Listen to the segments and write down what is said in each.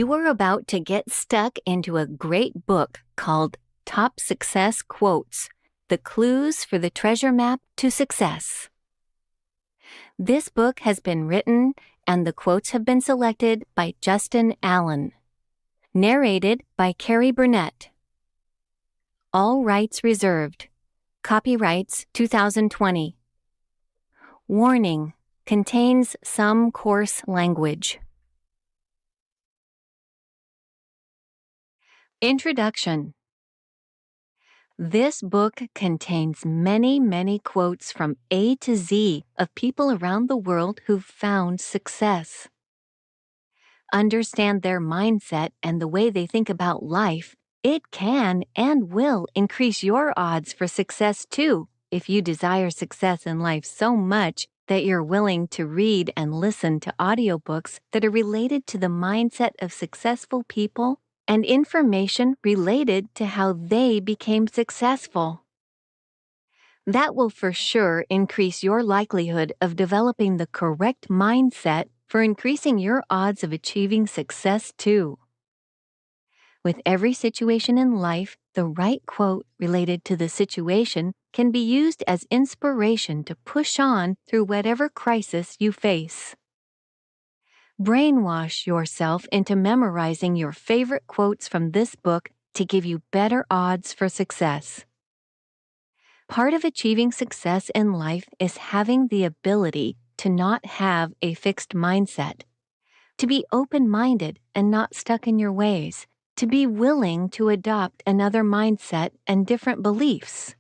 You are about to get stuck into a great book called Top Success Quotes: The Clues for the Treasure Map to Success. This book has been written and the quotes have been selected by Justin Allen. Narrated by Kerry Burnett. All rights reserved. Copyrights 2020. Warning: contains some coarse language. Introduction. This book contains many quotes from A to Z of people around the world who've found success. Understand their mindset and the way they think about life. It can and will increase your odds for success too, if you desire success in life so much that you're willing to read and listen to audiobooks that are related to the mindset of successful people and information related to how they became successful. That will for sure increase your likelihood of developing the correct mindset for increasing your odds of achieving success too. With every situation in life, the right quote related to the situation can be used as inspiration to push on through whatever crisis you face. Brainwash yourself into memorizing your favorite quotes from this book to give you better odds for success. Part of achieving success in life is having the ability to not have a fixed mindset, to be open-minded and not stuck in your ways, to be willing to adopt another mindset and different beliefs.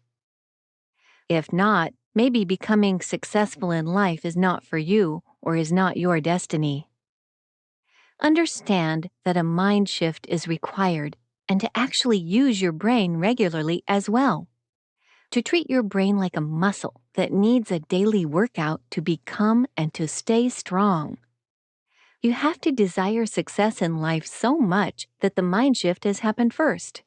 If not, maybe becoming successful in life is not for you or is not your destiny. Understand that a mind shift is required and to actually use your brain regularly as well. To treat your brain like a muscle that needs a daily workout to become and to stay strong. You have to desire success in life so much that the mind shift has happened first.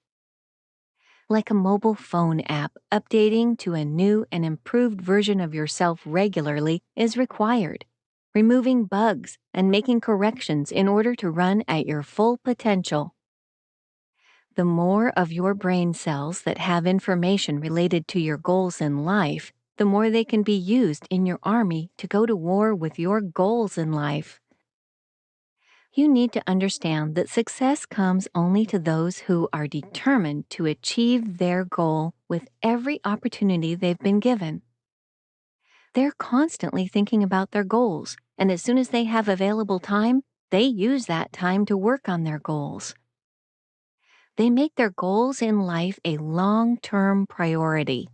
Like a mobile phone app, updating to a new and improved version of yourself regularly is required, removing bugs and making corrections in order to run at your full potential. The more of your brain cells that have information related to your goals in life, the more they can be used in your army to go to war with your goals in life. You need to understand that success comes only to those who are determined to achieve their goal with every opportunity they've been given. They're constantly thinking about their goals, and as soon as they have available time, they use that time to work on their goals. They make their goals in life a long-term priority.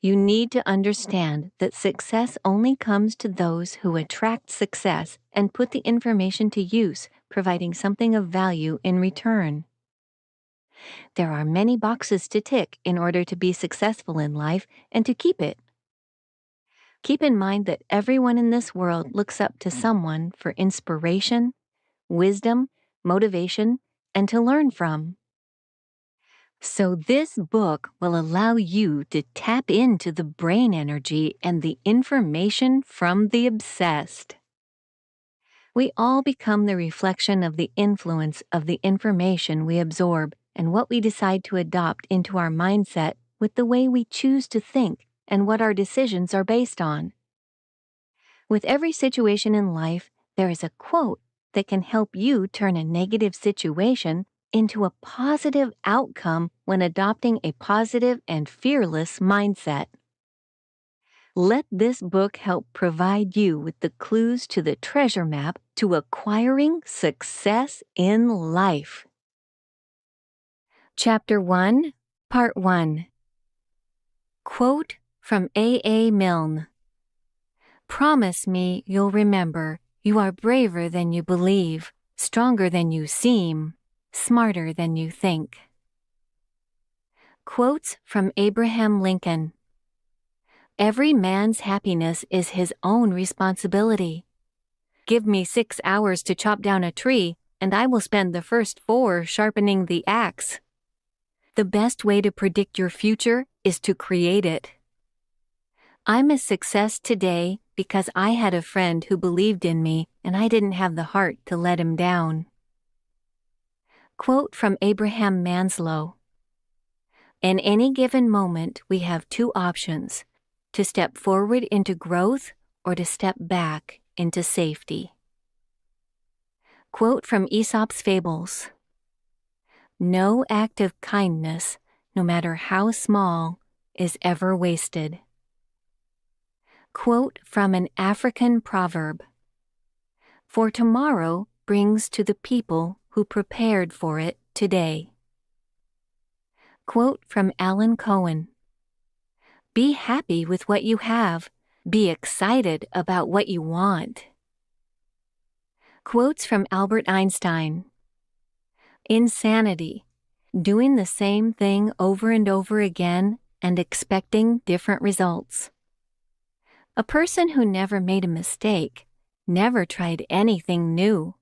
You need to understand that success only comes to those who attract success and put the information to use, providing something of value in return. There are many boxes to tick in order to be successful in life and to keep it. Keep in mind that everyone in this world looks up to someone for inspiration, wisdom, motivation, and to learn from. So this book will allow you to tap into the brain energy and the information from the obsessed. We all become the reflection of the influence of the information we absorb and what we decide to adopt into our mindset with the way we choose to think and what our decisions are based on. With every situation in life, there is a quote that can help you turn a negative situation into a positive outcome when adopting a positive and fearless mindset. Let this book help provide you with the clues to the treasure map to acquiring success in life. Chapter 1, Part 1. Quote from A. Milne. Promise me you'll remember you are braver than you believe, stronger than you seem, smarter than you think. Quotes from Abraham Lincoln. Every man's happiness is his own responsibility. Give me 6 hours to chop down a tree, and I will spend the first 4 sharpening the axe. The best way to predict your future is to create it. I'm a success today because I had a friend who believed in me and I didn't have the heart to let him down. Quote from Abraham Maslow. In any given moment, we have two options: to step forward into growth or to step back into safety. Quote from Aesop's Fables. No act of kindness, no matter how small, is ever wasted. Quote from an African proverb. For tomorrow brings to the people who prepared for it today. Quote from Alan Cohen. Be happy with what you have. Be excited about what you want. Quotes from Albert Einstein. Insanity, doing the same thing over and over again and expecting different results. A person who never made a mistake never tried anything new.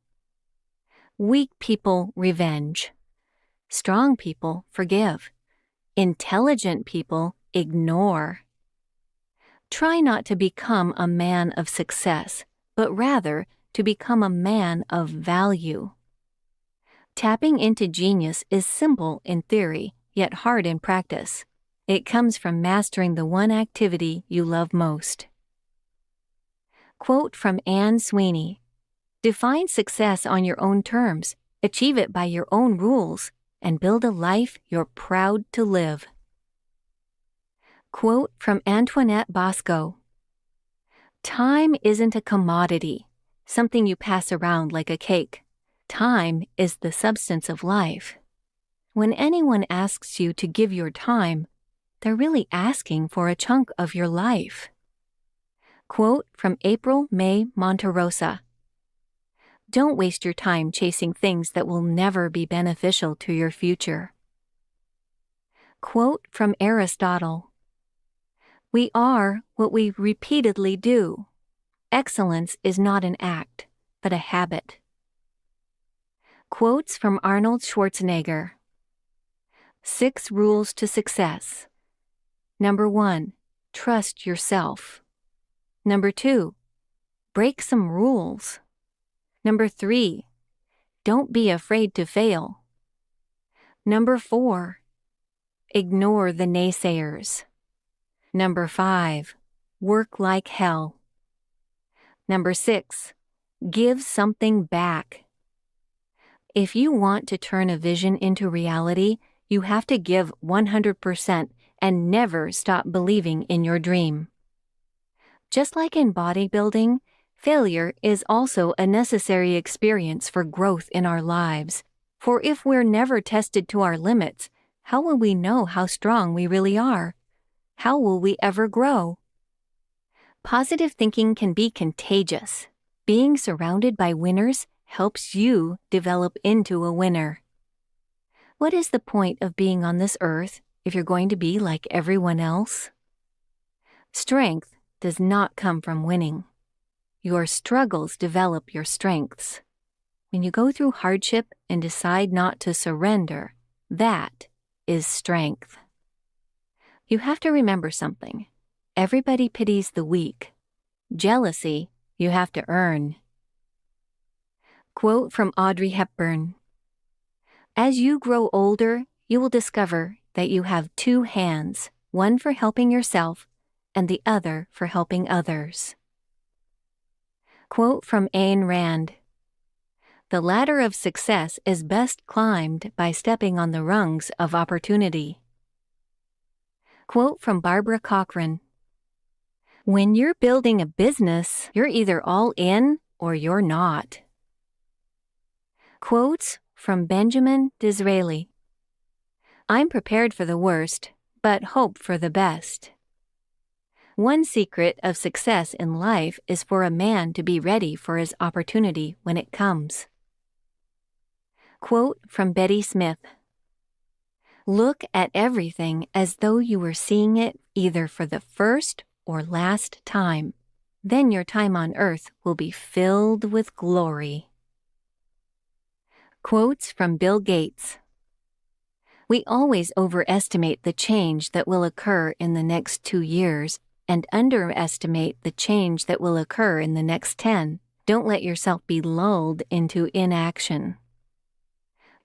Weak people revenge. Strong people forgive. Intelligent people ignore. Try not to become a man of success, but rather to become a man of value. Tapping into genius is simple in theory, yet hard in practice. It comes from mastering the one activity you love most. Quote from Anne Sweeney. Define success on your own terms, achieve it by your own rules, and build a life you're proud to live. Quote from Antoinette Bosco. Time isn't a commodity, something you pass around like a cake. Time is the substance of life. When anyone asks you to give your time, they're really asking for a chunk of your life. Quote from April May Monterosa. Don't waste your time chasing things that will never be beneficial to your future. Quote from Aristotle. We are what we repeatedly do. Excellence is not an act, but a habit. Quotes from Arnold Schwarzenegger. 6 rules to success. Number 1, trust yourself. Number 2, break some rules. Number 3, don't be afraid to fail. Number 4, ignore the naysayers. Number 5, work like hell. Number 6, give something back. If you want to turn a vision into reality, you have to give 100% and never stop believing in your dream. Just like in bodybuilding, failure is also a necessary experience for growth in our lives. For if we're never tested to our limits, how will we know how strong we really are? How will we ever grow? Positive thinking can be contagious. Being surrounded by winners helps you develop into a winner. What is the point of being on this earth if you're going to be like everyone else? Strength does not come from winning. Your struggles develop your strengths. When you go through hardship and decide not to surrender, that is strength. You have to remember something. Everybody pities the weak. Jealousy, you have to earn. Quote from Audrey Hepburn. As you grow older, you will discover that you have 2 hands, one for helping yourself and the other for helping others. Quote from Ayn Rand. The ladder of success is best climbed by stepping on the rungs of opportunity. Quote from Barbara Cochran. When you're building a business, you're either all in or you're not. Quotes from Benjamin Disraeli. I'm prepared for the worst, but hope for the best. One secret of success in life is for a man to be ready for his opportunity when it comes. Quote from Betty Smith. Look at everything as though you were seeing it either for the first or last time. Then your time on earth will be filled with glory. Quotes from Bill Gates. We always overestimate the change that will occur in the next 2 years and underestimate the change that will occur in the next 10. Don't let yourself be lulled into inaction.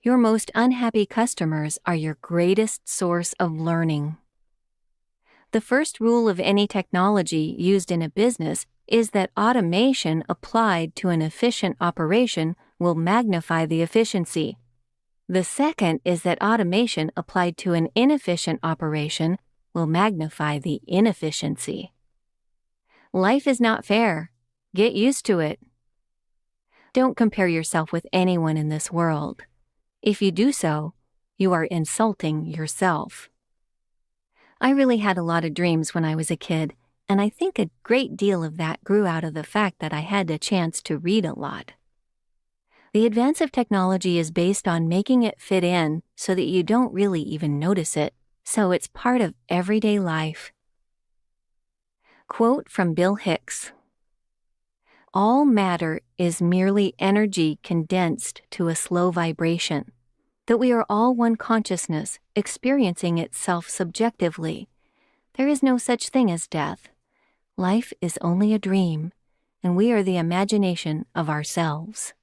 Your most unhappy customers are your greatest source of learning. The first rule of any technology used in a business is that automation applied to an efficient operation will magnify the efficiency. The second is that automation applied to an inefficient operation will magnify the inefficiency. Life is not fair. Get used to it. Don't compare yourself with anyone in this world. If you do so, you are insulting yourself. I really had a lot of dreams when I was a kid, and I think a great deal of that grew out of the fact that I had a chance to read a lot. The advance of technology is based on making it fit in so that you don't really even notice it, so it's part of everyday life. Quote from Bill Hicks: "All matter is merely energy condensed to a slow vibration, that we are all one consciousness experiencing itself subjectively. There is no such thing as death. Life is only a dream, and we are the imagination of ourselves."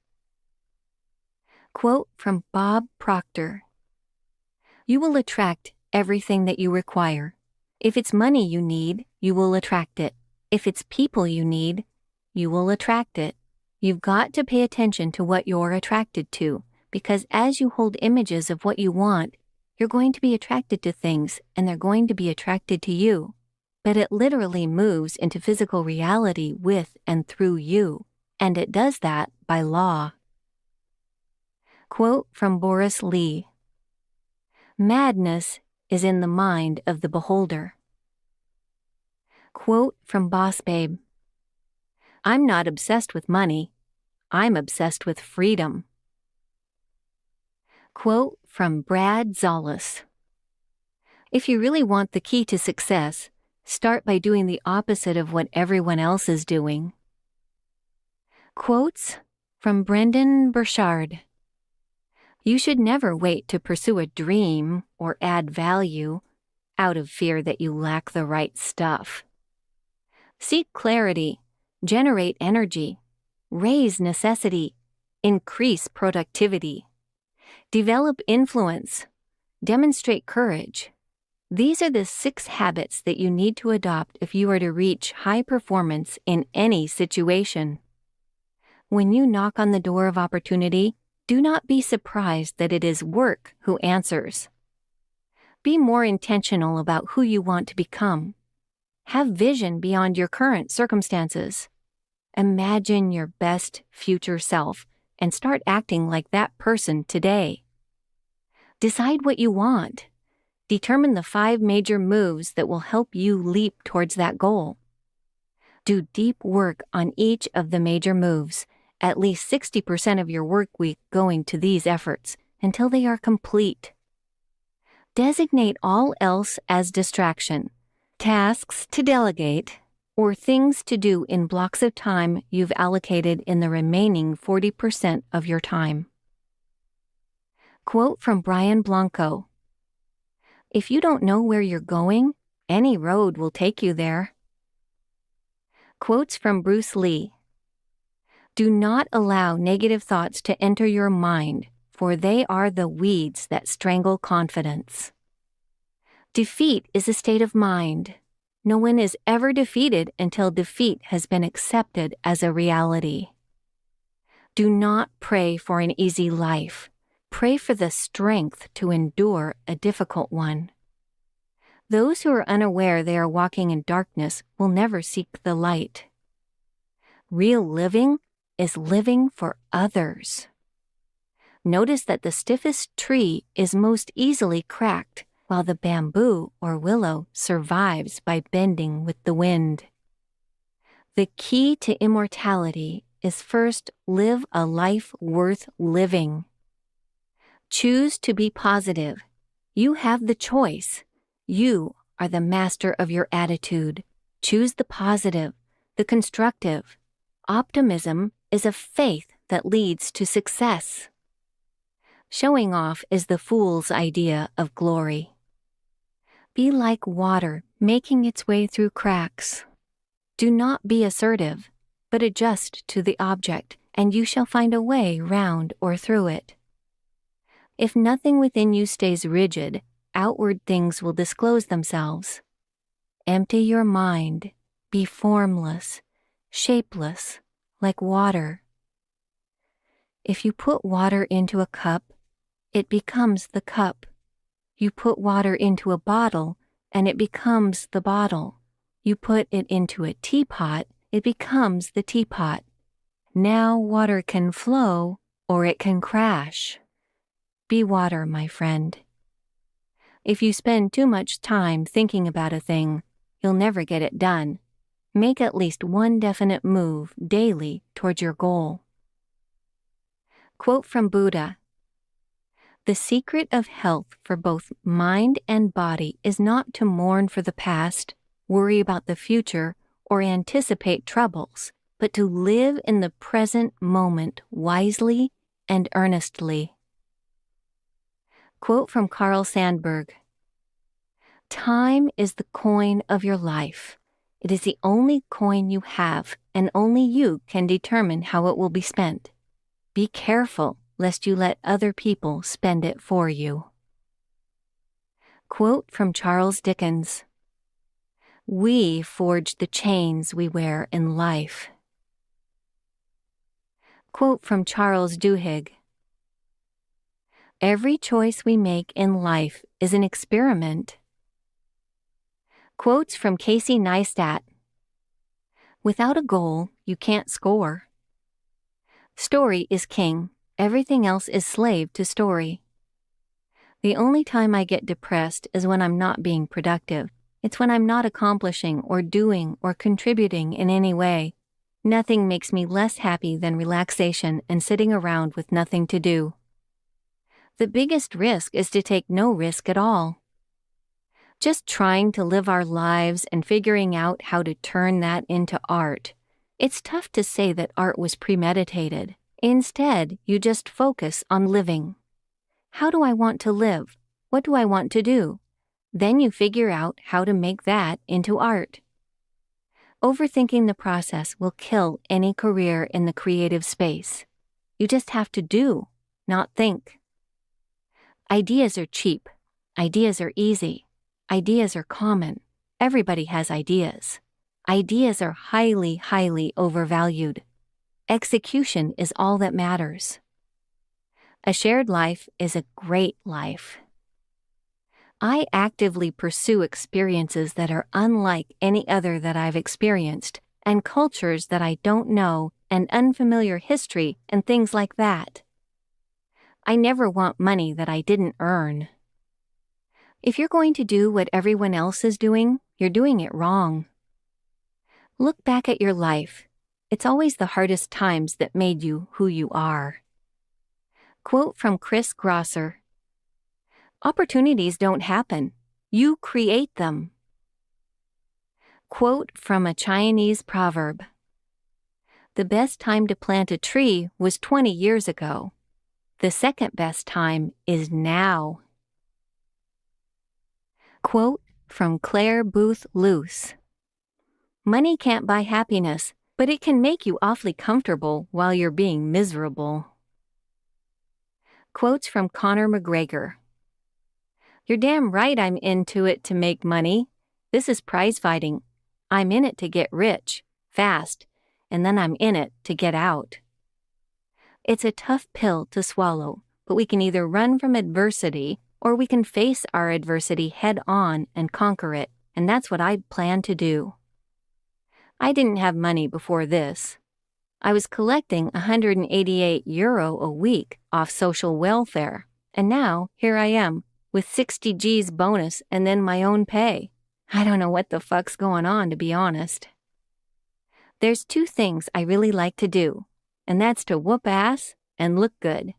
Quote from Bob Proctor: "You will attract everything that you require. If it's money you need, you will attract it. If it's people you need, you will attract it. You've got to pay attention to what you're attracted to, because as you hold images of what you want, you're going to be attracted to things, and they're going to be attracted to you. But it literally moves into physical reality with and through you, and it does that by law." Quote from Boris Lee: "Madness is in the mind of the beholder." Quote from Boss Babe: "I'm not obsessed with money. I'm obsessed with freedom." Quote from Brad Zollis: "If you really want the key to success, start by doing the opposite of what everyone else is doing." Quotes from Brendan Burchard: "You should never wait to pursue a dream or add value out of fear that you lack the right stuff. Seek clarity, generate energy, raise necessity, increase productivity, develop influence, demonstrate courage. These are the 6 habits that you need to adopt if you are to reach high performance in any situation. When you knock on the door of opportunity, do not be surprised that it is work who answers. Be more intentional about who you want to become. Have vision beyond your current circumstances. Imagine your best future self and start acting like that person today. Decide what you want. Determine the 5 major moves that will help you leap towards that goal. Do deep work on each of the major moves, at least 60% of your work week going to these efforts, until they are complete. Designate all else as distraction, tasks to delegate, or things to do in blocks of time you've allocated in the remaining 40% of your time." Quote from Brian Blanco: "If you don't know where you're going, any road will take you there." Quotes from Bruce Lee: "Do not allow negative thoughts to enter your mind, for they are the weeds that strangle confidence." Defeat is a state of mind. No one is ever defeated until defeat has been accepted as a reality. Do not pray for an easy life. Pray for the strength to endure a difficult one. Those who are unaware they are walking in darkness will never seek the light. Real living is living for others. Notice that the stiffest tree is most easily cracked, while the bamboo or willow survives by bending with the wind. The key to immortality is first live a life worth living. Choose to be positive. You have the choice. You are the master of your attitude. Choose the positive, the constructive. Optimism is a faith that leads to success. Showing off is the fool's idea of glory. Be like water making its way through cracks. Do not be assertive, but adjust to the object, and you shall find a way round or through it. If nothing within you stays rigid, outward things will disclose themselves. Empty your mind, be formless, shapeless, like water. If you put water into a cup, it becomes the cup. You put water into a bottle, and it becomes the bottle. You put it into a teapot, it becomes the teapot. Now water can flow, or it can crash. Be water, my friend. If you spend too much time thinking about a thing, you'll never get it done. Make at least one definite move daily towards your goal. Quote from Buddha: "The secret of health for both mind and body is not to mourn for the past, worry about the future, or anticipate troubles, but to live in the present moment wisely and earnestly." Quote from Carl Sandburg: "Time is the coin of your life. It is the only coin you have, and only you can determine how it will be spent. Be careful lest you let other people spend it for you." Quote from Charles Dickens: "We forge the chains we wear in life." Quote from Charles Duhigg: "Every choice we make in life is an experiment." Quotes from Casey Neistat: "Without a goal, you can't score. Story is king. Everything else is slave to story. The only time I get depressed is when I'm not being productive. It's when I'm not accomplishing or doing or contributing in any way. Nothing makes me less happy than relaxation and sitting around with nothing to do. The biggest risk is to take no risk at all. Just trying to live our lives and figuring out how to turn that into art. It's tough to say that art was premeditated. Instead, you just focus on living. How do I want to live? What do I want to do? Then you figure out how to make that into art. Overthinking the process will kill any career in the creative space. You just have to do, not think. Ideas are cheap. Ideas are easy. Ideas are common. Everybody has ideas. Ideas are highly, highly overvalued. Execution is all that matters. A shared life is a great life. I actively pursue experiences that are unlike any other that I've experienced, and cultures that I don't know, and unfamiliar history and things like that. I never want money that I didn't earn. If you're going to do what everyone else is doing, you're doing it wrong. Look back at your life. It's always the hardest times that made you who you are. Quote from Chris Grosser: "Opportunities don't happen. You create them." Quote from a Chinese proverb: "The best time to plant a tree was 20 years ago. The second best time is now." Quote from Claire Booth Luce: "Money can't buy happiness, but it can make you awfully comfortable while you're being miserable." Quotes from Conor McGregor: "You're damn right I'm into it to make money. This is prize fighting. I'm in it to get rich, fast, and then I'm in it to get out." It's a tough pill to swallow, but we can either run from adversity or we can face our adversity head on and conquer it, and that's what I plan to do. I didn't have money before this. I was collecting €188 a week off social welfare, and now here I am, with 60 G's bonus and then my own pay. I don't know what the fuck's going on, to be honest. There's two things I really like to do, and that's to whoop ass and look good.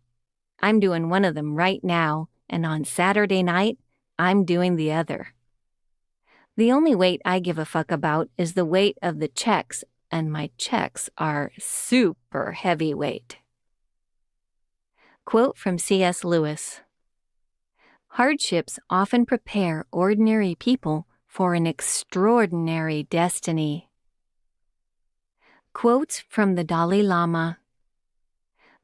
I'm doing one of them right now, and on Saturday night, I'm doing the other. The only weight I give a fuck about is the weight of the checks, and my checks are super heavyweight. Quote from C.S. Lewis: "Hardships often prepare ordinary people for an extraordinary destiny." Quotes from the Dalai Lama: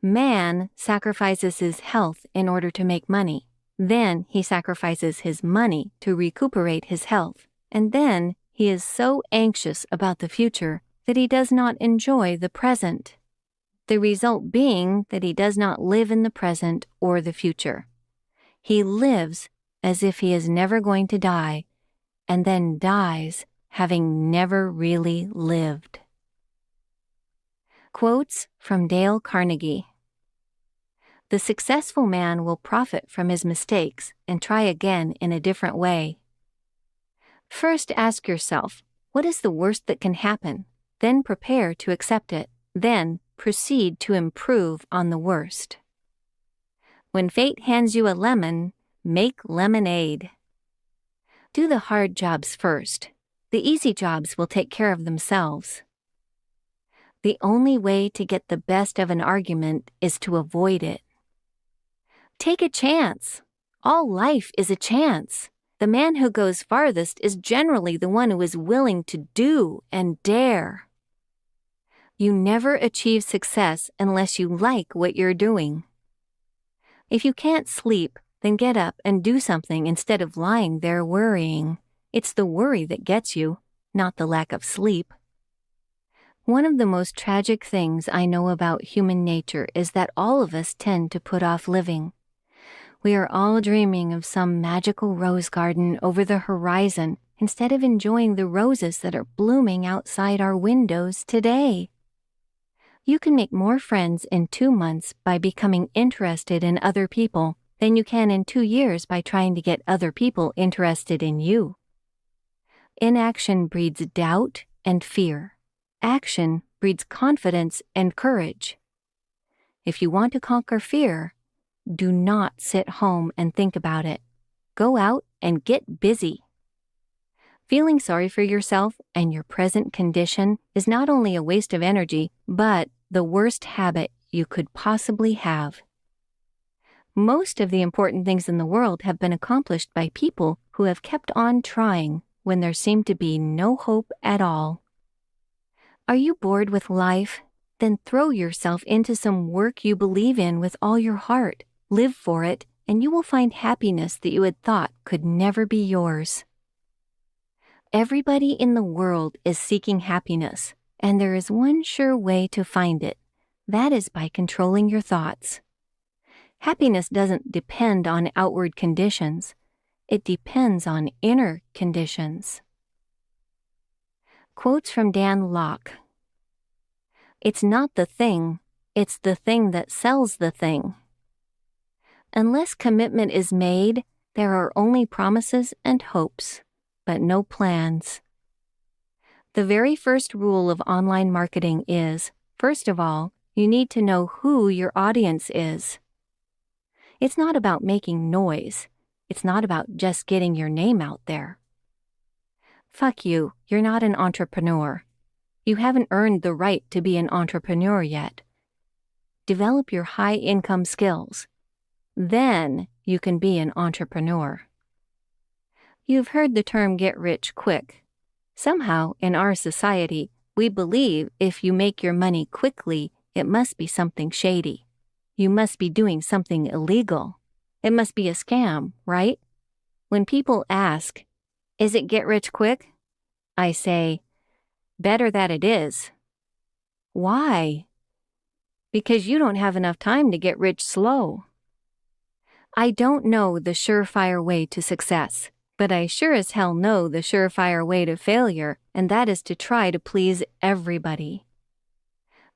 Man sacrifices his health in order to make money. Then he sacrifices his money to recuperate his health. And then he is so anxious about the future that he does not enjoy the present. The result being that he does not live in the present or the future. He lives as if he is never going to die, and then dies having never really lived. Quotes from Dale Carnegie. The successful man will profit from his mistakes and try again in a different way. First ask yourself, what is the worst that can happen? Then prepare to accept it. Then proceed to improve on the worst. When fate hands you a lemon, make lemonade. Do the hard jobs first. The easy jobs will take care of themselves. The only way to get the best of an argument is to avoid it. Take a chance. All life is a chance. The man who goes farthest is generally the one who is willing to do and dare. You never achieve success unless you like what you're doing. If you can't sleep, then get up and do something instead of lying there worrying. It's the worry that gets you, not the lack of sleep. One of the most tragic things I know about human nature is that all of us tend to put off living. We are all dreaming of some magical rose garden over the horizon instead of enjoying the roses that are blooming outside our windows today. You can make more friends in 2 months by becoming interested in other people than you can in 2 years by trying to get other people interested in you. Inaction breeds doubt and fear. Action breeds confidence and courage. If you want to conquer fear, do not sit home and think about it. Go out and get busy. Feeling sorry for yourself and your present condition is not only a waste of energy, but the worst habit you could possibly have. Most of the important things in the world have been accomplished by people who have kept on trying when there seemed to be no hope at all. Are you bored with life? Then throw yourself into some work you believe in with all your heart. Live for it, and you will find happiness that you had thought could never be yours. Everybody in the world is seeking happiness, and there is one sure way to find it. That is by controlling your thoughts. Happiness doesn't depend on outward conditions. It depends on inner conditions. Quotes from Dan Locke. It's not the thing, it's the thing that sells the thing. Unless commitment is made, there are only promises and hopes, but no plans. The very first rule of online marketing is, first of all, you need to know who your audience is. It's not about making noise. It's not about just getting your name out there. Fuck you, you're not an entrepreneur. You haven't earned the right to be an entrepreneur yet. Develop your high-income skills. Then you can be an entrepreneur. You've heard the term get rich quick. Somehow, in our society, we believe if you make your money quickly, it must be something shady. You must be doing something illegal. It must be a scam, right? When people ask, "Is it get rich quick?" I say, "Better that it is." Why? Because you don't have enough time to get rich slow. I don't know the surefire way to success, but I sure as hell know the surefire way to failure, and that is to try to please everybody.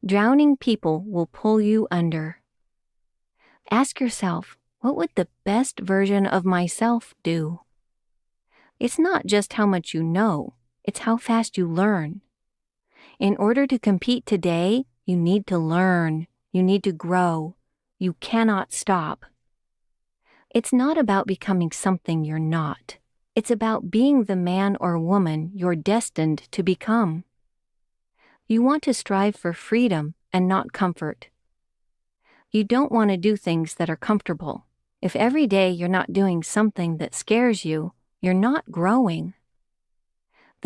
Drowning people will pull you under. Ask yourself, what would the best version of myself do? It's not just how much you know, it's how fast you learn. In order to compete today, you need to learn, you need to grow, you cannot stop. It's not about becoming something you're not. It's about being the man or woman you're destined to become. You want to strive for freedom and not comfort. You don't want to do things that are comfortable. If every day you're not doing something that scares you, you're not growing.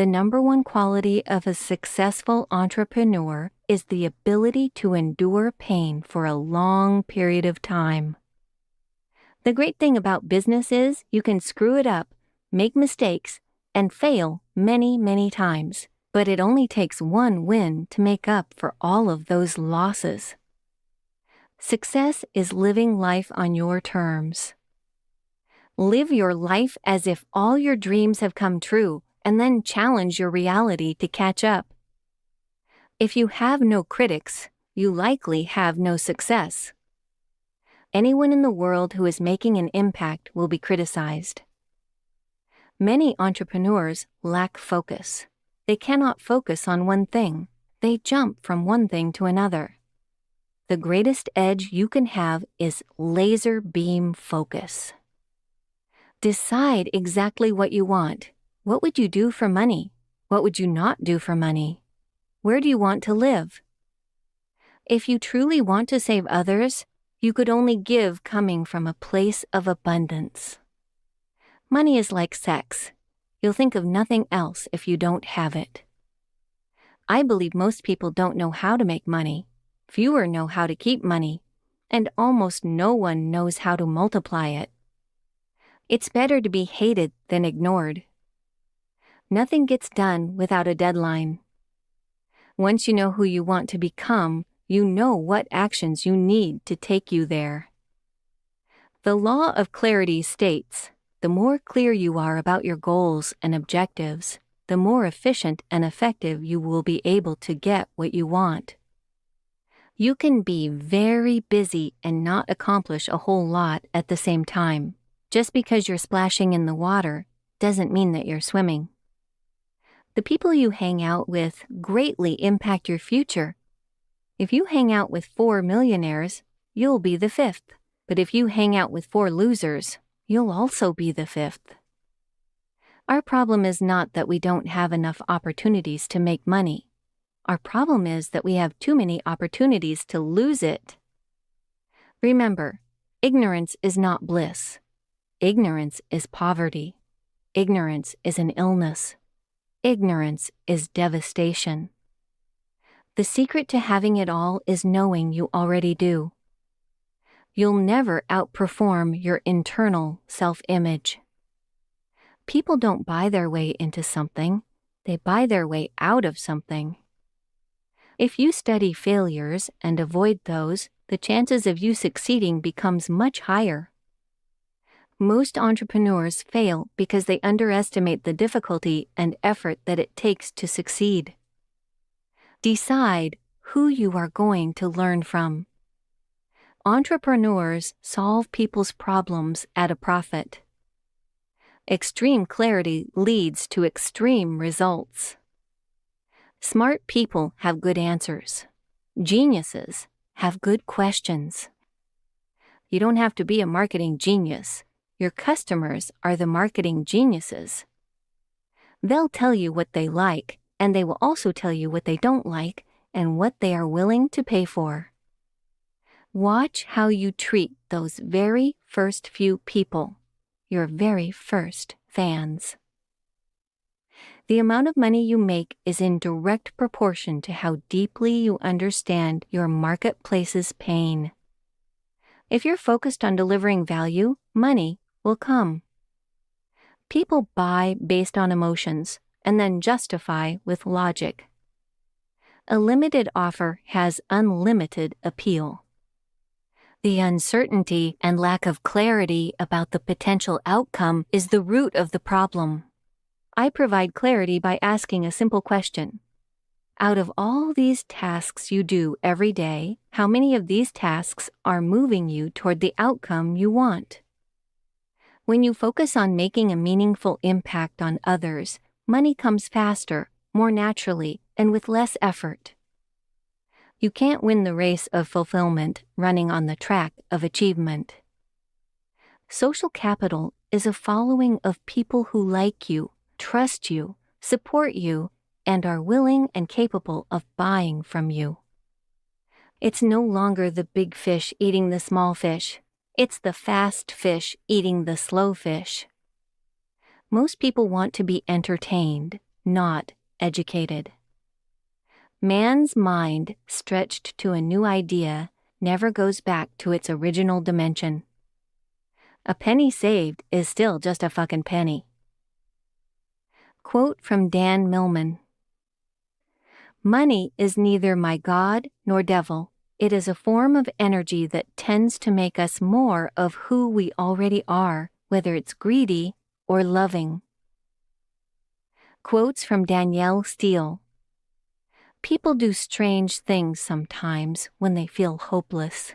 The number one quality of a successful entrepreneur is the ability to endure pain for a long period of time. The great thing about business is you can screw it up, make mistakes, and fail many, many times, but it only takes one win to make up for all of those losses. Success is living life on your terms. Live your life as if all your dreams have come true, and then challenge your reality to catch up. If you have no critics, you likely have no success. Anyone in the world who is making an impact will be criticized. Many entrepreneurs lack focus. They cannot focus on one thing. They jump from one thing to another. The greatest edge you can have is laser beam focus. Decide exactly what you want. What would you do for money? What would you not do for money? Where do you want to live? If you truly want to save others, you could only give coming from a place of abundance. Money is like sex. You'll think of nothing else if you don't have it. I believe most people don't know how to make money. Fewer know how to keep money, and almost no one knows how to multiply it. It's better to be hated than ignored. Nothing gets done without a deadline. Once you know who you want to become, you know what actions you need to take you there. The law of clarity states, the more clear you are about your goals and objectives, the more efficient and effective you will be able to get what you want. You can be very busy and not accomplish a whole lot at the same time. Just because you're splashing in the water doesn't mean that you're swimming. The people you hang out with greatly impact your future. If you hang out with 4 millionaires, you'll be the 5th. But if you hang out with 4 losers, you'll also be the 5th. Our problem is not that we don't have enough opportunities to make money. Our problem is that we have too many opportunities to lose it. Remember, ignorance is not bliss. Ignorance is poverty. Ignorance is an illness. Ignorance is devastation. The secret to having it all is knowing you already do. You'll never outperform your internal self-image. People don't buy their way into something, they buy their way out of something. If you study failures and avoid those, the chances of you succeeding becomes much higher. Most entrepreneurs fail because they underestimate the difficulty and effort that it takes to succeed. Decide who you are going to learn from. Entrepreneurs solve people's problems at a profit. Extreme clarity leads to extreme results. Smart people have good answers. Geniuses have good questions. You don't have to be a marketing genius. Your customers are the marketing geniuses. They'll tell you what they like, and they will also tell you what they don't like and what they are willing to pay for. Watch how you treat those very first few people, your very first fans. The amount of money you make is in direct proportion to how deeply you understand your marketplace's pain. If you're focused on delivering value, money will come. People buy based on emotions and then justify with logic. A limited offer has unlimited appeal. The uncertainty and lack of clarity about the potential outcome is the root of the problem. I provide clarity by asking a simple question. Out of all these tasks you do every day, how many of these tasks are moving you toward the outcome you want? When you focus on making a meaningful impact on others, money comes faster, more naturally, and with less effort. You can't win the race of fulfillment running on the track of achievement. Social capital is a following of people who like you, trust you, support you, and are willing and capable of buying from you. It's no longer the big fish eating the small fish. It's the fast fish eating the slow fish. Most people want to be entertained. not educated. Man's mind, stretched to a new idea, never goes back to its original dimension. A penny saved is still just a fucking penny. Quote from Dan Millman. Money is neither my god nor devil. It is a form of energy that tends to make us more of who we already are, whether it's greedy or loving. Quotes from Danielle Steele. People do strange things sometimes when they feel hopeless.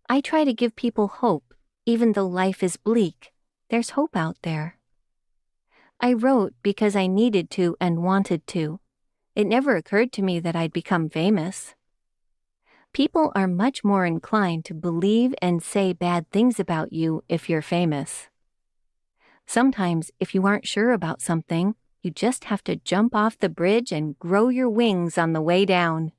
I try to give people hope, even though life is bleak. There's hope out there. I wrote because I needed to and wanted to. It never occurred to me that I'd become famous. People are much more inclined to believe and say bad things about you if you're famous. Sometimes, if you aren't sure about something, you just have to jump off the bridge and grow your wings on the way down.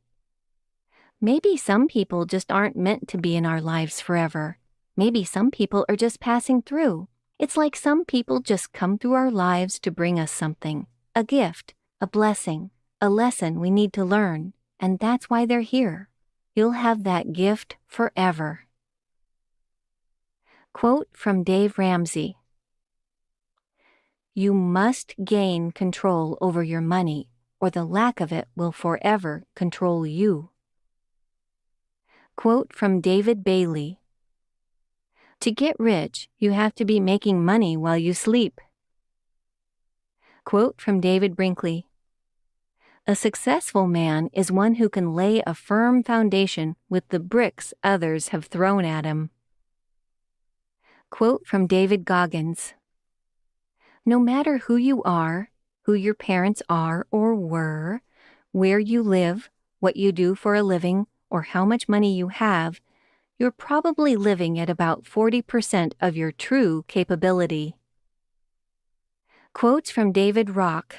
Maybe some people just aren't meant to be in our lives forever. Maybe some people are just passing through. It's like some people just come through our lives to bring us something, a gift, a blessing, a lesson we need to learn, and that's why they're here. You'll have that gift forever. Quote from Dave Ramsey. You must gain control over your money, or the lack of it will forever control you. Quote from David Bailey. To get rich, you have to be making money while you sleep. Quote from David Brinkley. A successful man is one who can lay a firm foundation with the bricks others have thrown at him. Quote from David Goggins. No matter who you are, who your parents are or were, where you live, what you do for a living, or how much money you have, you're probably living at about 40% of your true capability. Quotes from David Rock.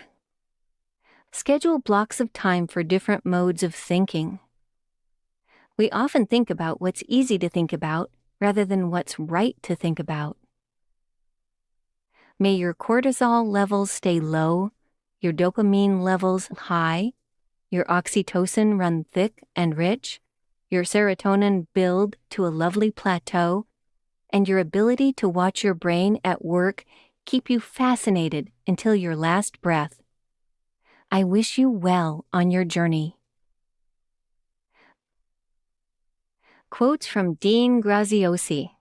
Schedule blocks of time for different modes of thinking. We often think about what's easy to think about rather than what's right to think about. May your cortisol levels stay low, your dopamine levels high, your oxytocin run thick and rich, your serotonin build to a lovely plateau, and your ability to watch your brain at work keep you fascinated until your last breath. I wish you well on your journey. Quotes from Dean Graziosi.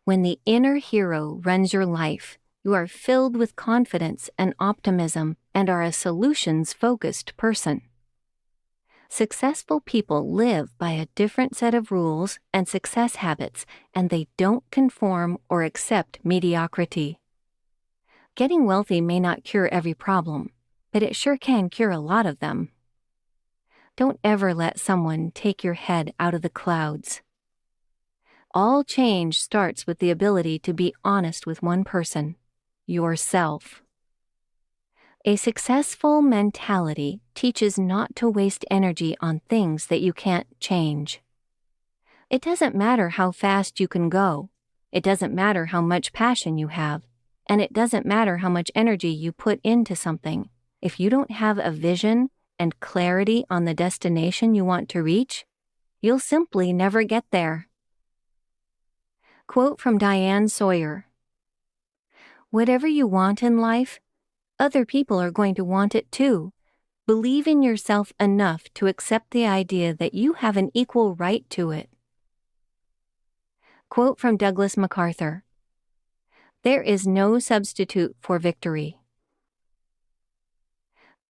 When the inner hero runs your life, you are filled with confidence and optimism and are a solutions-focused person. Successful people live by a different set of rules and success habits, and they don't conform or accept mediocrity. Getting wealthy may not cure every problem, but it sure can cure a lot of them. Don't ever let someone take your head out of the clouds. All change starts with the ability to be honest with one person, yourself. A successful mentality teaches not to waste energy on things that you can't change. It doesn't matter how fast you can go. It doesn't matter how much passion you have. And it doesn't matter how much energy you put into something. If you don't have a vision and clarity on the destination you want to reach, you'll simply never get there. Quote from Diane Sawyer. Whatever you want in life, other people are going to want it too. Believe in yourself enough to accept the idea that you have an equal right to it. Quote from Douglas MacArthur. There is no substitute for victory.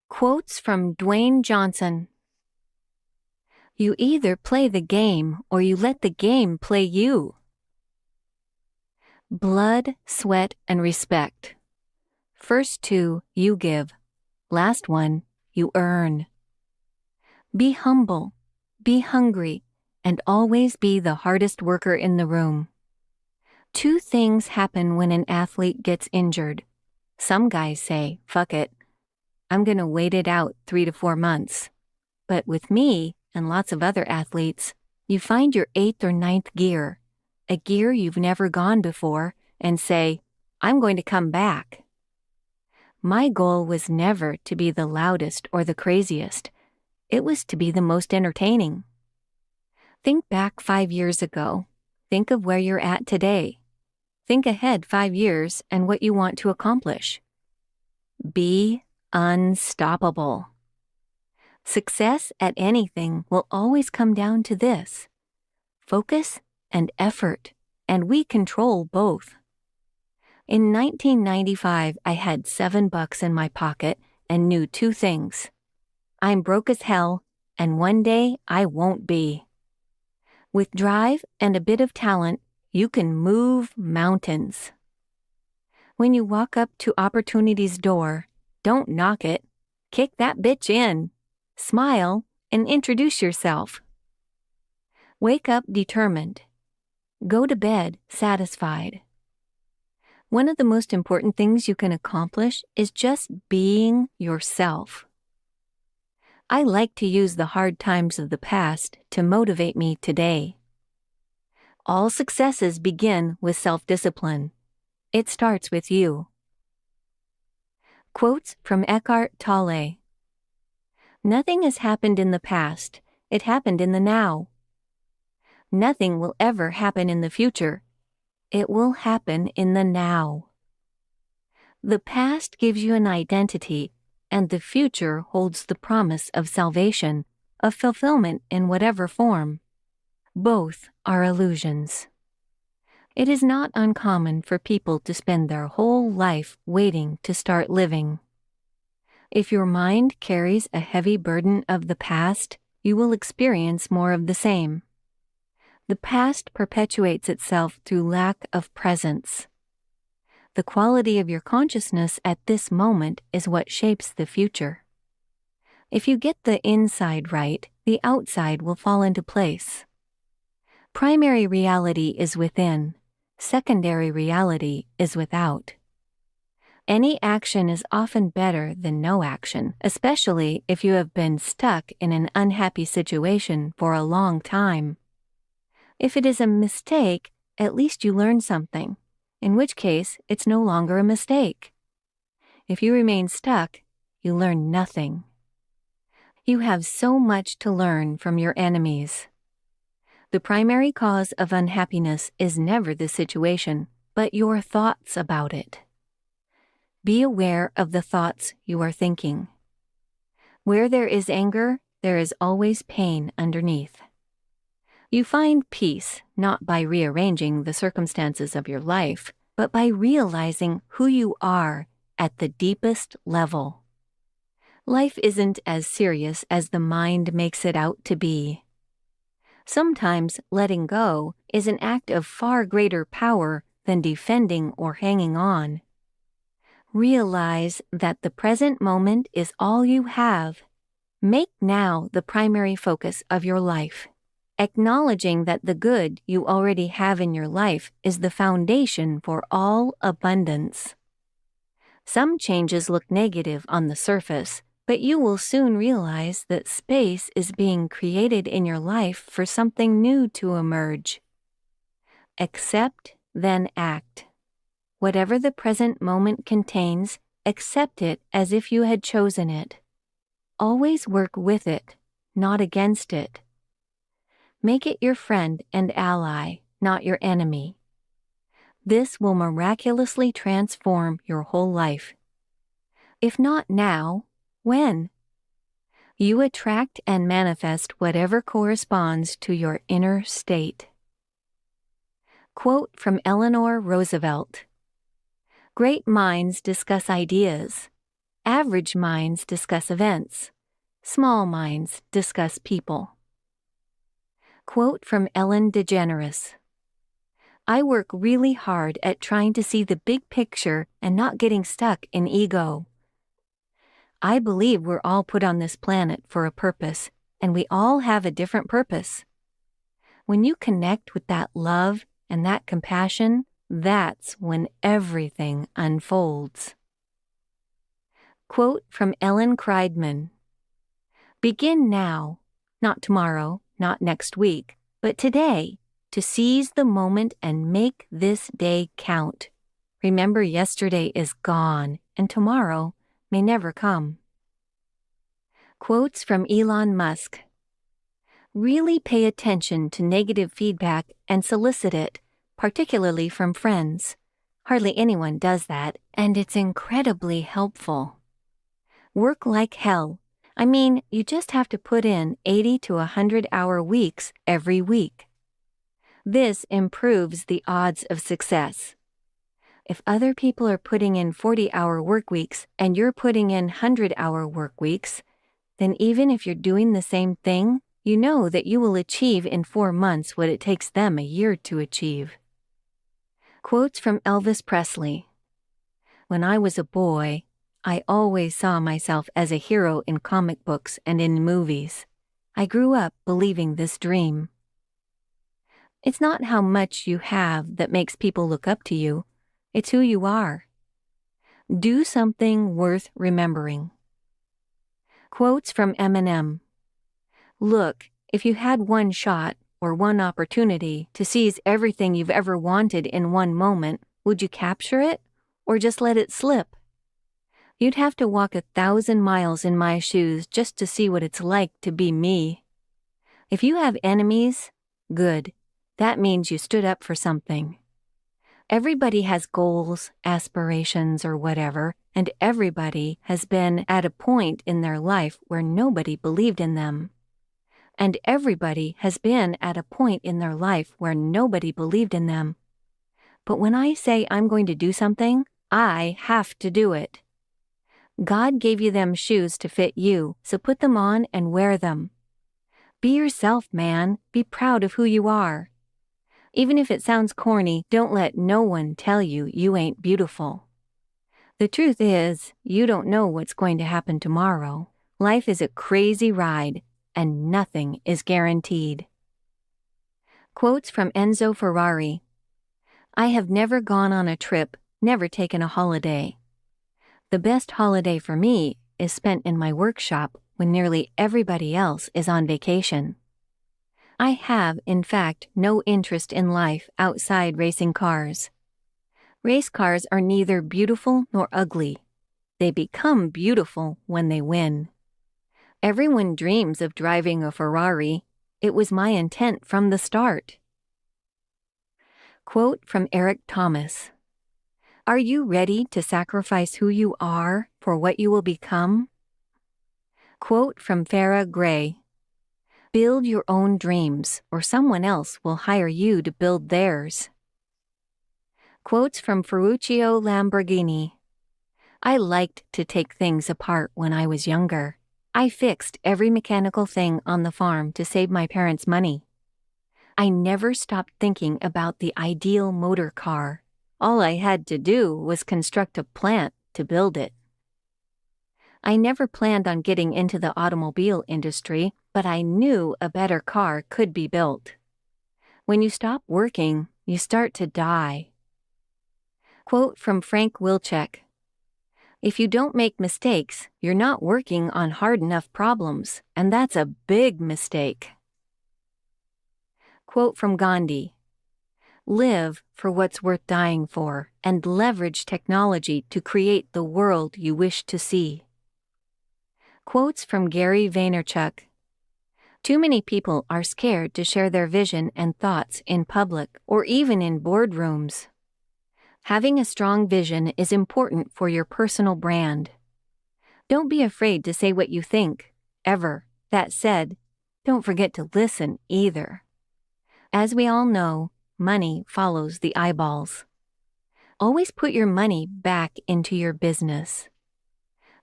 Quotes from Dwayne Johnson. You either play the game or you let the game play you. Blood, sweat, and respect. First two, you give. Last one, you earn. Be humble, be hungry, and always be the hardest worker in the room. Two things happen when an athlete gets injured. Some guys say, fuck it, I'm gonna wait it out 3 to 4 months. But with me and lots of other athletes, you find your 8th or 9th gear, a gear you've never gone before, and say, I'm going to come back. My goal was never to be the loudest or the craziest. It was to be the most entertaining. Think back 5 years ago. Think of where you're at today. Think ahead 5 years and what you want to accomplish. Be unstoppable. Success at anything will always come down to this: focus and effort, and we control both. In 1995, I had $7 in my pocket and knew 2 things. I'm broke as hell, and one day I won't be. With drive and a bit of talent, you can move mountains. When you walk up to opportunity's door, don't knock it. Kick that bitch in. Smile and introduce yourself. Wake up determined. Go to bed satisfied. One of the most important things you can accomplish is just being yourself. I like to use the hard times of the past to motivate me today. All successes begin with self-discipline. It starts with you. Quotes from Eckhart Tolle. Nothing has happened in the past. It happened in the now. Nothing will ever happen in the future. It will happen in the now. The past gives you an identity, and the future holds the promise of salvation, of fulfillment in whatever form. Both are illusions. It is not uncommon for people to spend their whole life waiting to start living. If your mind carries a heavy burden of the past, you will experience more of the same. The past perpetuates itself through lack of presence. The quality of your consciousness at this moment is what shapes the future. If you get the inside right, the outside will fall into place. Primary reality is within. Secondary reality is without. Any action is often better than no action, especially if you have been stuck in an unhappy situation for a long time. If it is a mistake, at least you learn something, in which case it's no longer a mistake. If you remain stuck, you learn nothing. You have so much to learn from your enemies. The primary cause of unhappiness is never the situation, but your thoughts about it. Be aware of the thoughts you are thinking. Where there is anger, there is always pain underneath. You find peace not by rearranging the circumstances of your life, but by realizing who you are at the deepest level. Life isn't as serious as the mind makes it out to be. Sometimes letting go is an act of far greater power than defending or hanging on. Realize that the present moment is all you have. Make now the primary focus of your life. Acknowledging that the good you already have in your life is the foundation for all abundance. Some changes look negative on the surface, but you will soon realize that space is being created in your life for something new to emerge. Accept, then act. Whatever the present moment contains, accept it as if you had chosen it. Always work with it, not against it. Make it your friend and ally, not your enemy. This will miraculously transform your whole life. If not now, when? You attract and manifest whatever corresponds to your inner state. Quote from Eleanor Roosevelt. Great minds discuss ideas. Average minds discuss events. Small minds discuss people. Quote from Ellen DeGeneres. I work really hard at trying to see the big picture and not getting stuck in ego. I believe we're all put on this planet for a purpose, and we all have a different purpose. When you connect with that love and that compassion, that's when everything unfolds. Quote from Ellen Kreidman. Begin now, not tomorrow, not next week, but today, to seize the moment and make this day count. Remember, yesterday is gone, and tomorrow may never come. Quotes from Elon Musk. Really pay attention to negative feedback and solicit it, particularly from friends. Hardly anyone does that, and it's incredibly helpful. Work like hell. I mean, you just have to put in 80 to 100-hour weeks every week. This improves the odds of success. If other people are putting in 40-hour work weeks and you're putting in 100-hour work weeks, then even if you're doing the same thing, you know that you will achieve in 4 months what it takes them a year to achieve. Quotes from Elvis Presley. When I was a boy, I always saw myself as a hero in comic books and in movies. I grew up believing this dream. It's not how much you have that makes people look up to you. It's who you are. Do something worth remembering. Quotes from Eminem. Look, if you had one shot or one opportunity to seize everything you've ever wanted in one moment, would you capture it or just let it slip? You'd have to walk 1,000 miles in my shoes just to see what it's like to be me. If you have enemies, good. That means you stood up for something. Everybody has goals, aspirations, or whatever, and everybody has been at a point in their life where nobody believed in them. And everybody has been at a point in their life where nobody believed in them. But when I say I'm going to do something, I have to do it. God gave you them shoes to fit you, so put them on and wear them. Be yourself, man. Be proud of who you are. Even if it sounds corny, don't let no one tell you you ain't beautiful. The truth is, you don't know what's going to happen tomorrow. Life is a crazy ride, and nothing is guaranteed. Quotes from Enzo Ferrari. I have never gone on a trip, never taken a holiday. The best holiday for me is spent in my workshop when nearly everybody else is on vacation. I have, in fact, no interest in life outside racing cars. Race cars are neither beautiful nor ugly. They become beautiful when they win. Everyone dreams of driving a Ferrari. It was my intent from the start. Quote from Eric Thomas. Are you ready to sacrifice who you are for what you will become? Quote from Farah Gray. Build your own dreams, or someone else will hire you to build theirs. Quotes from Ferruccio Lamborghini. I liked to take things apart when I was younger. I fixed every mechanical thing on the farm to save my parents money. I never stopped thinking about the ideal motor car. All I had to do was construct a plant to build it. I never planned on getting into the automobile industry, but I knew a better car could be built. When you stop working, you start to die. Quote from Frank Wilczek. If you don't make mistakes, you're not working on hard enough problems, and that's a big mistake. Quote from Gandhi. Live for what's worth dying for, and leverage technology to create the world you wish to see. Quotes from Gary Vaynerchuk. Too many people are scared to share their vision and thoughts in public or even in boardrooms. Having a strong vision is important for your personal brand. Don't be afraid to say what you think, ever. That said, don't forget to listen either. As we all know, money follows the eyeballs. Always put your money back into your business.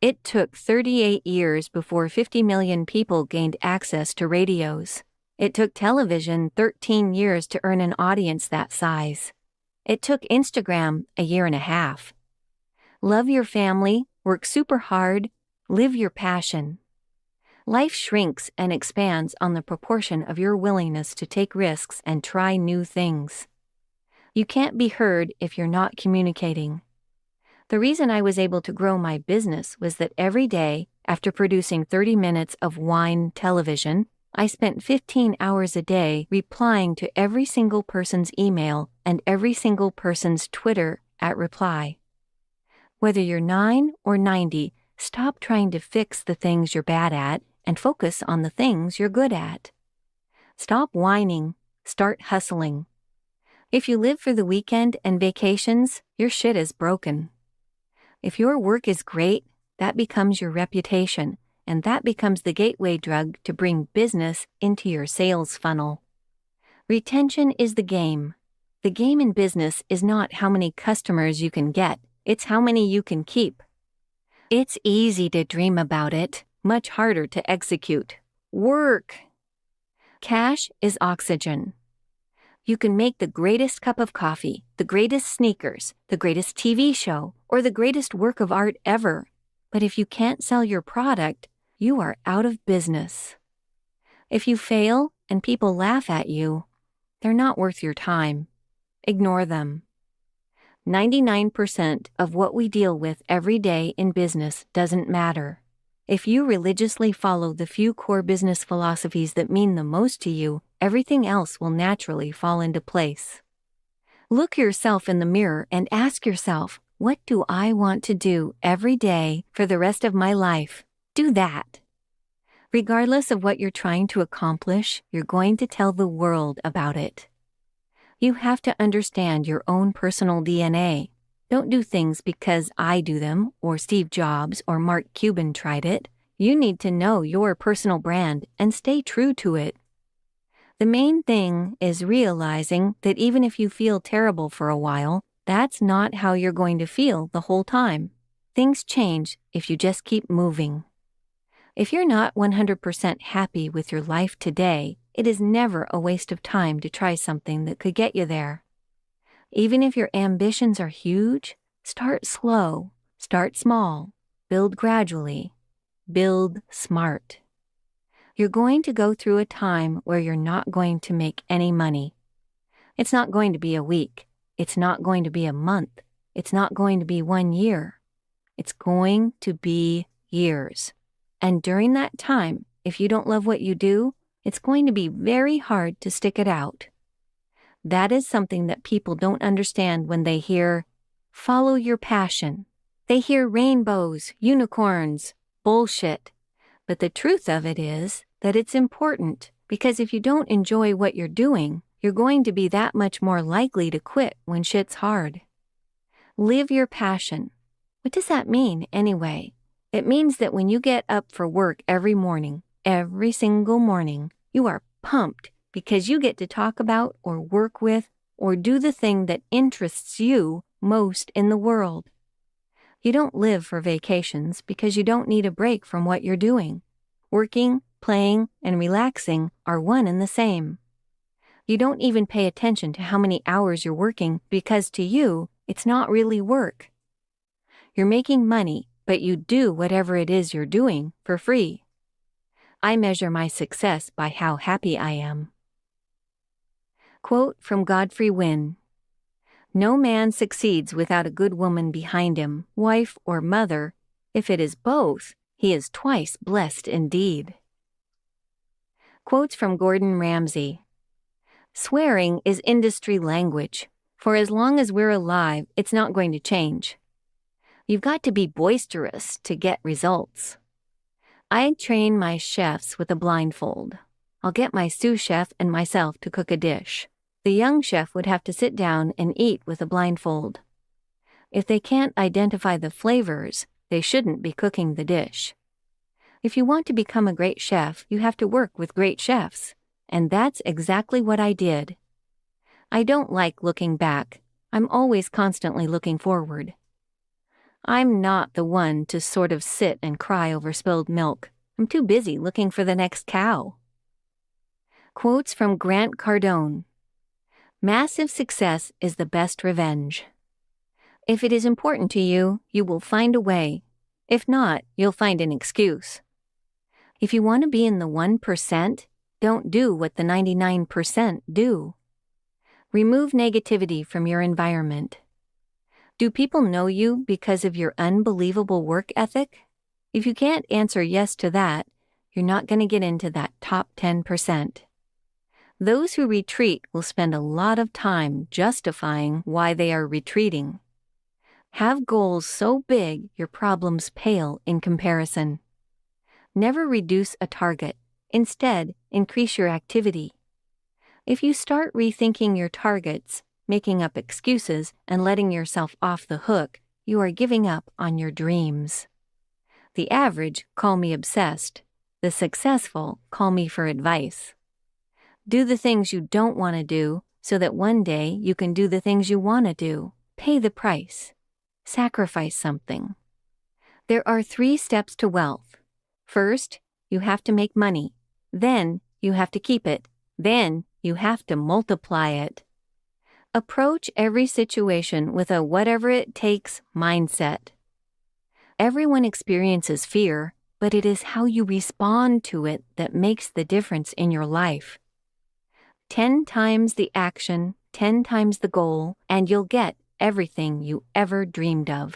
It took 38 years before 50 million people gained access to radios. It took television 13 years to earn an audience that size. It took Instagram a year and a half. Love your family, work super hard, live your passion. Life shrinks and expands on the proportion of your willingness to take risks and try new things. You can't be heard if you're not communicating. The reason I was able to grow my business was that every day, after producing 30 minutes of wine television, I spent 15 hours a day replying to every single person's email and every single person's Twitter @reply. Whether you're 9 or 90, stop trying to fix the things you're bad at and focus on the things you're good at. Stop whining, start hustling. If you live for the weekend and vacations, your shit is broken. If your work is great, that becomes your reputation, and that becomes the gateway drug to bring business into your sales funnel. Retention is the game. The game in business is not how many customers you can get, it's how many you can keep. It's easy to dream about it, much harder to execute. Work! Cash is oxygen. You can make the greatest cup of coffee, the greatest sneakers, the greatest TV show, or the greatest work of art ever. But if you can't sell your product, you are out of business. If you fail and people laugh at you, they're not worth your time. Ignore them. 99% of what we deal with every day in business doesn't matter. If you religiously follow the few core business philosophies that mean the most to you, everything else will naturally fall into place. Look yourself in the mirror and ask yourself, what do I want to do every day for the rest of my life? Do that. Regardless of what you're trying to accomplish, you're going to tell the world about it. You have to understand your own personal DNA. Don't do things because I do them, or Steve Jobs or Mark Cuban tried it. You need to know your personal brand and stay true to it. The main thing is realizing that even if you feel terrible for a while, that's not how you're going to feel the whole time. Things change if you just keep moving. If you're not 100% happy with your life today, it is never a waste of time to try something that could get you there. Even if your ambitions are huge, start slow, start small, build gradually, build smart. You're going to go through a time where you're not going to make any money. It's not going to be a week. It's not going to be a month. It's not going to be 1 year. It's going to be years. And during that time, if you don't love what you do, it's going to be very hard to stick it out. That is something that people don't understand when they hear, follow your passion. They hear rainbows, unicorns, bullshit. But the truth of it is that it's important, because if you don't enjoy what you're doing, you're going to be that much more likely to quit when shit's hard. Live your passion. What does that mean, anyway? It means that when you get up for work every morning, every single morning, you are pumped because you get to talk about or work with or do the thing that interests you most in the world. You don't live for vacations because you don't need a break from what you're doing. Working, playing, and relaxing are one and the same. You don't even pay attention to how many hours you're working because to you, it's not really work. You're making money, but you do whatever it is you're doing for free. I measure my success by how happy I am. Quote from Godfrey Wynne: "No man succeeds without a good woman behind him, wife or mother. If it is both, he is twice blessed indeed." Quotes from Gordon Ramsay: "Swearing is industry language. For as long as we're alive, it's not going to change. You've got to be boisterous to get results. I train my chefs with a blindfold. I'll get my sous chef and myself to cook a dish. The young chef would have to sit down and eat with a blindfold. If they can't identify the flavors, they shouldn't be cooking the dish. If you want to become a great chef, you have to work with great chefs. And that's exactly what I did. I don't like looking back. I'm always constantly looking forward. I'm not the one to sort of sit and cry over spilled milk. I'm too busy looking for the next cow." Quotes from Grant Cardone: "Massive success is the best revenge. If it is important to you, you will find a way. If not, you'll find an excuse. If you want to be in the 1%, don't do what the 99% do. Remove negativity from your environment. Do people know you because of your unbelievable work ethic? If you can't answer yes to that, you're not going to get into that top 10%. Those who retreat will spend a lot of time justifying why they are retreating. Have goals so big your problems pale in comparison. Never reduce a target. Instead, increase your activity. If you start rethinking your targets, making up excuses, and letting yourself off the hook, you are giving up on your dreams. The average call me obsessed. The successful call me for advice. Do the things you don't want to do so that one day you can do the things you want to do. Pay the price. Sacrifice something. There are 3 steps to wealth. First, you have to make money. Then, you have to keep it. Then, you have to multiply it. Approach every situation with a whatever it takes mindset. Everyone experiences fear, but it is how you respond to it that makes the difference in your life. 10 times the action, 10 times the goal, and you'll get everything you ever dreamed of.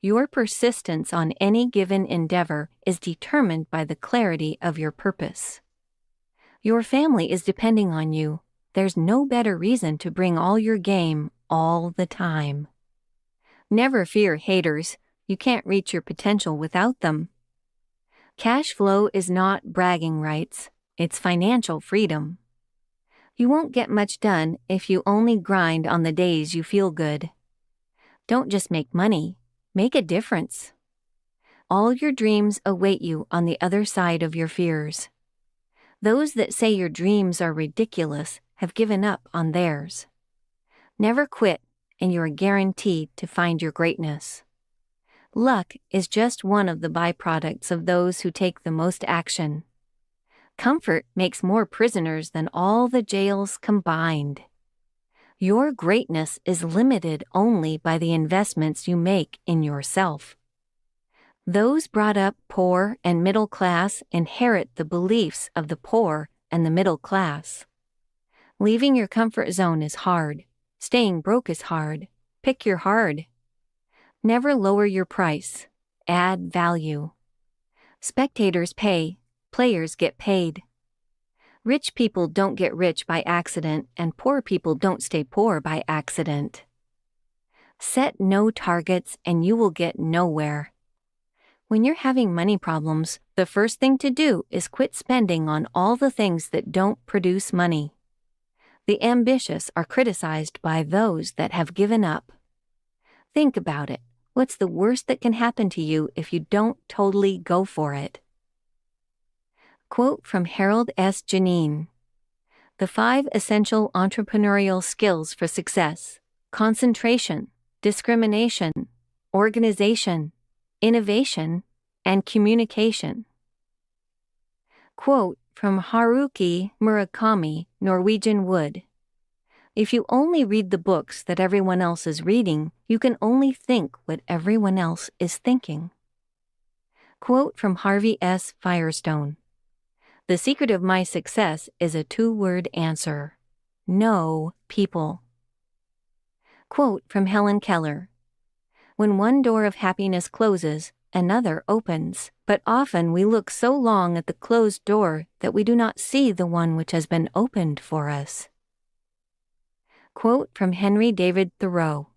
Your persistence on any given endeavor is determined by the clarity of your purpose. Your family is depending on you. There's no better reason to bring all your game all the time. Never fear haters. You can't reach your potential without them. Cash flow is not bragging rights. It's financial freedom. You won't get much done if you only grind on the days you feel good. Don't just make money, make a difference. All your dreams await you on the other side of your fears. Those that say your dreams are ridiculous have given up on theirs. Never quit, and you are guaranteed to find your greatness. Luck is just one of the byproducts of those who take the most action. Comfort makes more prisoners than all the jails combined. Your greatness is limited only by the investments you make in yourself. Those brought up poor and middle class inherit the beliefs of the poor and the middle class. Leaving your comfort zone is hard. Staying broke is hard. Pick your hard. Never lower your price. Add value. Spectators pay. Players get paid. Rich people don't get rich by accident, and poor people don't stay poor by accident. Set no targets and you will get nowhere. When you're having money problems, the first thing to do is quit spending on all the things that don't produce money. The ambitious are criticized by those that have given up. Think about it. What's the worst that can happen to you if you don't totally go for it? Quote from Harold S. Janine. The 5 essential entrepreneurial skills for success: concentration, discrimination, organization, innovation, and communication. Quote from Haruki Murakami, Norwegian Wood. If you only read the books that everyone else is reading, you can only think what everyone else is thinking. Quote from Harvey S. Firestone. The secret of my success is a 2-word answer: know people. Quote from Helen Keller. When one door of happiness closes, another opens, but often we look so long at the closed door that we do not see the one which has been opened for us. Quote from Henry David Thoreau.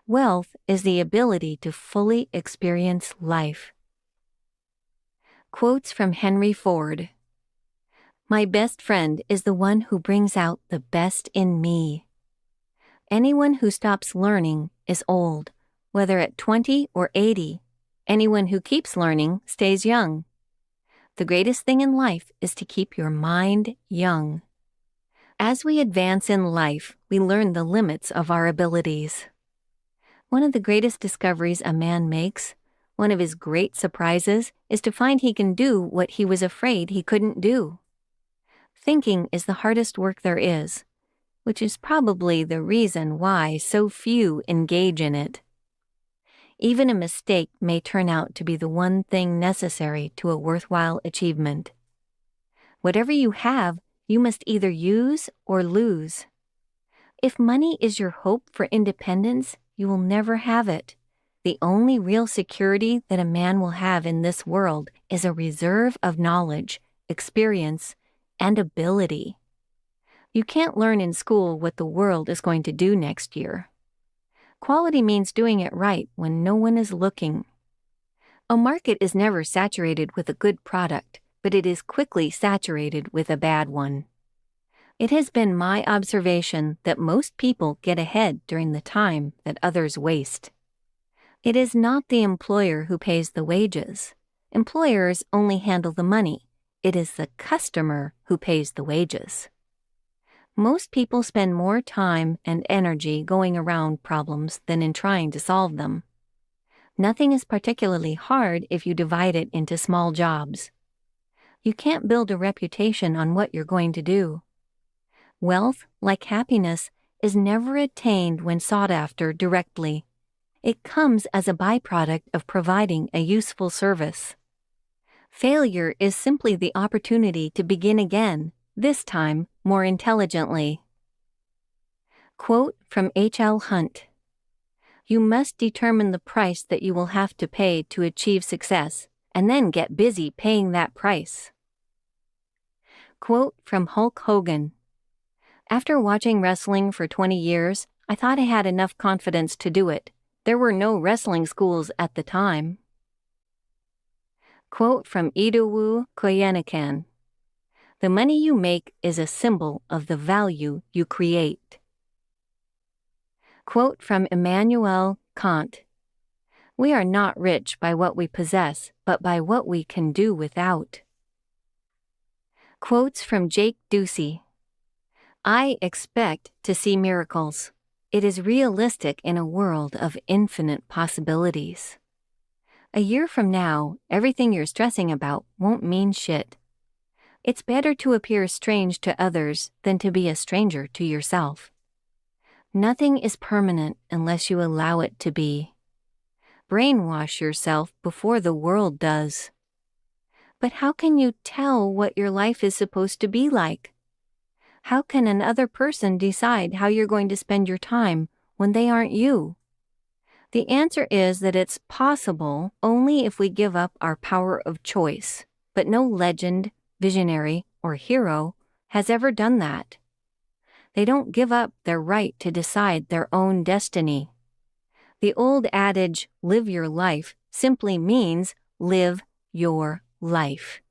Wealth is the ability to fully experience life. Quotes from Henry Ford. My best friend is the one who brings out the best in me. Anyone who stops learning is old, whether at 20 or 80. Anyone who keeps learning stays young. The greatest thing in life is to keep your mind young. As we advance in life, we learn the limits of our abilities. One of the greatest discoveries a man makes, one of his great surprises, is to find he can do what he was afraid he couldn't do. Thinking is the hardest work there is, which is probably the reason why so few engage in it. Even a mistake may turn out to be the one thing necessary to a worthwhile achievement. Whatever you have, you must either use or lose. If money is your hope for independence, you will never have it. The only real security that a man will have in this world is a reserve of knowledge, experience, and ability. You can't learn in school what the world is going to do next year. Quality means doing it right when no one is looking. A market is never saturated with a good product, but it is quickly saturated with a bad one. It has been my observation that most people get ahead during the time that others waste. It is not the employer who pays the wages. Employers only handle the money. It is the customer who pays the wages. Most people spend more time and energy going around problems than in trying to solve them. Nothing is particularly hard if you divide it into small jobs. You can't build a reputation on what you're going to do. Wealth, like happiness, is never attained when sought after directly. It comes as a byproduct of providing a useful service. Failure is simply the opportunity to begin again, this time more intelligently. Quote from H.L. Hunt: "You must determine the price that you will have to pay to achieve success, and then get busy paying that price." Quote from Hulk Hogan: "After watching wrestling for 20 years, I thought I had enough confidence to do it. There were no wrestling schools at the time." Quote from Idowu Koyenikan: "The money you make is a symbol of the value you create." Quote from Immanuel Kant: "We are not rich by what we possess, but by what we can do without." Quotes from Jake Ducey: "I expect to see miracles. It is realistic in a world of infinite possibilities. A year from now, everything you're stressing about won't mean shit. It's better to appear strange to others than to be a stranger to yourself. Nothing is permanent unless you allow it to be. Brainwash yourself before the world does. But how can you tell what your life is supposed to be like? How can another person decide how you're going to spend your time when they aren't you? The answer is that it's possible only if we give up our power of choice, but no legend, visionary, or hero has ever done that. They don't give up their right to decide their own destiny. The old adage, live your life, simply means live your life.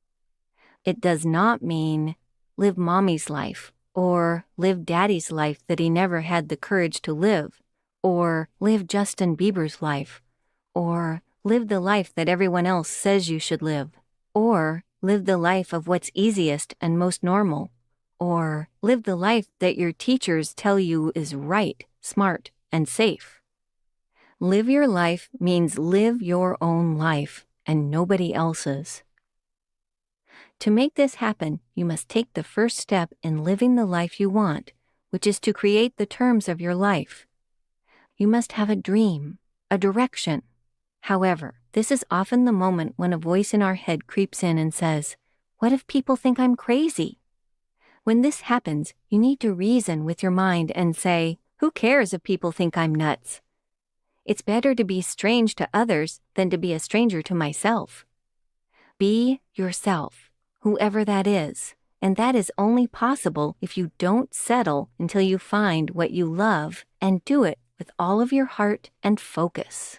It does not mean live mommy's life, or live daddy's life that he never had the courage to live, or live Justin Bieber's life, or live the life that everyone else says you should live, or live the life of what's easiest and most normal, or live the life that your teachers tell you is right, smart, and safe. Live your life means live your own life and nobody else's. To make this happen, you must take the first step in living the life you want, which is to create the terms of your life. You must have a dream, a direction. However, this is often the moment when a voice in our head creeps in and says, "What if people think I'm crazy?" When this happens, you need to reason with your mind and say, "Who cares if people think I'm nuts? It's better to be strange to others than to be a stranger to myself." Be yourself, whoever that is, and that is only possible if you don't settle until you find what you love and do it with all of your heart and focus.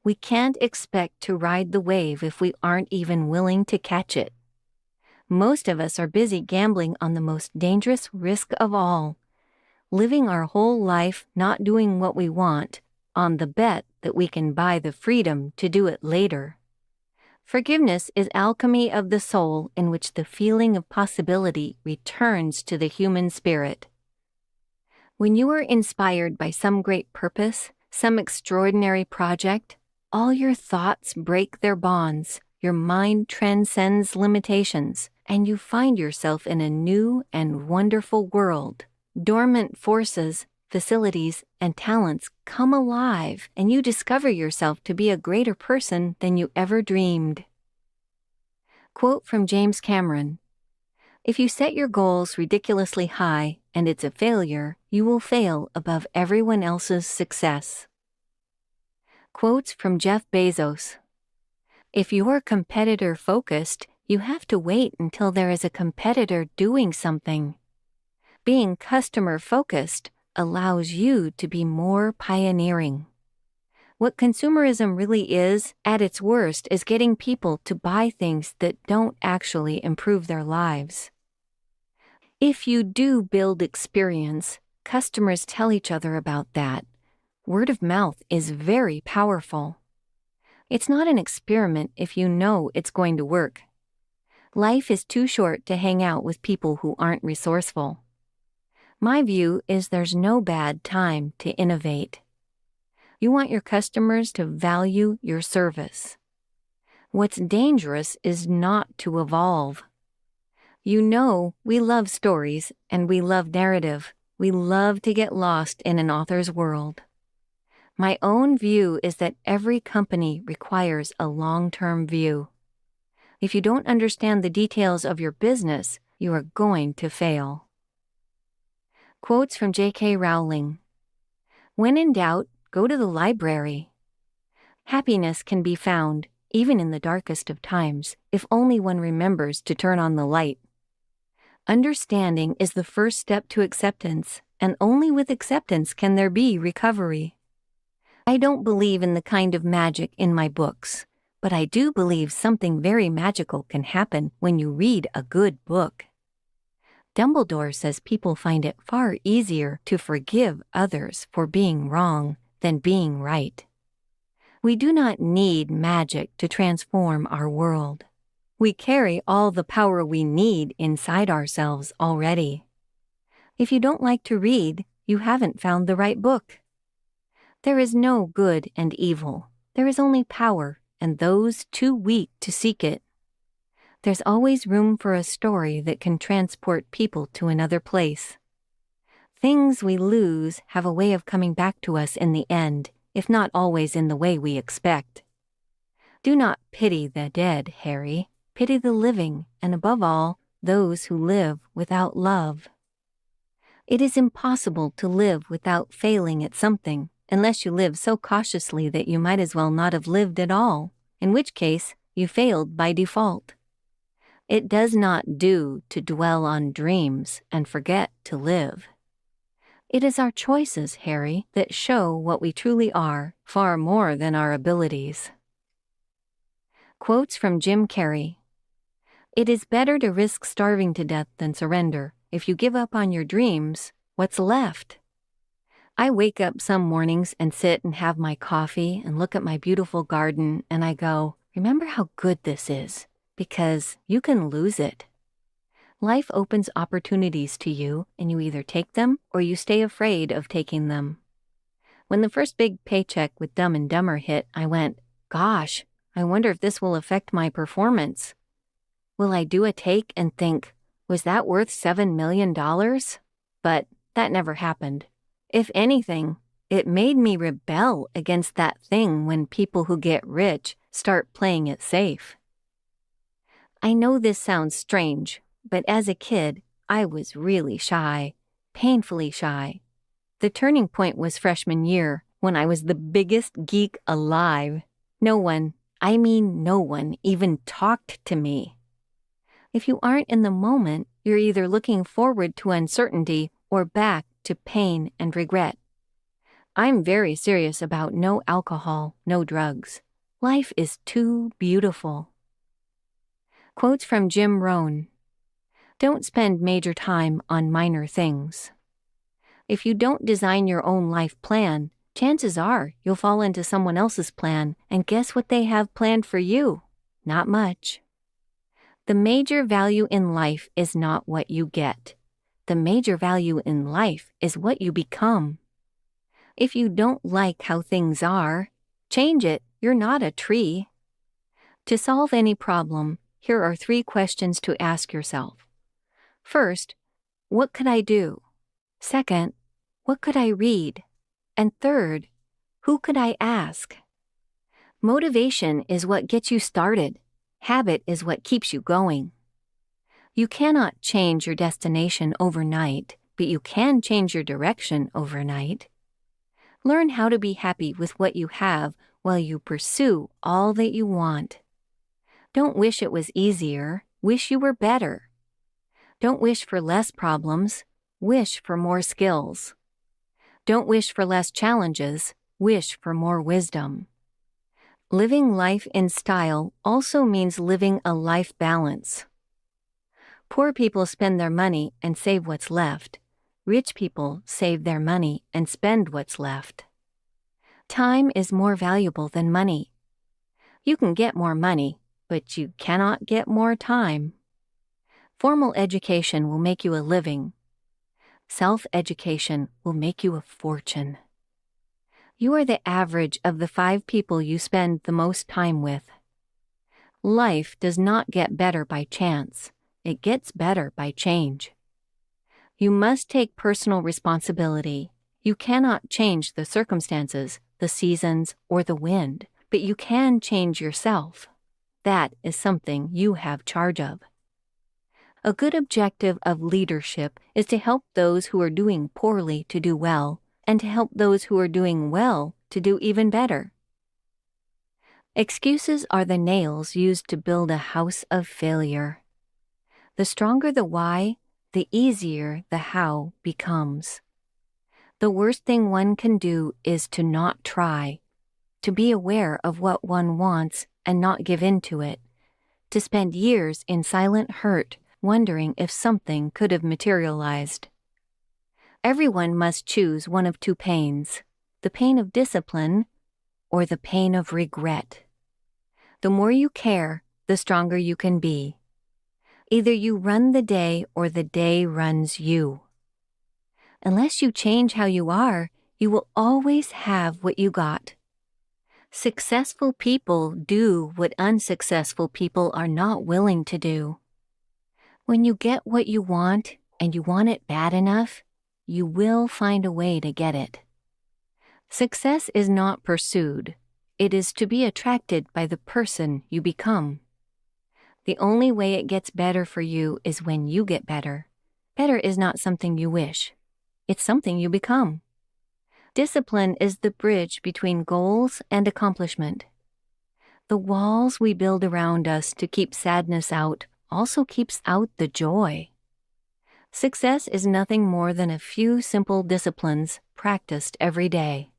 We can't expect to ride the wave if we aren't even willing to catch it. Most of us are busy gambling on the most dangerous risk of all, living our whole life not doing what we want, on the bet that we can buy the freedom to do it later. Forgiveness is alchemy of the soul in which the feeling of possibility returns to the human spirit. When you are inspired by some great purpose, some extraordinary project, all your thoughts break their bonds, your mind transcends limitations, and you find yourself in a new and wonderful world. Dormant forces, facilities, and talents come alive, and you discover yourself to be a greater person than you ever dreamed. Quote from James Cameron: "If you set your goals ridiculously high and it's a failure, you will fail above everyone else's success." Quotes from Jeff Bezos: "If you're competitor-focused, you have to wait until there is a competitor doing something. Being customer-focused, allows you to be more pioneering. What consumerism really is, at its worst, is getting people to buy things that don't actually improve their lives. If you do build experience, customers tell each other about that. Word of mouth is very powerful. It's not an experiment if you know it's going to work. Life is too short to hang out with people who aren't resourceful. My view is there's no bad time to innovate. You want your customers to value your service. What's dangerous is not to evolve. You know, we love stories and we love narrative. We love to get lost in an author's world. My own view is that every company requires a long-term view. If you don't understand the details of your business, you are going to fail. Quotes from J.K. Rowling. When in doubt, go to the library. Happiness can be found, even in the darkest of times, if only one remembers to turn on the light. Understanding is the first step to acceptance, and only with acceptance can there be recovery. I don't believe in the kind of magic in my books, but I do believe something very magical can happen when you read a good book. Dumbledore says people find it far easier to forgive others for being wrong than being right. We do not need magic to transform our world. We carry all the power we need inside ourselves already. If you don't like to read, you haven't found the right book. There is no good and evil. There is only power, and those too weak to seek it. There's always room for a story that can transport people to another place. Things we lose have a way of coming back to us in the end, if not always in the way we expect. Do not pity the dead, Harry. Pity the living, and above all, those who live without love. It is impossible to live without failing at something, unless you live so cautiously that you might as well not have lived at all, in which case you failed by default. It does not do to dwell on dreams and forget to live. It is our choices, Harry, that show what we truly are, far more than our abilities. Quotes from Jim Kerry. It is better to risk starving to death than surrender. If you give up on your dreams, what's left? I wake up some mornings and sit and have my coffee and look at my beautiful garden and I go, remember how good this is, because you can lose it. Life opens opportunities to you and you either take them or you stay afraid of taking them. When the first big paycheck with Dumb and Dumber hit, I went, gosh, I wonder if this will affect my performance. Will I do a take and think, was that worth $7 million? But that never happened. If anything, it made me rebel against that thing when people who get rich start playing it safe. I know this sounds strange, but as a kid, I was really shy, painfully shy. The turning point was freshman year, when I was the biggest geek alive. No one even talked to me. If you aren't in the moment, you're either looking forward to uncertainty or back to pain and regret. I'm very serious about no alcohol, no drugs. Life is too beautiful. Quotes from Jim Rohn. Don't spend major time on minor things. If you don't design your own life plan, chances are you'll fall into someone else's plan, and guess what they have planned for you? Not much. The major value in life is not what you get. The major value in life is what you become. If you don't like how things are, change it. You're not a tree. To solve any problem, here are 3 questions to ask yourself. First, what could I do? Second, what could I read? And third, who could I ask? Motivation is what gets you started. Habit is what keeps you going. You cannot change your destination overnight, but you can change your direction overnight. Learn how to be happy with what you have while you pursue all that you want. Don't wish it was easier, wish you were better. Don't wish for less problems, wish for more skills. Don't wish for less challenges, wish for more wisdom. Living life in style also means living a life balance. Poor people spend their money and save what's left. Rich people save their money and spend what's left. Time is more valuable than money. You can get more money, but you cannot get more time. Formal education will make you a living. Self-education will make you a fortune. You are the average of the 5 people you spend the most time with. Life does not get better by chance. It gets better by change. You must take personal responsibility. You cannot change the circumstances, the seasons, or the wind, but you can change yourself. That is something you have charge of. A good objective of leadership is to help those who are doing poorly to do well, and to help those who are doing well to do even better. Excuses are the nails used to build a house of failure. The stronger the why, the easier the how becomes. The worst thing one can do is to not try, to be aware of what one wants and not give in to it, to spend years in silent hurt wondering if something could have materialized. Everyone must choose one of 2 pains, the pain of discipline or the pain of regret. The more you care, the stronger you can be. Either you run the day or the day runs you. Unless you change how you are, you will always have what you got. Successful people do what unsuccessful people are not willing to do. When you get what you want and you want it bad enough, you will find a way to get it. Success is not pursued. It is to be attracted by the person you become. The only way it gets better for you is when you get better. Better is not something you wish. It's something you become. Discipline is the bridge between goals and accomplishment. The walls we build around us to keep sadness out also keeps out the joy. Success is nothing more than a few simple disciplines practiced every day.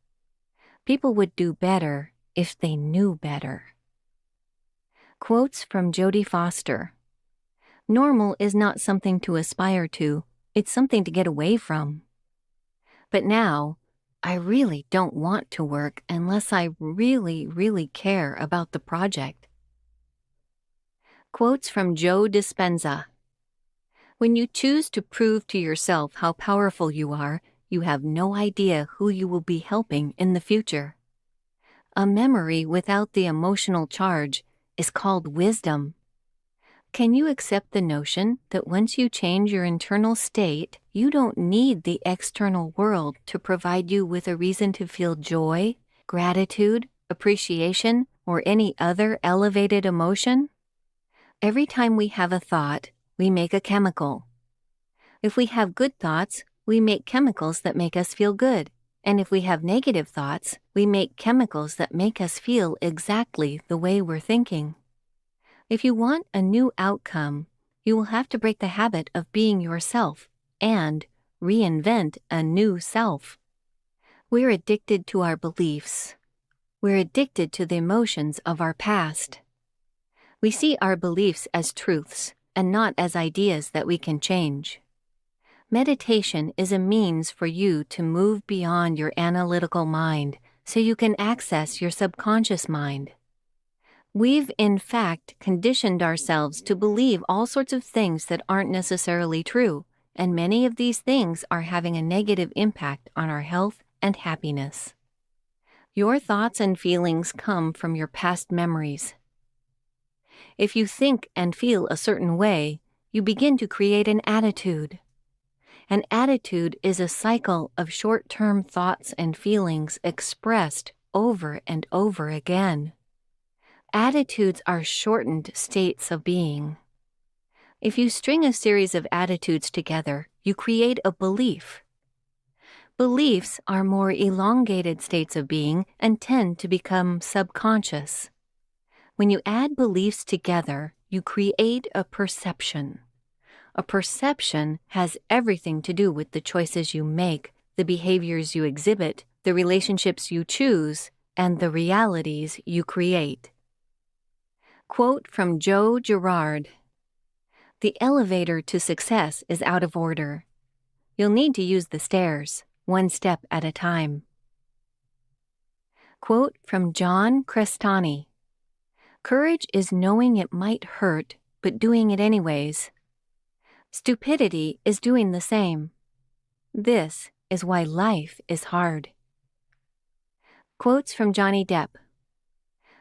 People would do better if they knew better. Quotes from Jodie Foster. Normal is not something to aspire to, it's something to get away from. But now, I really don't want to work unless I really care about the project. Quotes from Joe Dispenza. When you choose to prove to yourself how powerful you are, you have no idea who you will be helping in the future. A memory without the emotional charge is called wisdom. Can you accept the notion that once you change your internal state, you don't need the external world to provide you with a reason to feel joy, gratitude, appreciation, or any other elevated emotion? Every time we have a thought, we make a chemical. If we have good thoughts, we make chemicals that make us feel good. And if we have negative thoughts, we make chemicals that make us feel exactly the way we're thinking. If you want a new outcome, you will have to break the habit of being yourself and reinvent a new self. We're addicted to our beliefs. We're addicted to the emotions of our past. We see our beliefs as truths and not as ideas that we can change. Meditation is a means for you to move beyond your analytical mind so you can access your subconscious mind. We've, in fact, conditioned ourselves to believe all sorts of things that aren't necessarily true, and many of these things are having a negative impact on our health and happiness. Your thoughts and feelings come from your past memories. If you think and feel a certain way, you begin to create an attitude. An attitude is a cycle of short-term thoughts and feelings expressed over and over again. Attitudes are shortened states of being. If you string a series of attitudes together, you create a belief. Beliefs are more elongated states of being and tend to become subconscious. When you add beliefs together, you create a perception. A perception has everything to do with the choices you make the behaviors you exhibit, the relationships you choose, and the realities you create. Quote from Joe Girard: "The elevator to success is out of order. You'll need to use the stairs, one step at a time." Quote from John Crestani: "Courage is knowing it might hurt, but doing it anyways. Stupidity is doing the same. This is why life is hard." Quotes from Johnny Depp: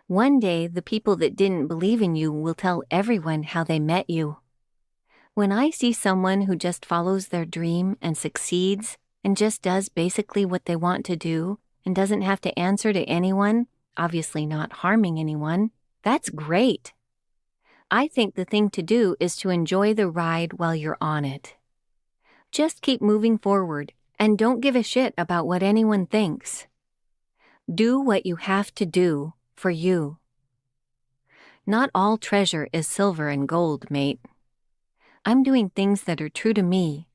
"One day the people that didn't believe in you will tell everyone how they met you. When I see someone who just follows their dream and succeeds and just does basically what they want to do and doesn't have to answer to anyone, obviously not harming anyone, that's great. I think the thing to do is to enjoy the ride while you're on it. Just keep moving forward and don't give a shit about what anyone thinks. Do what you have to do for you. Not all treasure is silver and gold, mate. I'm doing things that are true to me.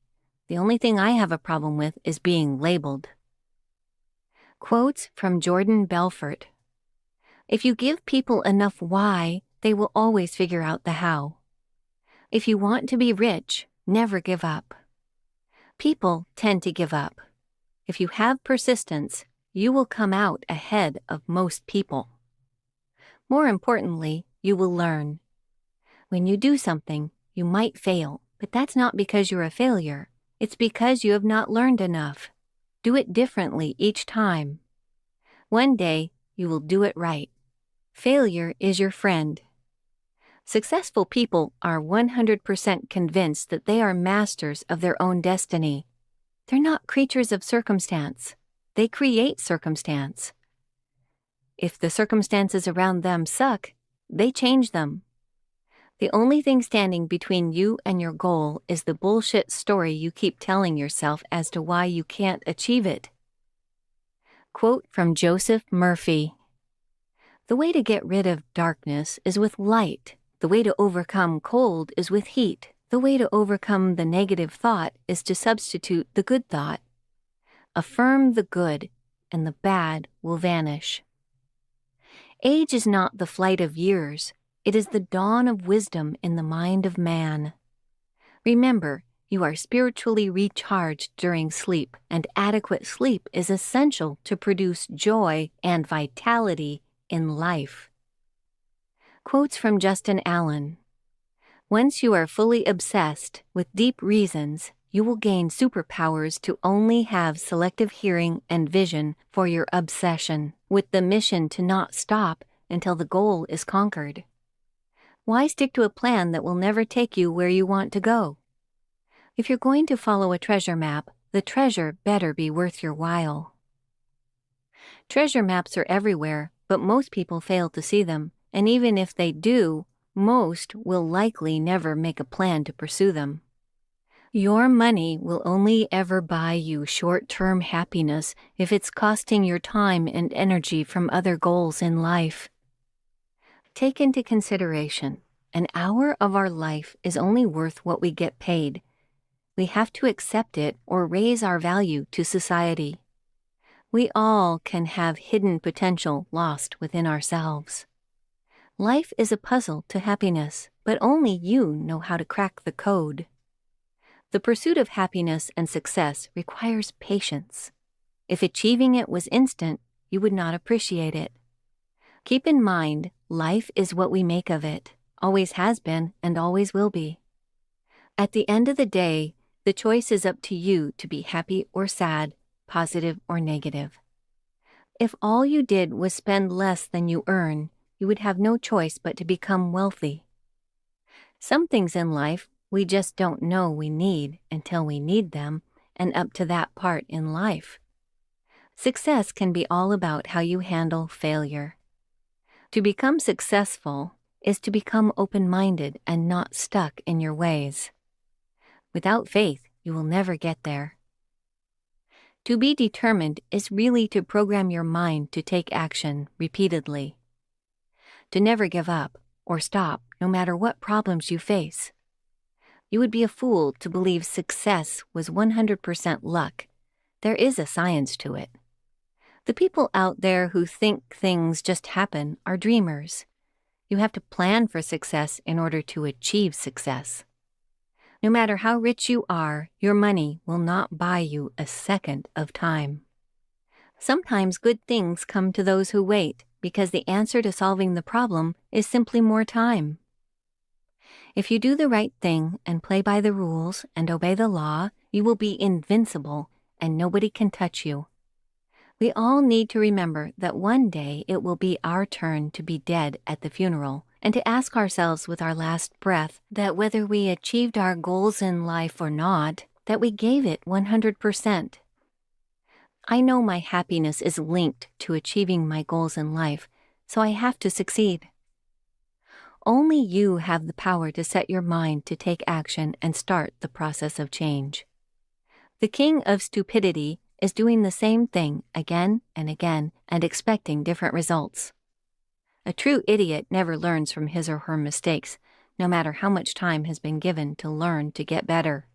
The only thing I have a problem with is being labeled." Quotes from Jordan Belfort: "If you give people enough why, they will always figure out the how. If you want to be rich, never give up. People tend to give up. If you have persistence, you will come out ahead of most people. More importantly, you will learn. When you do something, you might fail, but that's not because you're a failure. It's because you have not learned enough. Do it differently each time. One day, you will do it right. Failure is your friend." Successful people are 100% convinced that they are masters of their own destiny. They're not creatures of circumstance. They create circumstance. If the circumstances around them suck, they change them. The only thing standing between you and your goal is the bullshit story you keep telling yourself as to why you can't achieve it. Quote from Joseph Murphy: "The way to get rid of darkness is with light. The way to overcome cold is with heat. The way to overcome the negative thought is to substitute the good thought. Affirm the good, and the bad will vanish." Age is not the flight of years. It is the dawn of wisdom in the mind of man. Remember, you are spiritually recharged during sleep, and adequate sleep is essential to produce joy and vitality in life. Quotes from Justin Allen: "Once you are fully obsessed with deep reasons, you will gain superpowers to only have selective hearing and vision for your obsession, with the mission to not stop until the goal is conquered. Why stick to a plan that will never take you where you want to go? If you're going to follow a treasure map, the treasure better be worth your while." Treasure maps are everywhere, but most people fail to see them, and even if they do, most will likely never make a plan to pursue them. Your money will only ever buy you short-term happiness if it's costing your time and energy from other goals in life. Take into consideration, an hour of our life is only worth what we get paid. We have to accept it or raise our value to society. We all can have hidden potential lost within ourselves. Life is a puzzle to happiness, but only you know how to crack the code. The pursuit of happiness and success requires patience. If achieving it was instant, you would not appreciate it. Keep in mind, life is what we make of it, always has been and always will be. At the end of the day, the choice is up to you to be happy or sad, positive or negative. If all you did was spend less than you earn, you would have no choice but to become wealthy. Some things in life we just don't know we need until we need them, and up to that part in life. Success can be all about how you handle failure. To become successful is to become open-minded and not stuck in your ways. Without faith, you will never get there. To be determined is really to program your mind to take action repeatedly. To never give up or stop no matter what problems you face. You would be a fool to believe success was 100% luck, There is a science to it. The people out there who think things just happen are dreamers. You have to plan for success in order to achieve success. No matter how rich you are, your money will not buy you a second of time. Sometimes good things come to those who wait because the answer to solving the problem is simply more time. If you do the right thing and play by the rules and obey the law, you will be invincible and nobody can touch you. We all need to remember that one day it will be our turn to be dead at the funeral, and to ask ourselves with our last breath that whether we achieved our goals in life or not, that we gave it 100%. I know my happiness is linked to achieving my goals in life, so I have to succeed. Only you have the power to set your mind to take action and start the process of change. The king of stupidity is doing the same thing again and again and expecting different results. A true idiot never learns from his or her mistakes, no matter how much time has been given to learn to get better.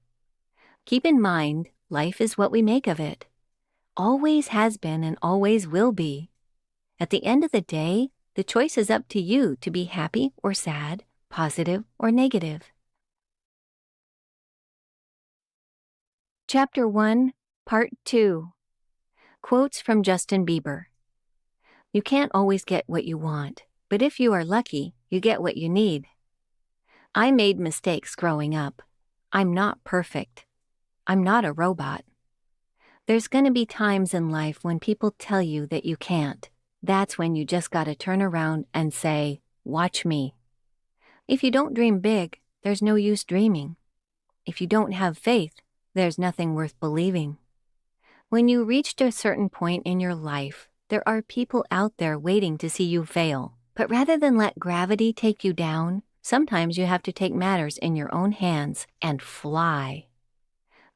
Keep in mind, life is what we make of it. Always has been and always will be. At the end of the day, the choice is up to you to be happy or sad, positive or negative. Chapter 1, Part 2. Quotes from Justin Bieber. You can't always get what you want, but if you are lucky, you get what you need. I made mistakes growing up. I'm not perfect. I'm not a robot. There's going to be times in life when people tell you that you can't. That's when you just got to turn around and say, "Watch me." If you don't dream big, there's no use dreaming. If you don't have faith, there's nothing worth believing. When you reached a certain point in your life, there are people out there waiting to see you fail. But rather than let gravity take you down, sometimes you have to take matters in your own hands and fly.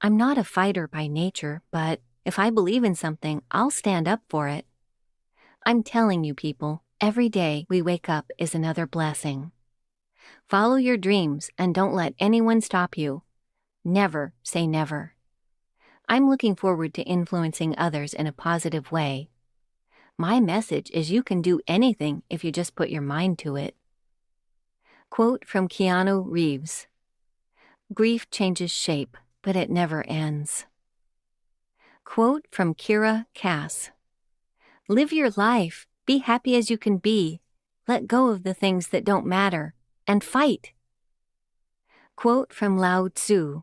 I'm not a fighter by nature, but if I believe in something, I'll stand up for it. I'm telling you people, every day we wake up is another blessing. Follow your dreams and don't let anyone stop you. Never say never. I'm looking forward to influencing others in a positive way. My message is you can do anything if you just put your mind to it. Quote from Keanu Reeves. Grief changes shape, but it never ends. Quote from Kira Cass. Live your life, be happy as you can be, let go of the things that don't matter, and fight. Quote from Lao Tzu.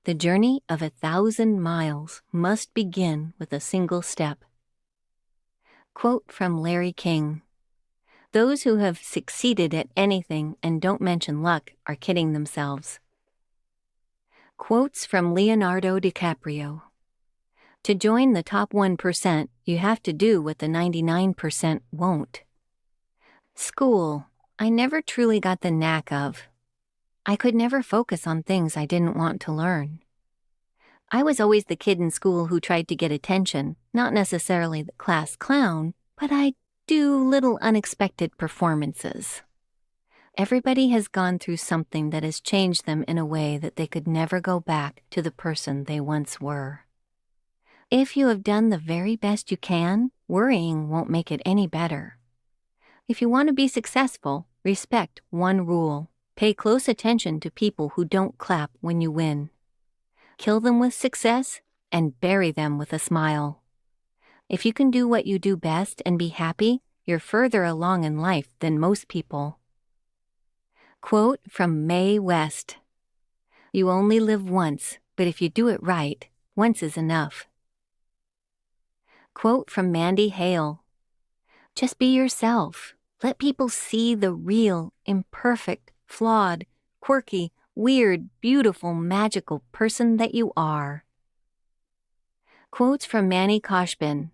The journey of 1,000 miles must begin with a single step. Quote from Larry King. Those who have succeeded at anything and don't mention luck are kidding themselves. Quotes from Leonardo DiCaprio. To join the top 1%, you have to do what the 99% won't. School, I never truly got the knack of. I could never focus on things I didn't want to learn. I was always the kid in school who tried to get attention, not necessarily the class clown, but I'd do little unexpected performances. Everybody has gone through something that has changed them in a way that they could never go back to the person they once were. If you have done the very best you can, worrying won't make it any better. If you want to be successful, respect one rule. Pay close attention to people who don't clap when you win. Kill them with success and bury them with a smile. If you can do what you do best and be happy, you're further along in life than most people. Quote from Mae West. You only live once, but if you do it right, once is enough. Quote from Mandy Hale. Just be yourself. Let people see the real, imperfect, flawed, quirky, weird, beautiful, magical person that you are. Quotes from Manny Koshbin.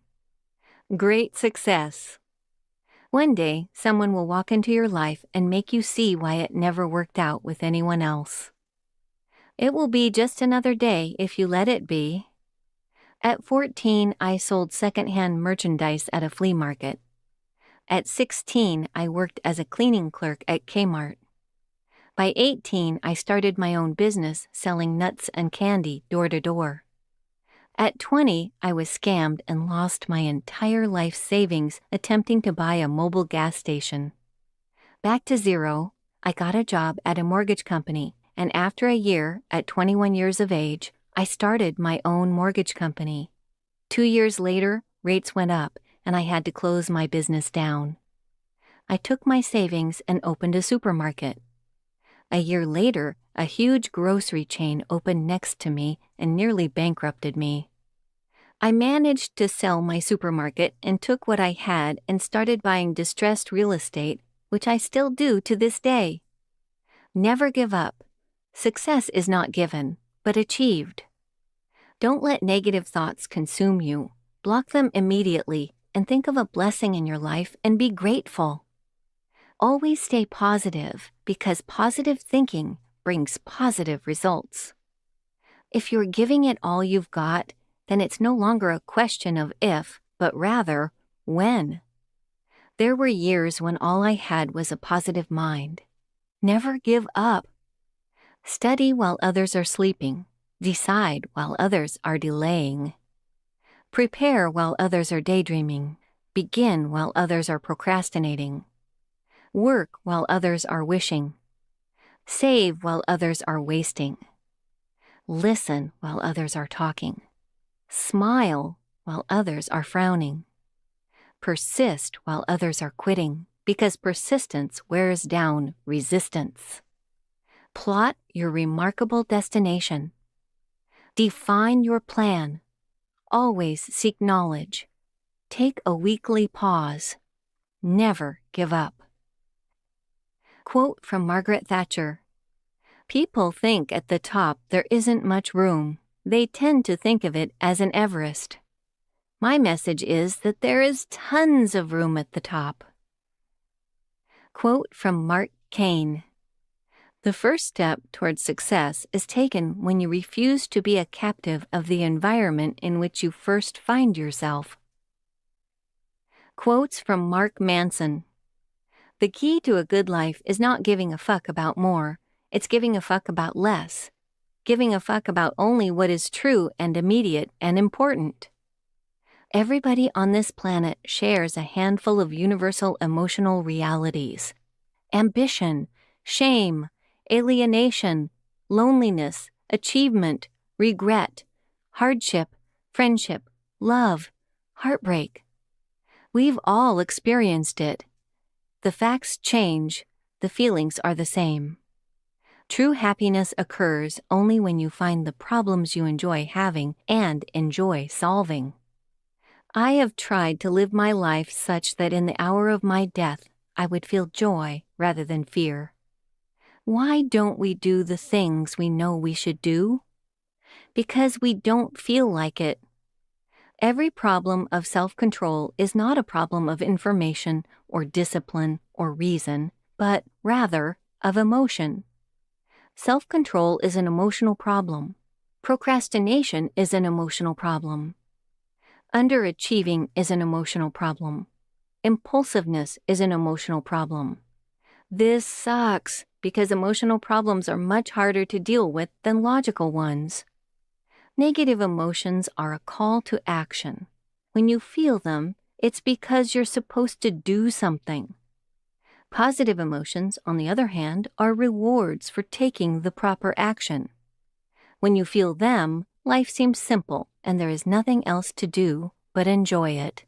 Great success. One day, someone will walk into your life and make you see why it never worked out with anyone else. It will be just another day if you let it be. At 14, I sold secondhand merchandise at a flea market. At 16, I worked as a cleaning clerk at Kmart. By 18, I started my own business selling nuts and candy door to door. At 20, I was scammed and lost my entire life savings attempting to buy a mobile gas station. Back to zero, I got a job at a mortgage company, and after a year, at 21 years of age, I started my own mortgage company. 2 years later, rates went up, and I had to close my business down. I took my savings and opened a supermarket. A year later, a huge grocery chain opened next to me and nearly bankrupted me. I managed to sell my supermarket and took what I had and started buying distressed real estate, which I still do to this day. Never give up. Success is not given, but achieved. Don't let negative thoughts consume you. Block them immediately and think of a blessing in your life and be grateful. Always stay positive because positive thinking brings positive results. If you're giving it all you've got, then it's no longer a question of if, but rather when. There were years when all I had was a positive mind. Never give up. Study while others are sleeping. Decide while others are delaying. Prepare while others are daydreaming. Begin while others are procrastinating. Work while others are wishing. Save while others are wasting. Listen while others are talking. Smile while others are frowning. Persist while others are quitting, because persistence wears down resistance. Plot your remarkable destination. Define your plan. Always seek knowledge. Take a weekly pause. Never give up. Quote from Margaret Thatcher. People think at the top there isn't much room. They tend to think of it as an Everest. My message is that there is tons of room at the top. Quote from Mark Caine. The first step towards success is taken when you refuse to be a captive of the environment in which you first find yourself. Quotes from Mark Manson. The key to a good life is not giving a fuck about more, it's giving a fuck about less. Giving a fuck about only what is true and immediate and important. Everybody on this planet shares a handful of universal emotional realities. Ambition, shame, alienation, loneliness, achievement, regret, hardship, friendship, love, heartbreak. We've all experienced it. The facts change, the feelings are the same. True happiness occurs only when you find the problems you enjoy having and enjoy solving. I have tried to live my life such that in the hour of my death, I would feel joy rather than fear. Why don't we do the things we know we should do? Because we don't feel like it. Every problem of self-control is not a problem of information or discipline or reason, but rather of emotion. Self-control is an emotional problem. Procrastination is an emotional problem. Underachieving is an emotional problem. Impulsiveness is an emotional problem. This sucks because emotional problems are much harder to deal with than logical ones. Negative emotions are a call to action. When you feel them, it's because you're supposed to do something. Positive emotions, on the other hand, are rewards for taking the proper action. When you feel them, life seems simple and there is nothing else to do but enjoy it.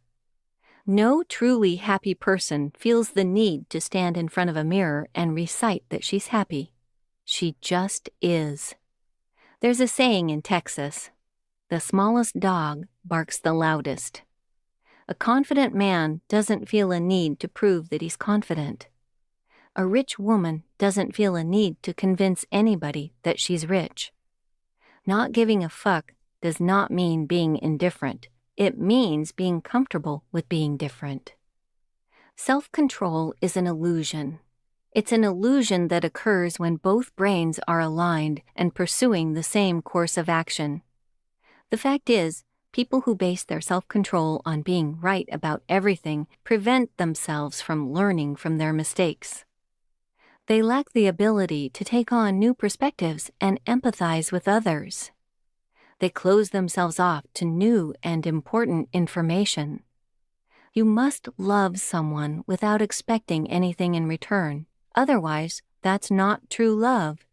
No truly happy person feels the need to stand in front of a mirror and recite that she's happy. She just is. There's a saying in Texas, the smallest dog barks the loudest. A confident man doesn't feel a need to prove that he's confident. A rich woman doesn't feel a need to convince anybody that she's rich. Not giving a fuck does not mean being indifferent. It means being comfortable with being different. Self-control is an illusion. It's an illusion that occurs when both brains are aligned and pursuing the same course of action. The fact is, people who base their self-control on being right about everything prevent themselves from learning from their mistakes. They lack the ability to take on new perspectives and empathize with others. They close themselves off to new and important information. You must love someone without expecting anything in return. Otherwise, that's not true love.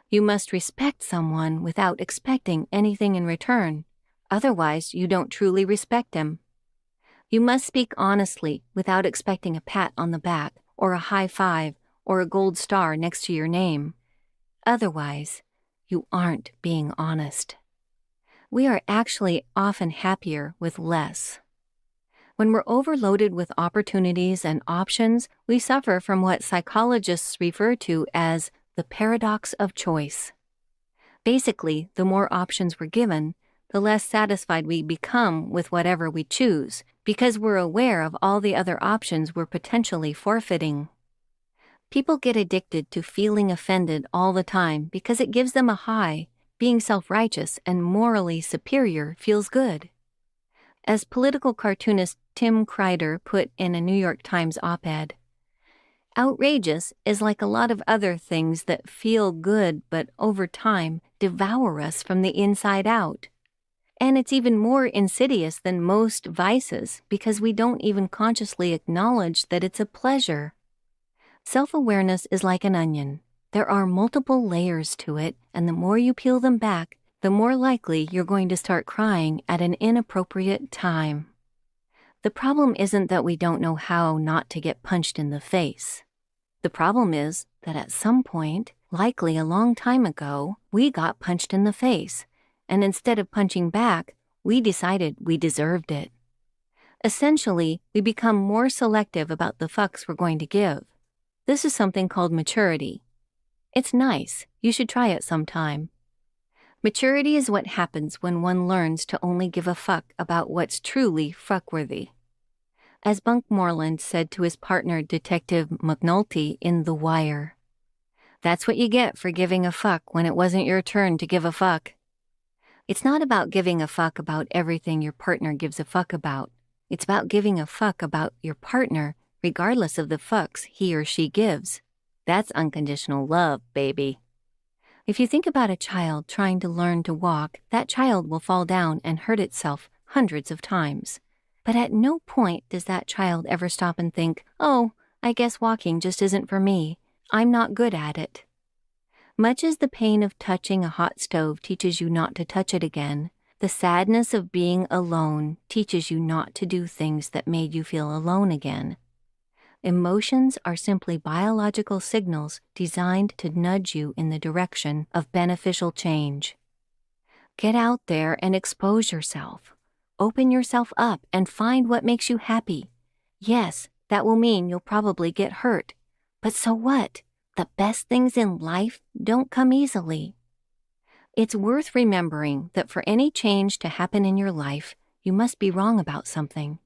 You must respect someone without expecting anything in return. Otherwise, you don't truly respect him. You must speak honestly without expecting a pat on the back or a high five or a gold star next to your name. Otherwise, you aren't being honest. We are actually often happier with less. When we're overloaded with opportunities and options, we suffer from what psychologists refer to as the paradox of choice. Basically, the more options we're given, the less satisfied we become with whatever we choose, because we're aware of all the other options we're potentially forfeiting. People get addicted to feeling offended all the time because it gives them a high. Being self-righteous and morally superior feels good. As political cartoonist Tim Kreider put in a New York Times op-ed, outrageous is like a lot of other things that feel good but over time devour us from the inside out. And it's even more insidious than most vices because we don't even consciously acknowledge that it's a pleasure. Self-awareness is like an onion. There are multiple layers to it, and the more you peel them back, the more likely you're going to start crying at an inappropriate time. The problem isn't that we don't know how not to get punched in the face. The problem is that at some point, likely a long time ago, we got punched in the face, and instead of punching back, we decided we deserved it. Essentially, we become more selective about the fucks we're going to give. This is something called maturity. It's nice. You should try it sometime. Maturity is what happens when one learns to only give a fuck about what's truly fuckworthy. As Bunk Moreland said to his partner Detective McNulty in The Wire, "That's what you get for giving a fuck when it wasn't your turn to give a fuck." It's not about giving a fuck about everything your partner gives a fuck about. It's about giving a fuck about your partner regardless of the fucks he or she gives. That's unconditional love, baby. If you think about a child trying to learn to walk, that child will fall down and hurt itself hundreds of times. But at no point does that child ever stop and think, "Oh, I guess walking just isn't for me. I'm not good at it." Much as the pain of touching a hot stove teaches you not to touch it again, the sadness of being alone teaches you not to do things that made you feel alone again. Emotions are simply biological signals designed to nudge you in the direction of beneficial change. Get out there and expose yourself. Open yourself up and find what makes you happy. Yes, that will mean you'll probably get hurt. But so what? The best things in life don't come easily. It's worth remembering that for any change to happen in your life, you must be wrong about something.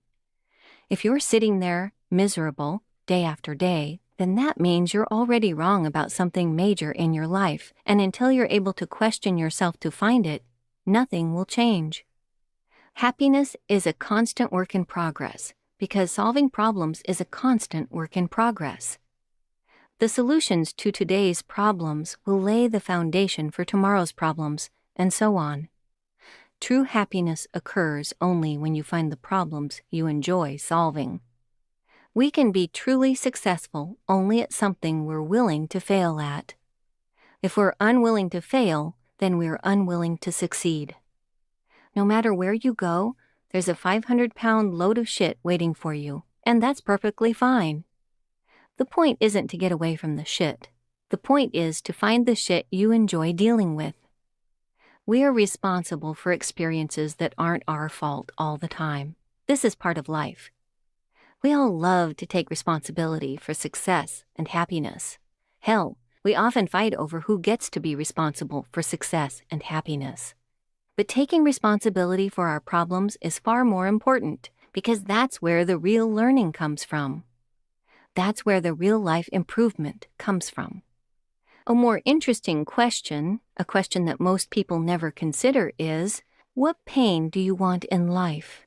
If you're sitting there, miserable, day after day, then that means you're already wrong about something major in your life, and until you're able to question yourself to find it, nothing will change. Happiness is a constant work in progress, because solving problems is a constant work in progress. The solutions to today's problems will lay the foundation for tomorrow's problems, and so on. True happiness occurs only when you find the problems you enjoy solving. We can be truly successful only at something we're willing to fail at. If we're unwilling to fail, then we're unwilling to succeed. No matter where you go, there's a 500-pound load of shit waiting for you, and that's perfectly fine. The point isn't to get away from the shit. The point is to find the shit you enjoy dealing with. We are responsible for experiences that aren't our fault all the time. This is part of life. We all love to take responsibility for success and happiness. Hell, we often fight over who gets to be responsible for success and happiness. But taking responsibility for our problems is far more important, because that's where the real learning comes from. That's where the real-life improvement comes from. A more interesting question, a question that most people never consider, is, what pain do you want in life?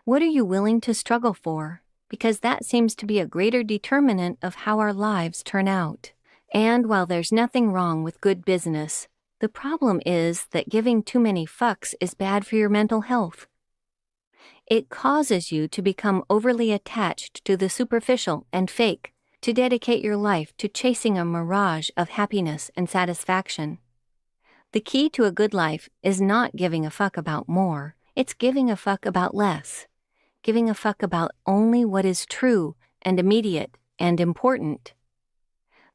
What are you willing to struggle for? Because that seems to be a greater determinant of how our lives turn out. And while there's nothing wrong with good business, The problem is that giving too many fucks is bad for your mental health. It causes you to become overly attached to the superficial and fake, to dedicate your life to chasing a mirage of happiness and satisfaction. The key to a good life is not giving a fuck about more, it's giving a fuck about less. Giving a fuck about only what is true and immediate and important.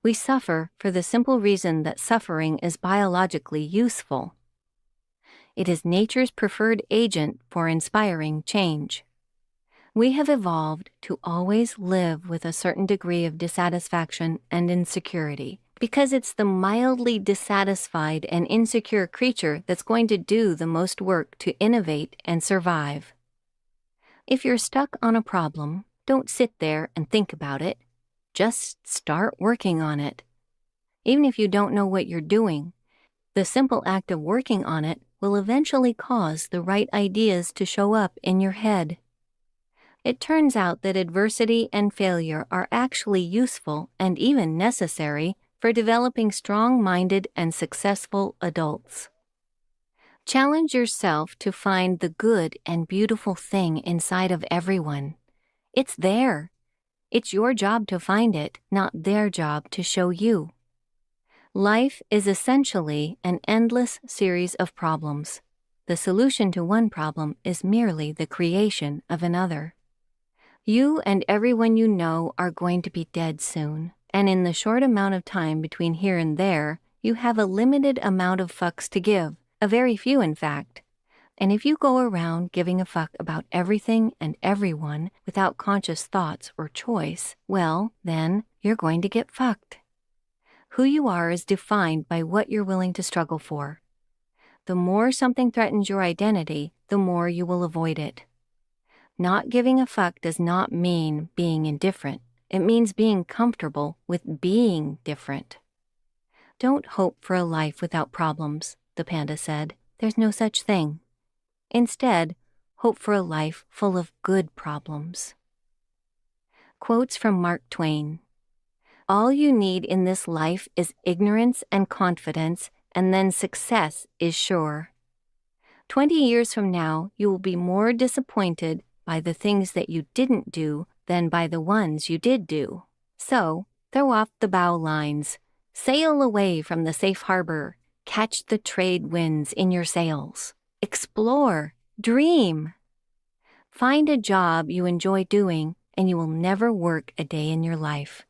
We suffer for the simple reason that suffering is biologically useful. It is nature's preferred agent for inspiring change. We have evolved to always live with a certain degree of dissatisfaction and insecurity, because it's the mildly dissatisfied and insecure creature that's going to do the most work to innovate and survive. If you're stuck on a problem, don't sit there and think about it. Just start working on it. Even if you don't know what you're doing, the simple act of working on it will eventually cause the right ideas to show up in your head. It turns out that adversity and failure are actually useful and even necessary for developing strong-minded and successful adults. Challenge yourself to find the good and beautiful thing inside of everyone. It's there. It's your job to find it, not their job to show you. Life is essentially an endless series of problems. The solution to one problem is merely the creation of another. You and everyone you know are going to be dead soon, and in the short amount of time between here and there, you have a limited amount of fucks to give, a very few in fact. And if you go around giving a fuck about everything and everyone without conscious thoughts or choice, well, then you're going to get fucked. Who you are is defined by what you're willing to struggle for. The more something threatens your identity, the more you will avoid it. Not giving a fuck does not mean being indifferent. It means being comfortable with being different. Don't hope for a life without problems, the panda said. There's no such thing. Instead, hope for a life full of good problems. Quotes from Mark Twain. All you need in this life is ignorance and confidence, and then success is sure. 20 years from now, you will be more disappointed by the things that you didn't do than by the ones you did do. So, throw off the bow lines, sail away from the safe harbor, catch the trade winds in your sails. Explore, dream. Find a job you enjoy doing, and you will never work a day in your life.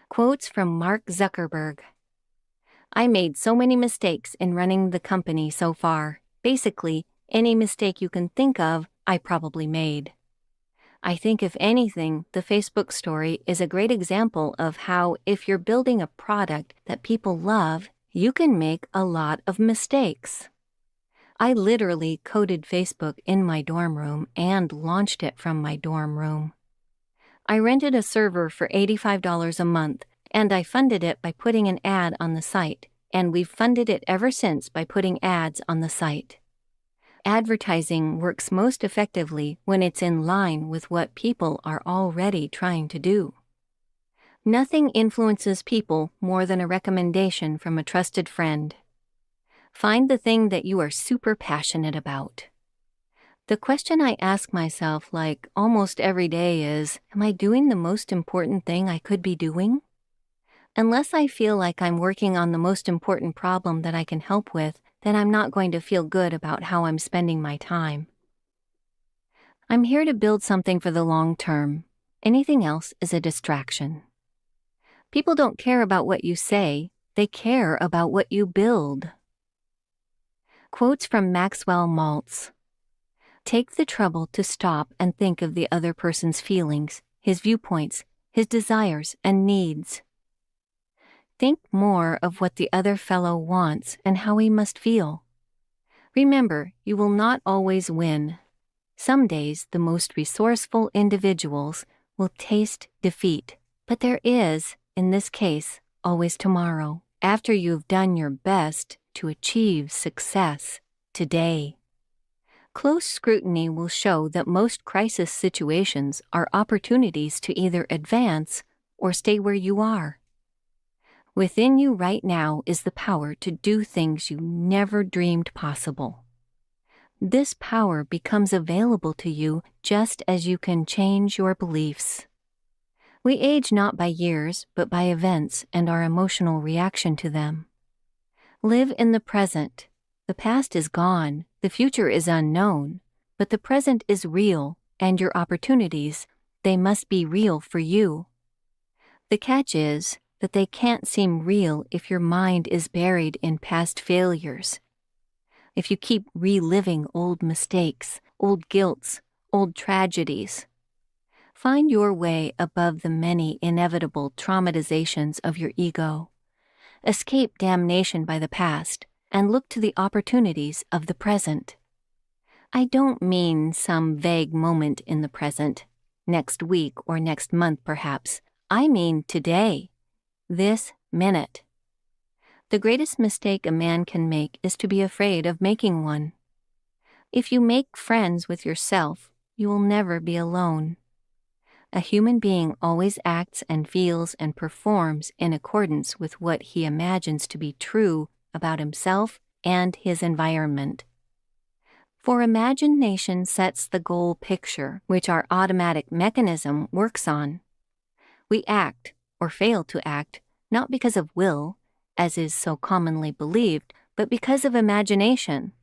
Quotes from Mark Zuckerberg. I made so many mistakes in running the company so far. Basically, any mistake you can think of, I probably made. I think if anything, the Facebook story is a great example of how if you're building a product that people love, you can make a lot of mistakes. I literally coded Facebook in my dorm room and launched it from my dorm room. I rented a server for $85 a month, and I funded it by putting an ad on the site, and we've funded it ever since by putting ads on the site. Advertising works most effectively when it's in line with what people are already trying to do. Nothing influences people more than a recommendation from a trusted friend. Find the thing that you are super passionate about. The question I ask myself like almost every day is, am I doing the most important thing I could be doing? Unless I feel like I'm working on the most important problem that I can help with, then I'm not going to feel good about how I'm spending my time. I'm here to build something for the long term. Anything else is a distraction. People don't care about what you say, they care about what you build. Quotes from Maxwell Maltz. Take the trouble to stop and think of the other person's feelings, his viewpoints, his desires and needs. Think more of what the other fellow wants and how he must feel. Remember, you will not always win. Some days, the most resourceful individuals will taste defeat, but there is, in this case, always tomorrow, after you've done your best to achieve success today. Close scrutiny will show that most crisis situations are opportunities to either advance or stay where you are. Within you right now is the power to do things you never dreamed possible. This power becomes available to you just as you can change your beliefs. We age not by years, but by events and our emotional reaction to them. Live in the present. The past is gone, the future is unknown, but the present is real, and your opportunities, they must be real for you. The catch is that they can't seem real if your mind is buried in past failures. If you keep reliving old mistakes, old guilts, old tragedies. Find your way above the many inevitable traumatizations of your ego. Escape damnation by the past and look to the opportunities of the present. I don't mean some vague moment in the present, next week or next month perhaps. I mean today, this minute. The greatest mistake a man can make is to be afraid of making one. If you make friends with yourself, you will never be alone. A human being always acts and feels and performs in accordance with what he imagines to be true about himself and his environment. For imagination sets the goal picture which our automatic mechanism works on. We act, or fail to act, not because of will, as is so commonly believed, but because of imagination.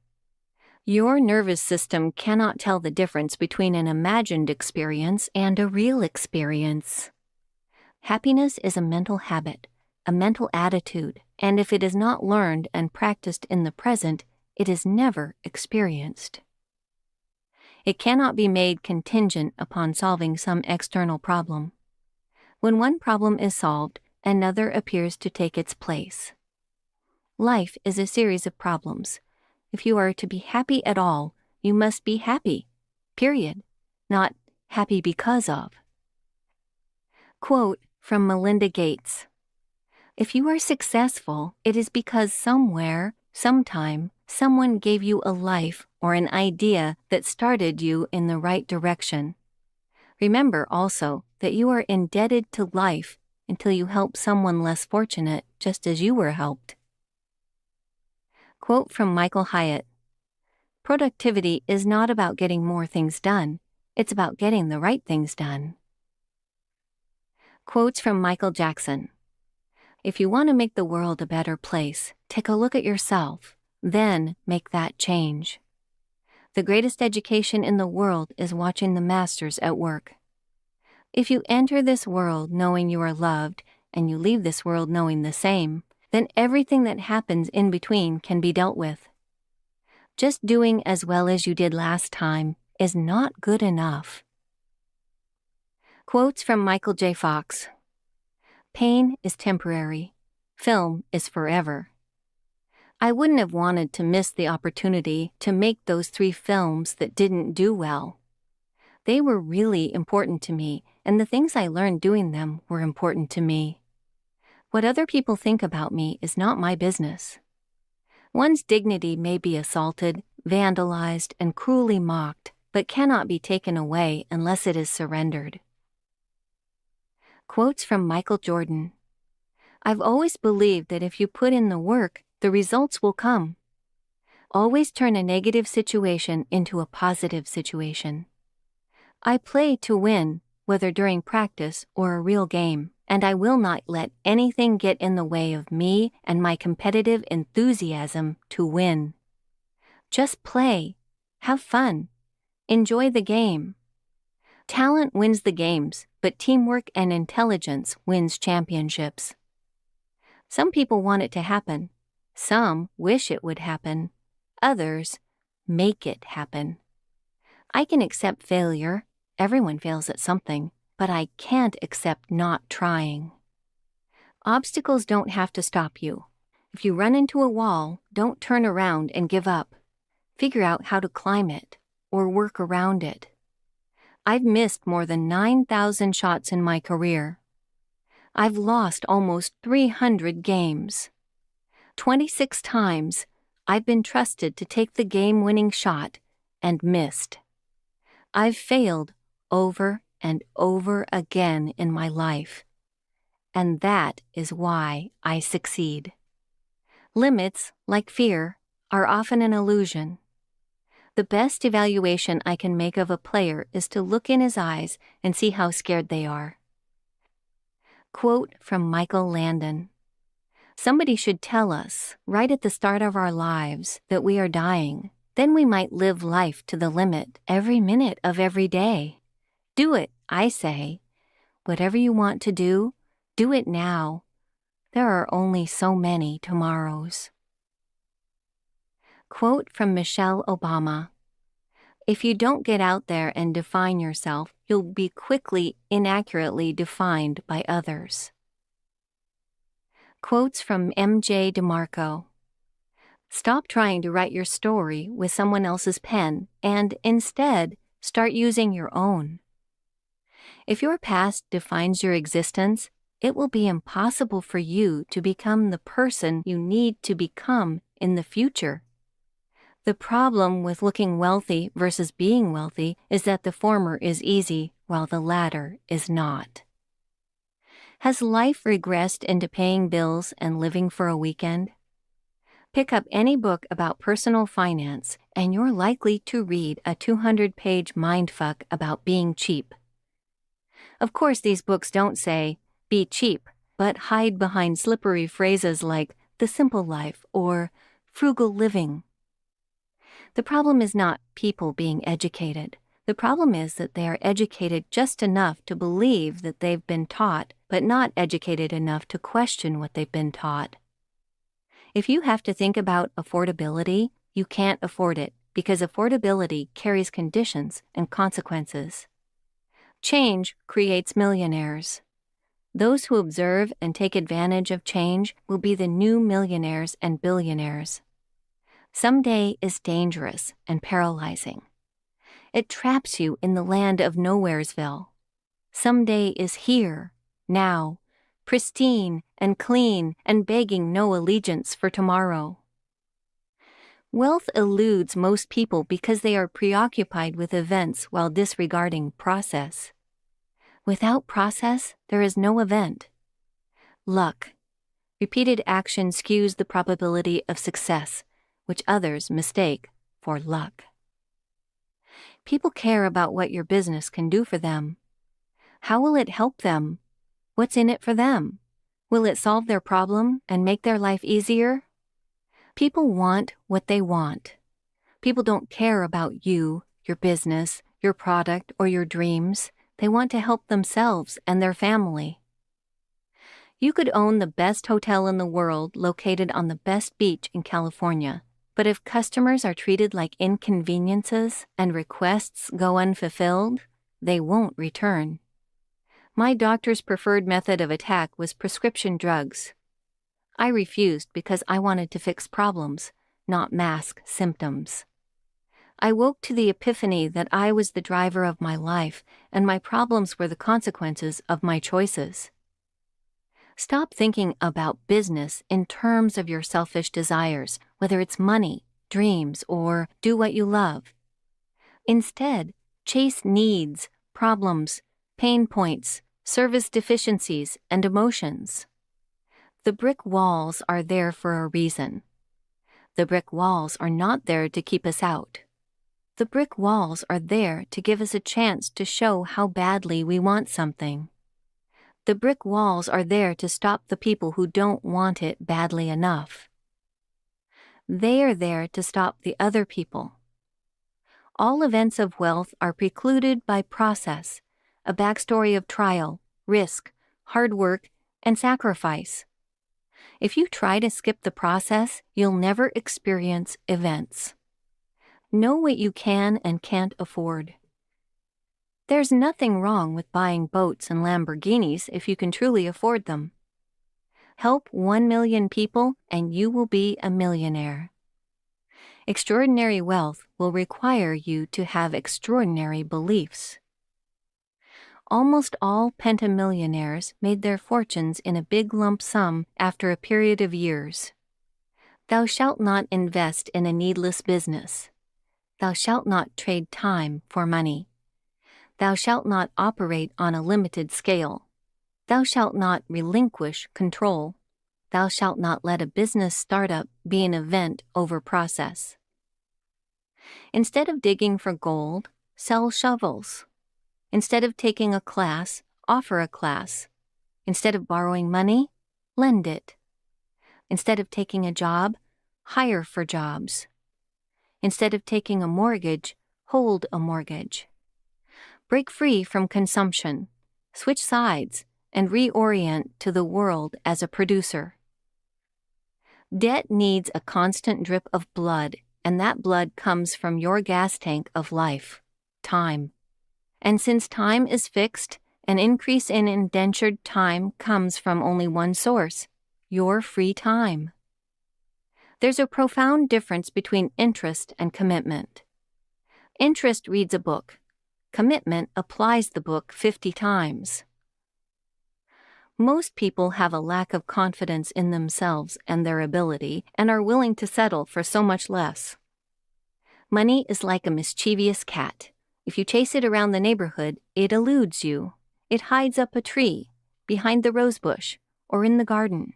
Your nervous system cannot tell the difference between an imagined experience and a real experience. Happiness is a mental habit, a mental attitude, and if it is not learned and practiced in the present, it is never experienced. It cannot be made contingent upon solving some external problem. When one problem is solved, another appears to take its place. Life is a series of problems. If you are to be happy at all, you must be happy, period, not happy because of. Quote from Melinda Gates: "If you are successful, it is because somewhere, sometime, someone gave you a life or an idea that started you in the right direction. Remember also that you are indebted to life until you help someone less fortunate just as you were helped." Quote from Michael Hyatt: "Productivity is not about getting more things done, it's about getting the right things done." Quotes from Michael Jackson: "If you want to make the world a better place, take a look at yourself, then make that change. The greatest education in the world is watching the masters at work. If you enter this world knowing you are loved, and you leave this world knowing the same, then everything that happens in between can be dealt with. Just doing as well as you did last time is not good enough." Quotes from Michael J. Fox: "Pain is temporary. Film is forever. I wouldn't have wanted to miss the opportunity to make those 3 films that didn't do well. They were really important to me, and the things I learned doing them were important to me. What other people think about me is not my business. One's dignity may be assaulted, vandalized, and cruelly mocked, but cannot be taken away unless it is surrendered." Quotes from Michael Jordan: "I've always believed that if you put in the work, the results will come. Always turn a negative situation into a positive situation. I play to win, whether during practice or a real game, and I will not let anything get in the way of me and my competitive enthusiasm to win. Just play, have fun, enjoy the game. Talent wins the games, but teamwork and intelligence wins championships. Some people want it to happen. Some wish it would happen. Others make it happen. I can accept failure. Everyone fails at something, but I can't accept not trying. Obstacles don't have to stop you. If you run into a wall, don't turn around and give up. Figure out how to climb it or work around it. I've missed more than 9,000 shots in my career. I've lost almost 300 games. 26 times, I've been trusted to take the game-winning shot and missed. I've failed over and over again in my life. and that is why I succeed. Limits, like fear, are often an illusion. The best evaluation I can make of a player is to look in his eyes and see how scared they are. Quote from Michael Landon. Somebody should tell us, right at the start of our lives, that we are dying. Then we might live life to the limit every minute of every day. Do it, I say. Whatever you want to do it now. There are only so many tomorrows. Quote from Michelle Obama. If you don't get out there and define yourself, you'll be quickly, inaccurately defined by others. Quotes from M.J. DeMarco. Stop trying to write your story with someone else's pen and, instead, start using your own. If your past defines your existence, it will be impossible for you to become the person you need to become in the future. The problem with looking wealthy versus being wealthy is that the former is easy while the latter is not. Has life regressed into paying bills and living for a weekend? Pick up any book about personal finance and you're likely to read a 200-page mindfuck about being cheap. Of course, these books don't say, be cheap, but hide behind slippery phrases like the simple life or frugal living. The problem is not people being educated. The problem is that they are educated just enough to believe that they've been taught, but not educated enough to question what they've been taught. If you have to think about affordability, you can't afford it because affordability carries conditions and consequences. Change creates millionaires. Those who observe and take advantage of change will be the new millionaires and billionaires. Someday is dangerous and paralyzing. It traps you in the land of Nowheresville. Someday is here, now, pristine and clean and begging no allegiance for tomorrow. Wealth eludes most people because they are preoccupied with events while disregarding process. Without process, there is no event. Luck. Repeated action skews the probability of success, which others mistake for luck. People care about what your business can do for them. How will it help them? What's in it for them? Will it solve their problem and make their life easier? People want what they want. People don't care about you, your business, your product, or your dreams. They want to help themselves and their family. You could own the best hotel in the world located on the best beach in California, but if customers are treated like inconveniences and requests go unfulfilled, they won't return. My doctor's preferred method of attack was prescription drugs. I refused because I wanted to fix problems, not mask symptoms. I woke to the epiphany that I was the driver of my life and my problems were the consequences of my choices. Stop thinking about business in terms of your selfish desires, whether it's money, dreams, or do what you love. Instead, chase needs, problems, pain points, service deficiencies, and emotions. The brick walls are there for a reason. The brick walls are not there to keep us out. The brick walls are there to give us a chance to show how badly we want something. The brick walls are there to stop the people who don't want it badly enough. They are there to stop the other people. All events of wealth are precluded by process, a backstory of trial, risk, hard work, and sacrifice. If you try to skip the process, you'll never experience events. Know what you can and can't afford. There's nothing wrong with buying boats and Lamborghinis if you can truly afford them. Help 1 million people and you will be a millionaire. Extraordinary wealth will require you to have extraordinary beliefs. Almost all pentamillionaires made their fortunes in a big lump sum after a period of years. Thou shalt not invest in a needless business. Thou shalt not trade time for money. Thou shalt not operate on a limited scale. Thou shalt not relinquish control. Thou shalt not let a business startup be an event over process. Instead of digging for gold, sell shovels. Instead of taking a class, offer a class. Instead of borrowing money, lend it. Instead of taking a job, hire for jobs. Instead of taking a mortgage, hold a mortgage. Break free from consumption, switch sides, and reorient to the world as a producer. Debt needs a constant drip of blood, and that blood comes from your gas tank of life, time. And since time is fixed, an increase in indentured time comes from only one source, your free time. There's a profound difference between interest and commitment. Interest reads a book. Commitment applies the book 50 times. Most people have a lack of confidence in themselves and their ability and are willing to settle for so much less. Money is like a mischievous cat. If you chase it around the neighborhood, it eludes you. It hides up a tree, behind the rose bush, or in the garden.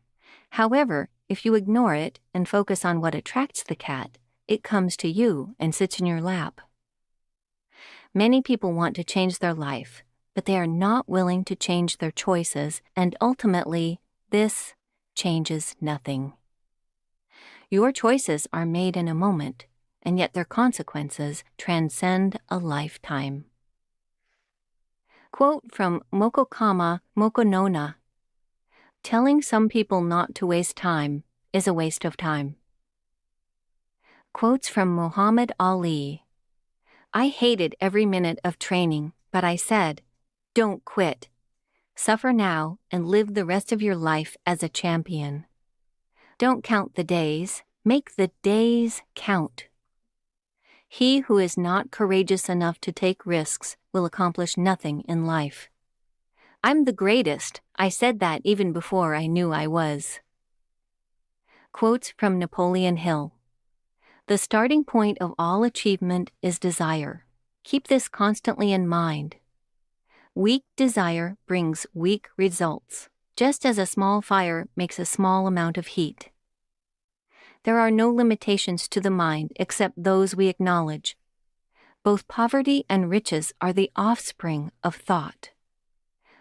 However, if you ignore it and focus on what attracts the cat, it comes to you and sits in your lap. Many people want to change their life, but they are not willing to change their choices, and ultimately, this changes nothing. Your choices are made in a moment, and yet their consequences transcend a lifetime. Quote from Mokokama Mokonona: "Telling some people not to waste time is a waste of time." Quotes from Muhammad Ali: "I hated every minute of training, but I said, don't quit. Suffer now and live the rest of your life as a champion. Don't count the days, make the days count. He who is not courageous enough to take risks will accomplish nothing in life. I'm the greatest. I said that even before I knew I was." Quotes from Napoleon Hill: "The starting point of all achievement is desire. Keep this constantly in mind. Weak desire brings weak results, just as a small fire makes a small amount of heat. There are no limitations to the mind except those we acknowledge. Both poverty and riches are the offspring of thought.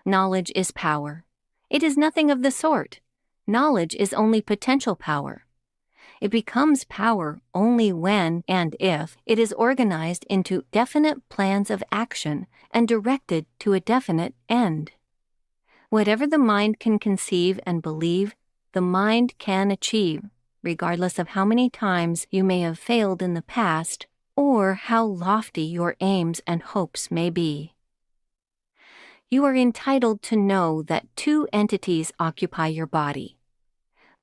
Knowledge is power. It is nothing of the sort. Knowledge is only potential power. It becomes power only when and if it is organized into definite plans of action and directed to a definite end. Whatever the mind can conceive and believe, the mind can achieve, regardless of how many times you may have failed in the past or how lofty your aims and hopes may be. You are entitled to know that two entities occupy your body.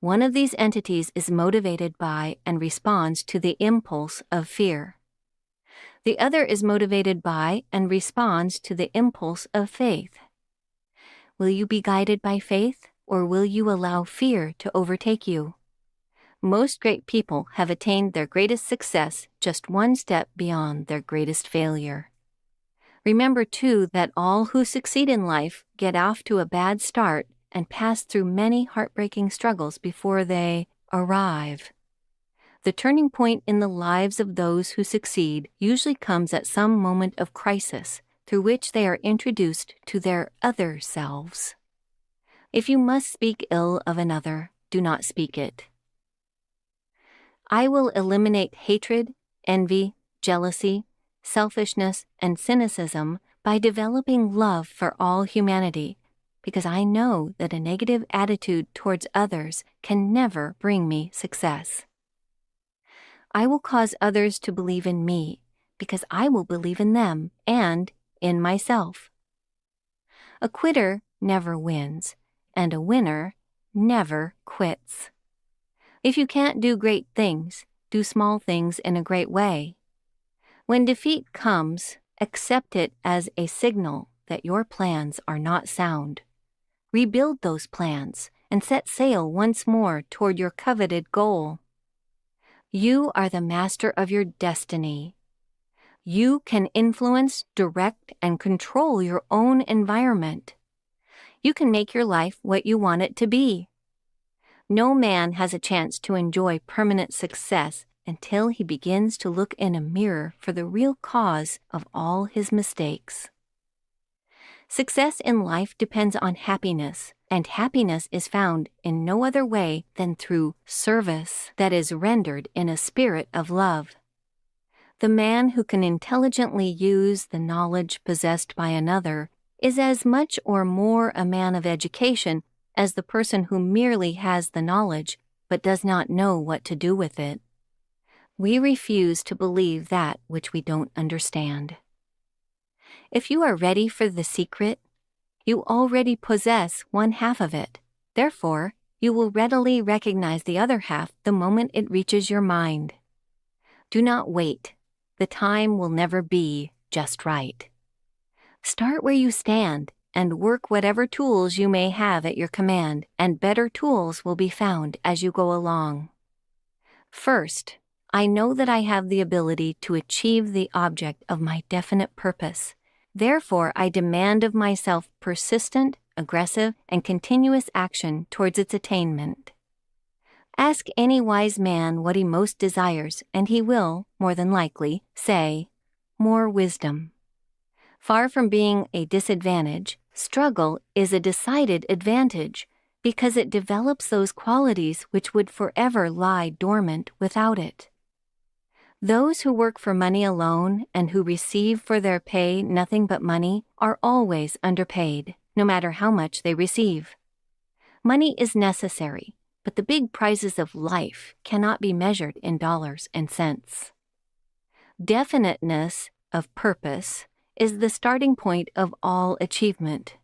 One of these entities is motivated by and responds to the impulse of fear. The other is motivated by and responds to the impulse of faith. Will you be guided by faith, or will you allow fear to overtake you? Most great people have attained their greatest success just one step beyond their greatest failure. Remember, too, that all who succeed in life get off to a bad start and pass through many heartbreaking struggles before they arrive. The turning point in the lives of those who succeed usually comes at some moment of crisis through which they are introduced to their other selves. If you must speak ill of another, do not speak it. I will eliminate hatred, envy, jealousy, selfishness, and cynicism by developing love for all humanity, because I know that a negative attitude towards others can never bring me success. I will cause others to believe in me, because I will believe in them and in myself. A quitter never wins, and a winner never quits. If you can't do great things, do small things in a great way. When defeat comes, accept it as a signal that your plans are not sound. Rebuild those plans and set sail once more toward your coveted goal. You are the master of your destiny. You can influence, direct, and control your own environment. You can make your life what you want it to be. No man has a chance to enjoy permanent success until he begins to look in a mirror for the real cause of all his mistakes. Success in life depends on happiness, and happiness is found in no other way than through service that is rendered in a spirit of love. The man who can intelligently use the knowledge possessed by another is as much or more a man of education as the person who merely has the knowledge but does not know what to do with it. We refuse to believe that which we don't understand. If you are ready for the secret, you already possess one half of it. Therefore, you will readily recognize the other half the moment it reaches your mind. Do not wait. The time will never be just right. Start where you stand and work whatever tools you may have at your command, and better tools will be found as you go along. First, I know that I have the ability to achieve the object of my definite purpose. Therefore, I demand of myself persistent, aggressive, and continuous action towards its attainment. Ask any wise man what he most desires, and he will, more than likely, say, more wisdom. Far from being a disadvantage, struggle is a decided advantage because it develops those qualities which would forever lie dormant without it. Those who work for money alone and who receive for their pay nothing but money are always underpaid, no matter how much they receive. Money is necessary, but the big prizes of life cannot be measured in dollars and cents. Definiteness of purpose is the starting point of all achievement,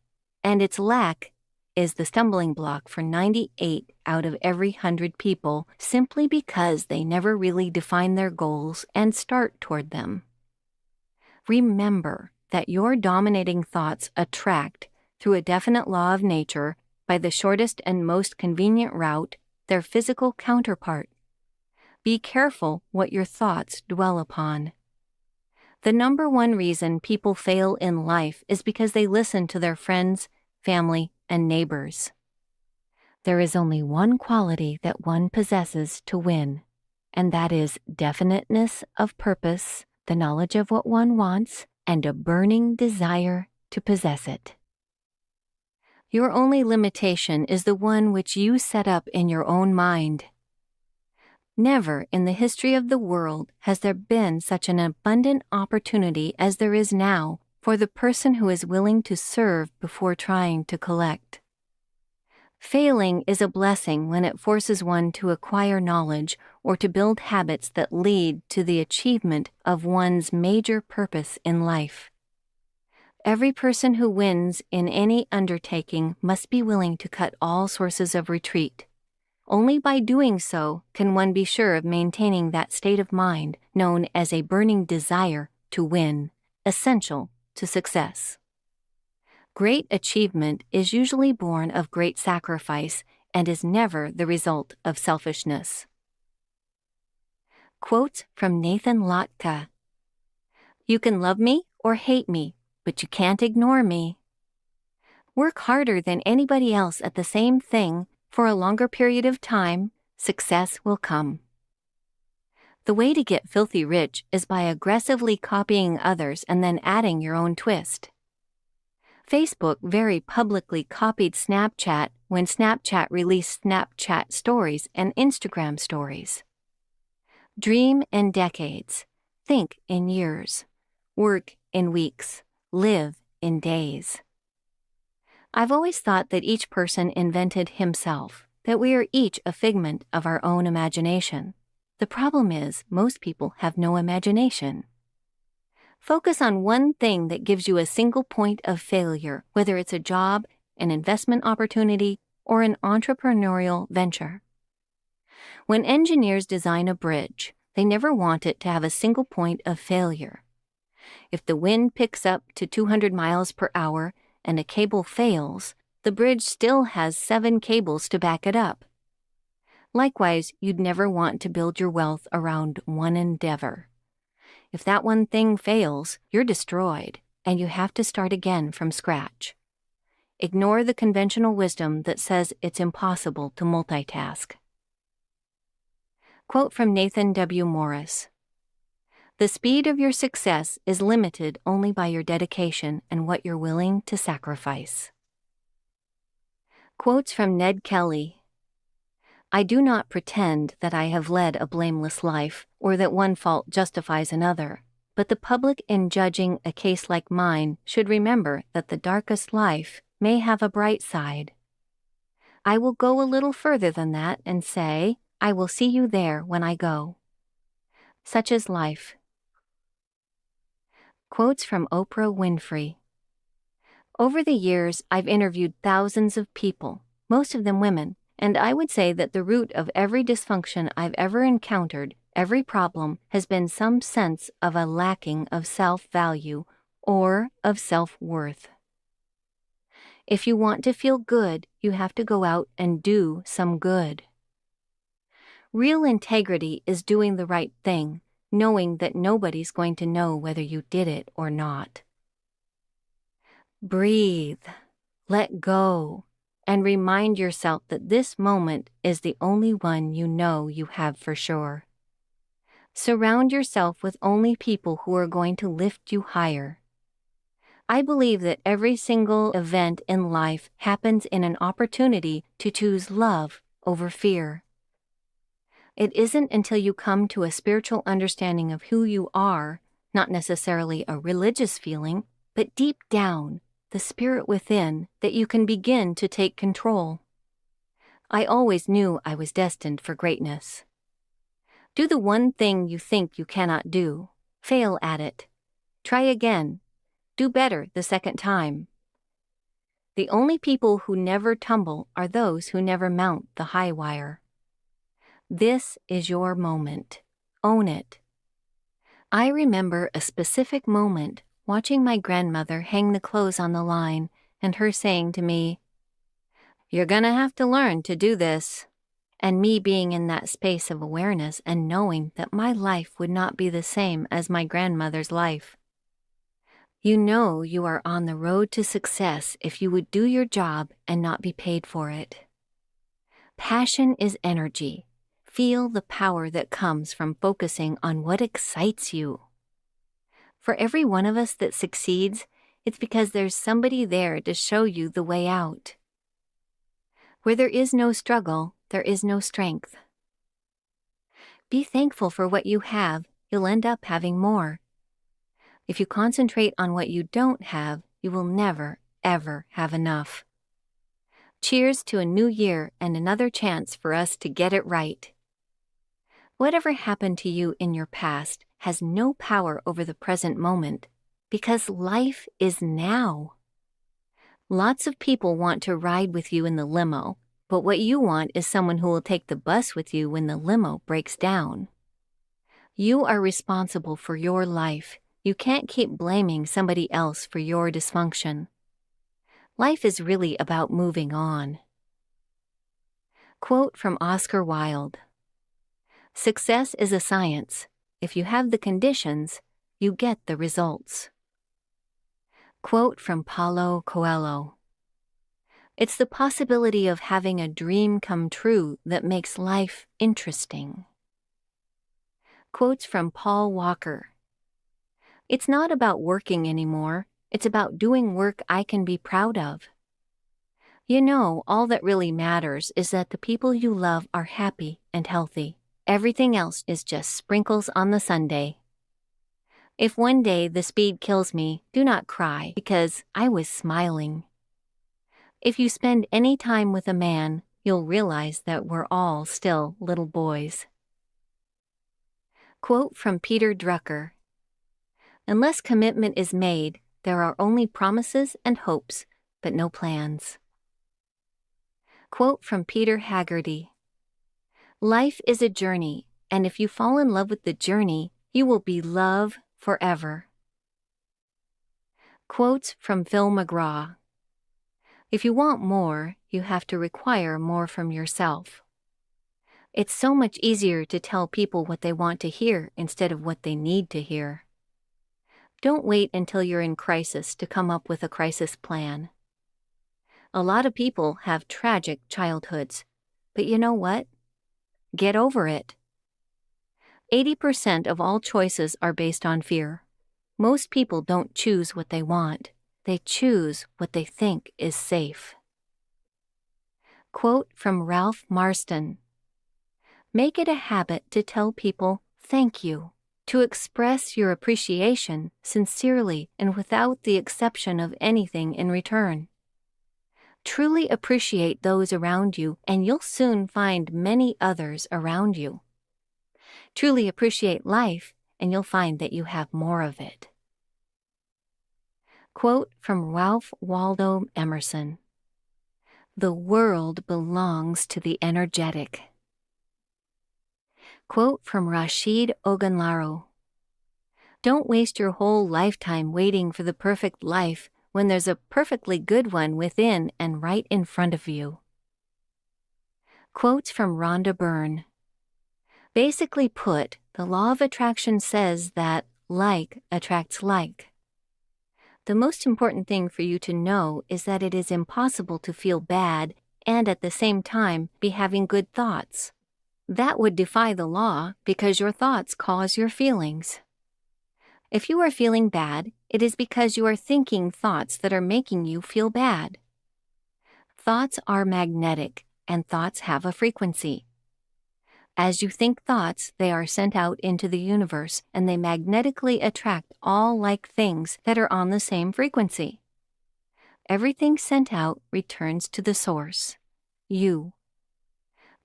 and its lack is the stumbling block for 98 out of every 100 people simply because they never really define their goals and start toward them. Remember that your dominating thoughts attract, through a definite law of nature, by the shortest and most convenient route, their physical counterpart. Be careful what your thoughts dwell upon. The number one reason people fail in life is because they listen to their friends, family, and neighbors. There is only one quality that one possesses to win, and that is definiteness of purpose, the knowledge of what one wants, and a burning desire to possess it. Your only limitation is the one which you set up in your own mind. Never in the history of the world has there been such an abundant opportunity as there is now for the person who is willing to serve before trying to collect. Failing is a blessing when it forces one to acquire knowledge or to build habits that lead to the achievement of one's major purpose in life. Every person who wins in any undertaking must be willing to cut all sources of retreat. Only by doing so can one be sure of maintaining that state of mind known as a burning desire to win, essential to success. Great achievement is usually born of great sacrifice and is never the result of selfishness. Quotes from Nathan Lotka. You can love me or hate me, but you can't ignore me. Work harder than anybody else at the same thing for a longer period of time, success will come. The way to get filthy rich is by aggressively copying others and then adding your own twist. Facebook very publicly copied Snapchat when Snapchat released Snapchat stories and Instagram stories. Dream in decades, think in years, work in weeks, live in days. I've always thought that each person invented himself, that we are each a figment of our own imagination. The problem is, most people have no imagination. Focus on one thing that gives you a single point of failure, whether it's a job, an investment opportunity, or an entrepreneurial venture. When engineers design a bridge, they never want it to have a single point of failure. If the wind picks up to 200 miles per hour and a cable fails, the bridge still has 7 cables to back it up. Likewise, you'd never want to build your wealth around one endeavor. If that one thing fails, you're destroyed, and you have to start again from scratch. Ignore the conventional wisdom that says it's impossible to multitask. Quote from Nathan W. Morris: "The speed of your success is limited only by your dedication and what you're willing to sacrifice." Quotes from Ned Kelly: "I do not pretend that I have led a blameless life or that one fault justifies another, but the public in judging a case like mine should remember that the darkest life may have a bright side. I will go a little further than that and say, I will see you there when I go. Such is life." Quotes from Oprah Winfrey: "Over the years, I've interviewed thousands of people, most of them women, and I would say that the root of every dysfunction I've ever encountered, every problem, has been some sense of a lacking of self-value or of self-worth. If you want to feel good, you have to go out and do some good. Real integrity is doing the right thing, knowing that nobody's going to know whether you did it or not. Breathe, let go, and remind yourself that this moment is the only one you know you have for sure. Surround yourself with only people who are going to lift you higher. I believe that every single event in life happens in an opportunity to choose love over fear. It isn't until you come to a spiritual understanding of who you are, not necessarily a religious feeling, but deep down, the spirit within, that you can begin to take control. I always knew I was destined for greatness. Do the one thing you think you cannot do. Fail at it. Try again. Do better the second time. The only people who never tumble are those who never mount the high wire. This is your moment. Own it." I remember a specific moment watching my grandmother hang the clothes on the line and her saying to me, "You're gonna have to learn to do this," and me being in that space of awareness and knowing that my life would not be the same as my grandmother's life. You know you are on the road to success if you would do your job and not be paid for it. Passion is energy. Feel the power that comes from focusing on what excites you. For every one of us that succeeds, it's because there's somebody there to show you the way out. Where there is no struggle, there is no strength. Be thankful for what you have. You'll end up having more. If you concentrate on what you don't have, you will never, ever have enough. Cheers to a new year and another chance for us to get it right. Whatever happened to you in your past has no power over the present moment, because life is now. Lots of people want to ride with you in the limo, but what you want is someone who will take the bus with you when the limo breaks down. You are responsible for your life. You can't keep blaming somebody else for your dysfunction. Life is really about moving on. Quote from Oscar Wilde: "Success is a science. If you have the conditions, you get the results." Quote from Paulo Coelho: "It's the possibility of having a dream come true that makes life interesting." Quotes from Paul Walker: "It's not about working anymore. It's about doing work I can be proud of. You know, all that really matters is that the people you love are happy and healthy. Everything else is just sprinkles on the sundae. If one day the speed kills me, do not cry, because I was smiling. If you spend any time with a man, you'll realize that we're all still little boys." Quote from Peter Drucker: "Unless commitment is made, there are only promises and hopes, but no plans." Quote from Peter Haggerty: "Life is a journey, and if you fall in love with the journey, you will be love forever." Quotes from Phil McGraw: "If you want more, you have to require more from yourself. It's so much easier to tell people what they want to hear instead of what they need to hear. Don't wait until you're in crisis to come up with a crisis plan. A lot of people have tragic childhoods. But you know what? Get over it. 80% of all choices are based on fear. Most people don't choose what they want. They choose what they think is safe. Quote from Ralph Marston. Make it a habit to tell people thank you, to express your appreciation sincerely and without the exception of anything in return. Truly appreciate those around you, and you'll soon find many others around you. Truly appreciate life, and you'll find that you have more of it. Quote from Ralph Waldo Emerson. The world belongs to the energetic. Quote from Rashid Ogunlaro. Don't waste your whole lifetime waiting for the perfect life when there's a perfectly good one within and right in front of you. Quotes from Rhonda Byrne. Basically put, the law of attraction says that like attracts like. The most important thing for you to know is that it is impossible to feel bad and at the same time be having good thoughts. That would defy the law because your thoughts cause your feelings. If you are feeling bad, it is because you are thinking thoughts that are making you feel bad. Thoughts are magnetic, and thoughts have a frequency. As you think thoughts, they are sent out into the universe, and they magnetically attract all like things that are on the same frequency. Everything sent out returns to the source, you.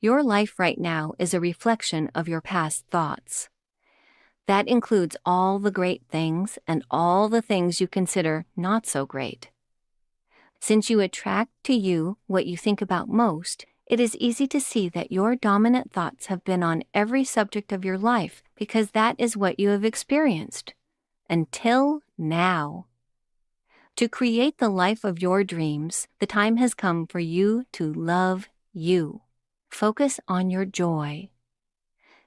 Your life right now is a reflection of your past thoughts. That includes all the great things and all the things you consider not so great. Since you attract to you what you think about most, it is easy to see that your dominant thoughts have been on every subject of your life because that is what you have experienced. Until now. To create the life of your dreams, the time has come for you to love you. Focus on your joy.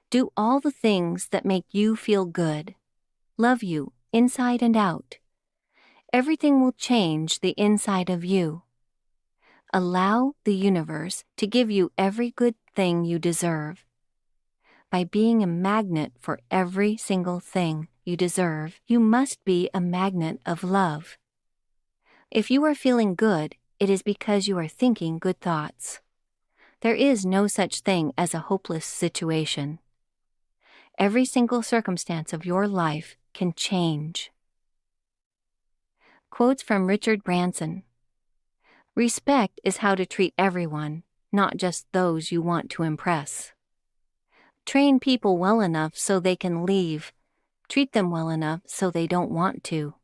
Do all the things that make you feel good. Love you inside and out. Everything will change the inside of you. Allow the universe to give you every good thing you deserve. By being a magnet for every single thing you deserve, you must be a magnet of love. If you are feeling good, it is because you are thinking good thoughts. There is no such thing as a hopeless situation. Every single circumstance of your life can change. Quotes from Richard Branson. Respect is how to treat everyone, not just those you want to impress. Train people well enough so they can leave. Treat them well enough so they don't want to.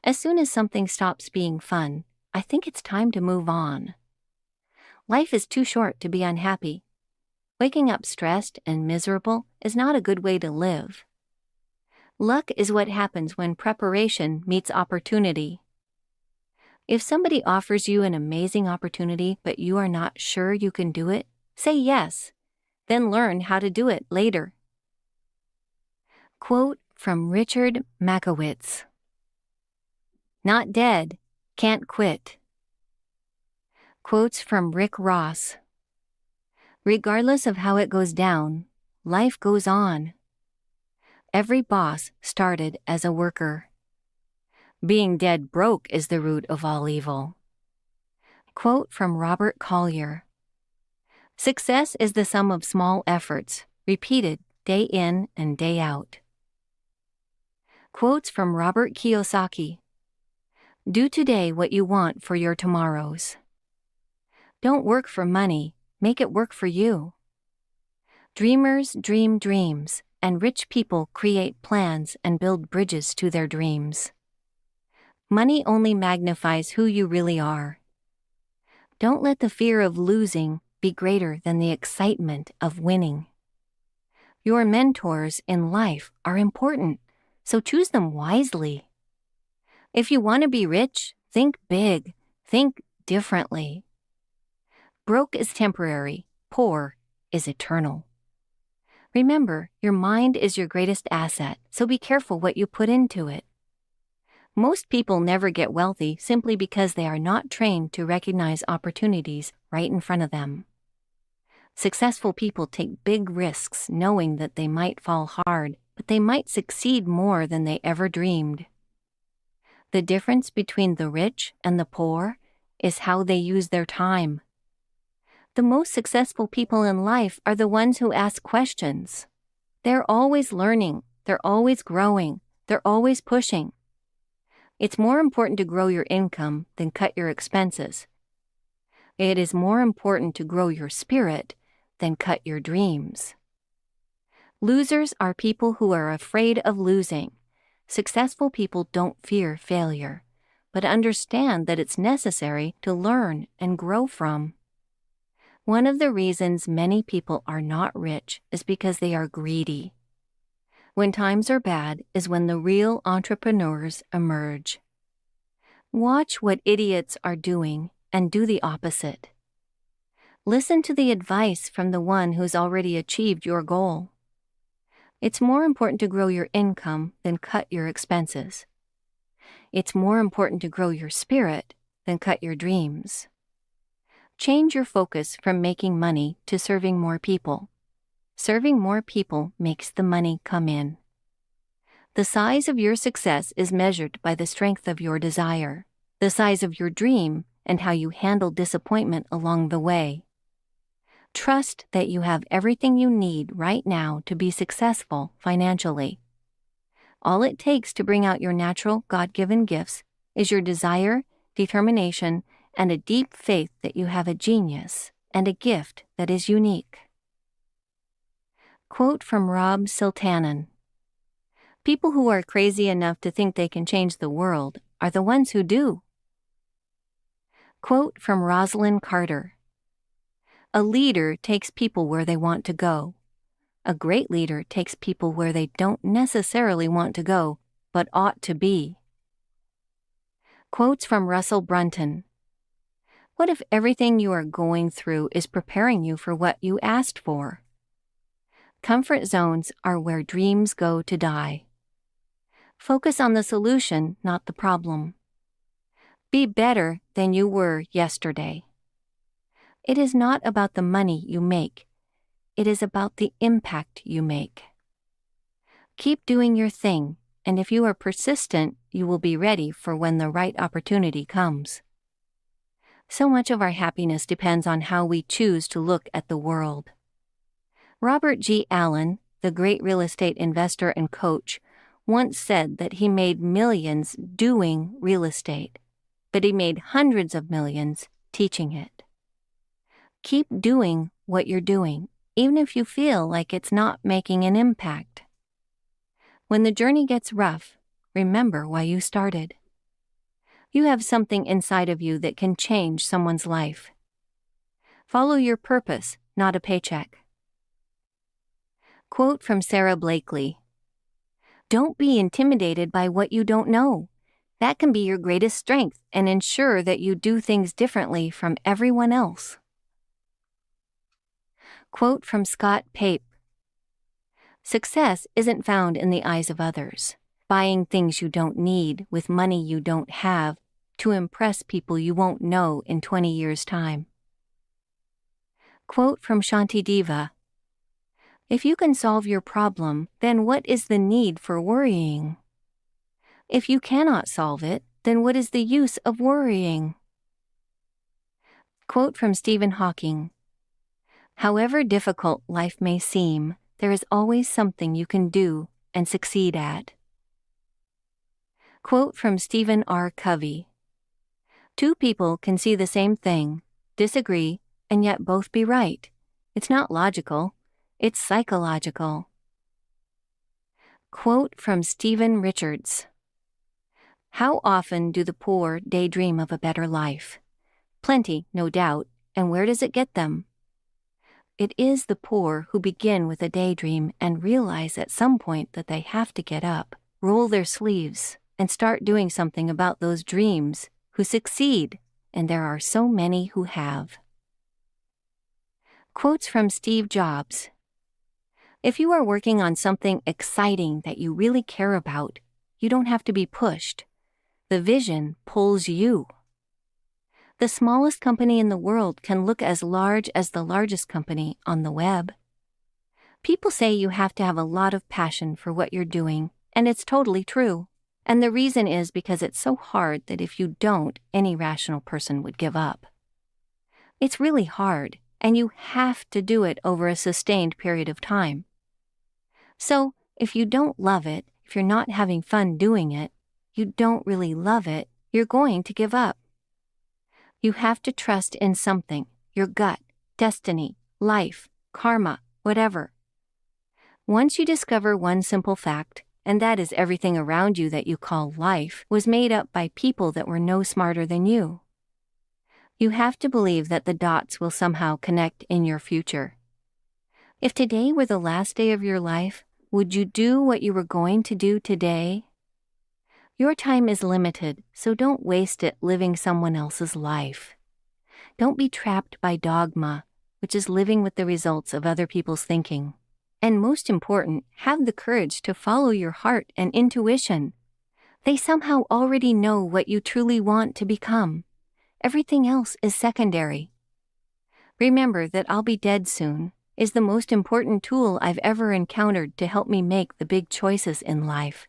As soon as something stops being fun, I think it's time to move on. Life is too short to be unhappy. Waking up stressed and miserable is not a good way to live. Luck is what happens when preparation meets opportunity. If somebody offers you an amazing opportunity but you are not sure you can do it, say yes, then learn how to do it later. Quote from Richard Makowitz. Not dead, can't quit. Quotes from Rick Ross. Regardless of how it goes down, life goes on. Every boss started as a worker. Being dead broke is the root of all evil. Quote from Robert Collier. Success is the sum of small efforts, repeated day in and day out. Quotes from Robert Kiyosaki. Do today what you want for your tomorrows. Don't work for money, make it work for you. Dreamers dream dreams, and rich people create plans and build bridges to their dreams. Money only magnifies who you really are. Don't let the fear of losing be greater than the excitement of winning. Your mentors in life are important, so choose them wisely. If you want to be rich, think big, think differently. Broke is temporary, poor is eternal. Remember, your mind is your greatest asset, so be careful what you put into it. Most people never get wealthy simply because they are not trained to recognize opportunities right in front of them. Successful people take big risks knowing that they might fall hard, but they might succeed more than they ever dreamed. The difference between the rich and the poor is how they use their time. The most successful people in life are the ones who ask questions. They're always learning, they're always growing, they're always pushing. It's more important to grow your income than cut your expenses. It is more important to grow your spirit than cut your dreams. Losers are people who are afraid of losing. Successful people don't fear failure, but understand that it's necessary to learn and grow from. One of the reasons many people are not rich is because they are greedy. When times are bad is when the real entrepreneurs emerge. Watch what idiots are doing and do the opposite. Listen to the advice from the one who's already achieved your goal. It's more important to grow your income than cut your expenses. It's more important to grow your spirit than cut your dreams. Change your focus from making money to serving more people. Serving more people makes the money come in. The size of your success is measured by the strength of your desire, the size of your dream, and how you handle disappointment along the way. Trust that you have everything you need right now to be successful financially. All it takes to bring out your natural God-given gifts is your desire, determination, and a deep faith that you have a genius and a gift that is unique. Quote from Rob Siltanen. People who are crazy enough to think they can change the world are the ones who do. Quote from Rosalind Carter. A leader takes people where they want to go. A great leader takes people where they don't necessarily want to go, but ought to be. Quotes from Russell Brunton. What if everything you are going through is preparing you for what you asked for? Comfort zones are where dreams go to die. Focus on the solution, not the problem. Be better than you were yesterday. It is not about the money you make. It is about the impact you make. Keep doing your thing, and if you are persistent, you will be ready for when the right opportunity comes. So much of our happiness depends on how we choose to look at the world. Robert G. Allen, the great real estate investor and coach, once said that he made millions doing real estate, but he made hundreds of millions teaching it. Keep doing what you're doing, even if you feel like it's not making an impact. When the journey gets rough, remember why you started. You have something inside of you that can change someone's life. Follow your purpose, not a paycheck. Quote from Sarah Blakely. Don't be intimidated by what you don't know. That can be your greatest strength and ensure that you do things differently from everyone else. Quote from Scott Pape. Success isn't found in the eyes of others, buying things you don't need with money you don't have to impress people you won't know in 20 years' time. Quote from Shanti Deva. If you can solve your problem, then what is the need for worrying? If you cannot solve it, then what is the use of worrying? Quote from Stephen Hawking. However difficult life may seem, there is always something you can do and succeed at. Quote from Stephen R. Covey. Two people can see the same thing, disagree, and yet both be right. It's not logical, it's psychological. Quote from Stephen Richards. How often do the poor daydream of a better life? Plenty, no doubt, and where does it get them? It is the poor who begin with a daydream and realize at some point that they have to get up, roll their sleeves, and start doing something about those dreams, who succeed, and there are so many who have. Quotes from Steve Jobs. If you are working on something exciting that you really care about, you don't have to be pushed. The vision pulls you. The smallest company in the world can look as large as the largest company on the web. People say you have to have a lot of passion for what you're doing, and it's totally true. And the reason is because it's so hard that if you don't, any rational person would give up. It's really hard, and you have to do it over a sustained period of time. So, if you don't love it, if you're not having fun doing it, you don't really love it, you're going to give up. You have to trust in something, your gut, destiny, life, karma, whatever. Once you discover one simple fact, and that is everything around you that you call life was made up by people that were no smarter than you. You have to believe that the dots will somehow connect in your future. If today were the last day of your life, would you do what you were going to do today? Your time is limited, so don't waste it living someone else's life. Don't be trapped by dogma, which is living with the results of other people's thinking. And most important, have the courage to follow your heart and intuition. They somehow already know what you truly want to become. Everything else is secondary. Remember that I'll be dead soon is the most important tool I've ever encountered to help me make the big choices in life.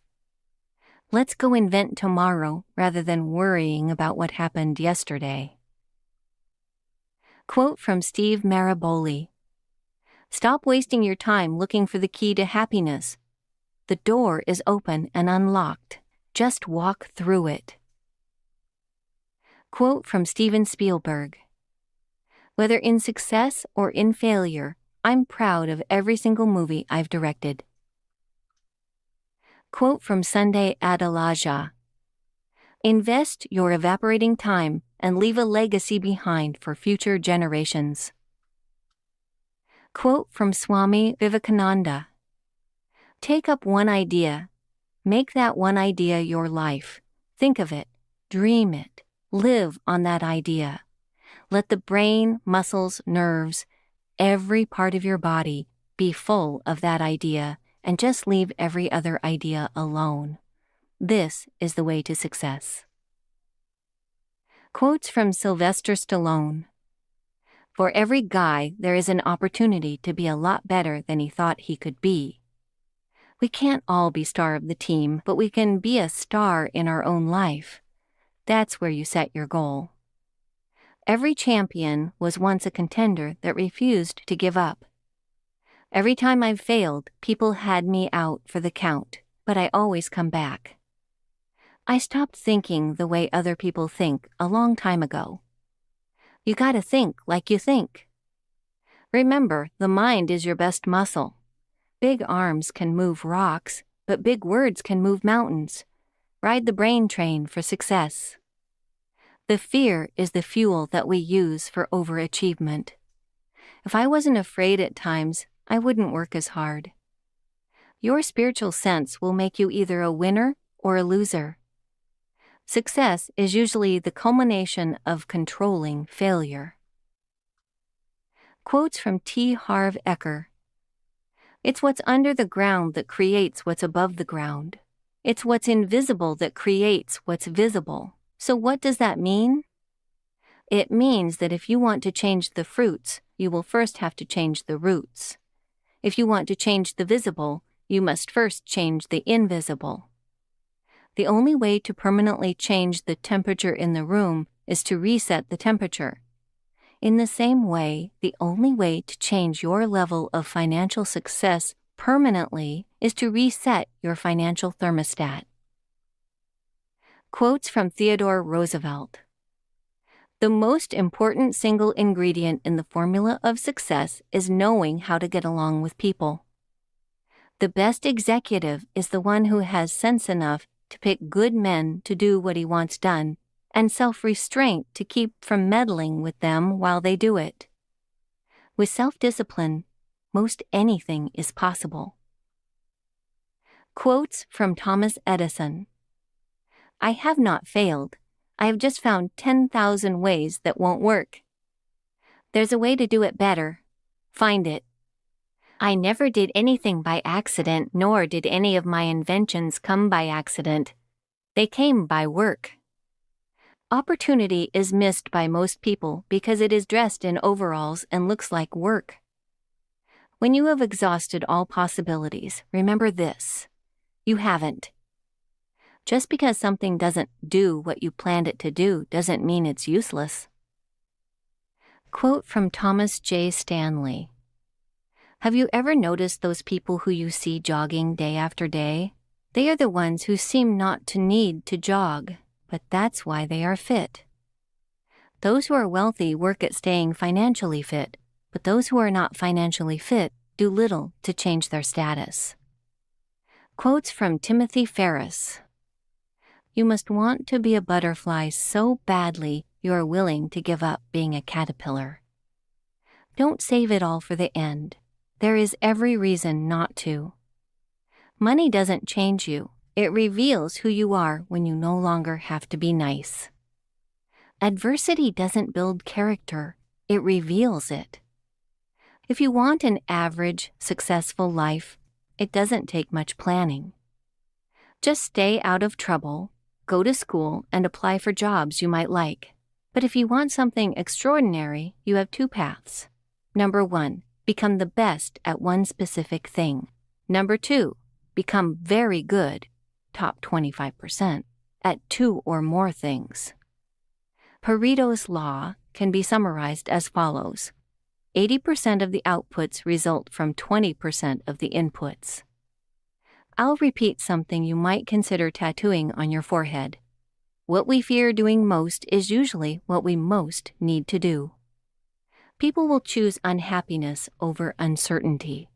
Let's go invent tomorrow rather than worrying about what happened yesterday. Quote from Steve Maraboli. Stop wasting your time looking for the key to happiness. The door is open and unlocked. Just walk through it. Quote from Steven Spielberg. Whether in success or in failure, I'm proud of every single movie I've directed. Quote from Sunday Adelaja. Invest your evaporating time and leave a legacy behind for future generations. Quote from Swami Vivekananda. Take up one idea. Make that one idea your life. Think of it. Dream it. Live on that idea. Let the brain, muscles, nerves, every part of your body be full of that idea, and just leave every other idea alone. This is the way to success. Quotes from Sylvester Stallone. For every guy, there is an opportunity to be a lot better than he thought he could be. We can't all be star of the team, but we can be a star in our own life. That's where you set your goal. Every champion was once a contender that refused to give up. Every time I've failed, people had me out for the count, but I always come back. I stopped thinking the way other people think a long time ago. You gotta think like you think. Remember, the mind is your best muscle. Big arms can move rocks, but big words can move mountains. Ride the brain train for success. The fear is the fuel that we use for overachievement. If I wasn't afraid at times, I wouldn't work as hard. Your spiritual sense will make you either a winner or a loser. Success is usually the culmination of controlling failure. Quotes from T. Harv Eker. It's what's under the ground that creates what's above the ground. It's what's invisible that creates what's visible. So what does that mean? It means that if you want to change the fruits, you will first have to change the roots. If you want to change the visible, you must first change the invisible. The only way to permanently change the temperature in the room is to reset the temperature. In the same way, the only way to change your level of financial success permanently is to reset your financial thermostat. Quotes from Theodore Roosevelt. The most important single ingredient in the formula of success is knowing how to get along with people. The best executive is the one who has sense enough to pick good men to do what he wants done, and self-restraint to keep from meddling with them while they do it. With self-discipline, most anything is possible. Quotes from Thomas Edison. I have not failed. I have just found 10,000 ways that won't work. There's a way to do it better. Find it. I never did anything by accident, nor did any of my inventions come by accident. They came by work. Opportunity is missed by most people because it is dressed in overalls and looks like work. When you have exhausted all possibilities, remember this: you haven't. Just because something doesn't do what you planned it to do doesn't mean it's useless. Quote from Thomas J. Stanley. Have you ever noticed those people who you see jogging day after day? They are the ones who seem not to need to jog, but that's why they are fit. Those who are wealthy work at staying financially fit, but those who are not financially fit do little to change their status. Quotes from Timothy Ferriss. You must want to be a butterfly so badly you are willing to give up being a caterpillar. Don't save it all for the end. There is every reason not to. Money doesn't change you. It reveals who you are when you no longer have to be nice. Adversity doesn't build character. It reveals it. If you want an average, successful life, it doesn't take much planning. Just stay out of trouble, go to school, and apply for jobs you might like. But if you want something extraordinary, you have two paths. Number 1, become the best at one specific thing. Number 2, become very good, top 25%, at 2 or more things. Pareto's law can be summarized as follows. 80% of the outputs result from 20% of the inputs. I'll repeat something you might consider tattooing on your forehead. What we fear doing most is usually what we most need to do. People will choose unhappiness over uncertainty.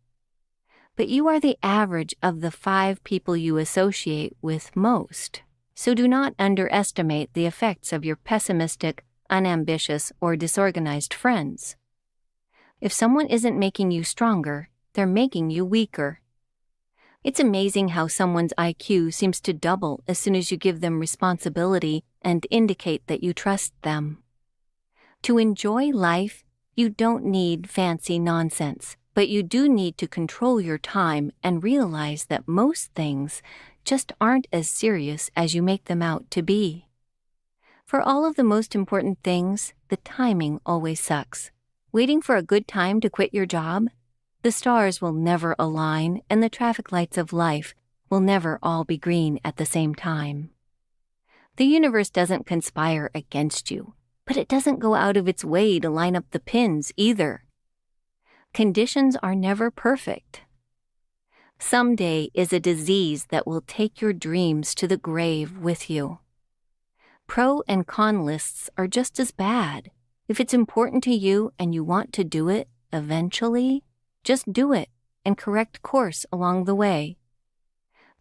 But you are the average of the 5 people you associate with most, so do not underestimate the effects of your pessimistic, unambitious, or disorganized friends. If someone isn't making you stronger, they're making you weaker. It's amazing how someone's IQ seems to double as soon as you give them responsibility and indicate that you trust them. To enjoy life, you don't need fancy nonsense, but you do need to control your time and realize that most things just aren't as serious as you make them out to be. For all of the most important things, the timing always sucks. Waiting for a good time to quit your job? The stars will never align, and the traffic lights of life will never all be green at the same time. The universe doesn't conspire against you, but it doesn't go out of its way to line up the pins either. Conditions are never perfect. Someday is a disease that will take your dreams to the grave with you. Pro and con lists are just as bad. If it's important to you and you want to do it eventually, just do it and correct course along the way.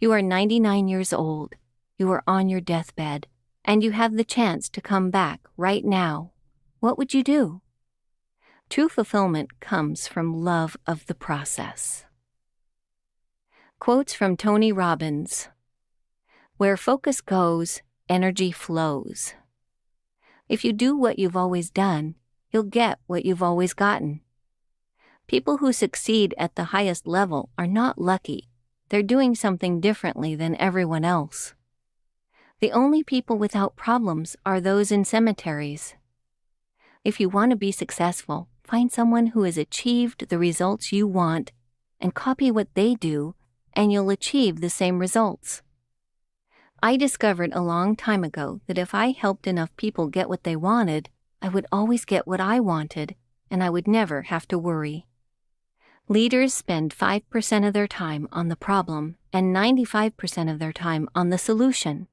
You are 99 years old, you are on your deathbed, and you have the chance to come back right now. What would you do? True fulfillment comes from love of the process. Quotes from Tony Robbins. Where focus goes, energy flows. If you do what you've always done, you'll get what you've always gotten. People who succeed at the highest level are not lucky. They're doing something differently than everyone else. The only people without problems are those in cemeteries. If you want to be successful, find someone who has achieved the results you want and copy what they do, and you'll achieve the same results. I discovered a long time ago that if I helped enough people get what they wanted, I would always get what I wanted, and I would never have to worry. Leaders spend 5% of their time on the problem and 95% of their time on the solution.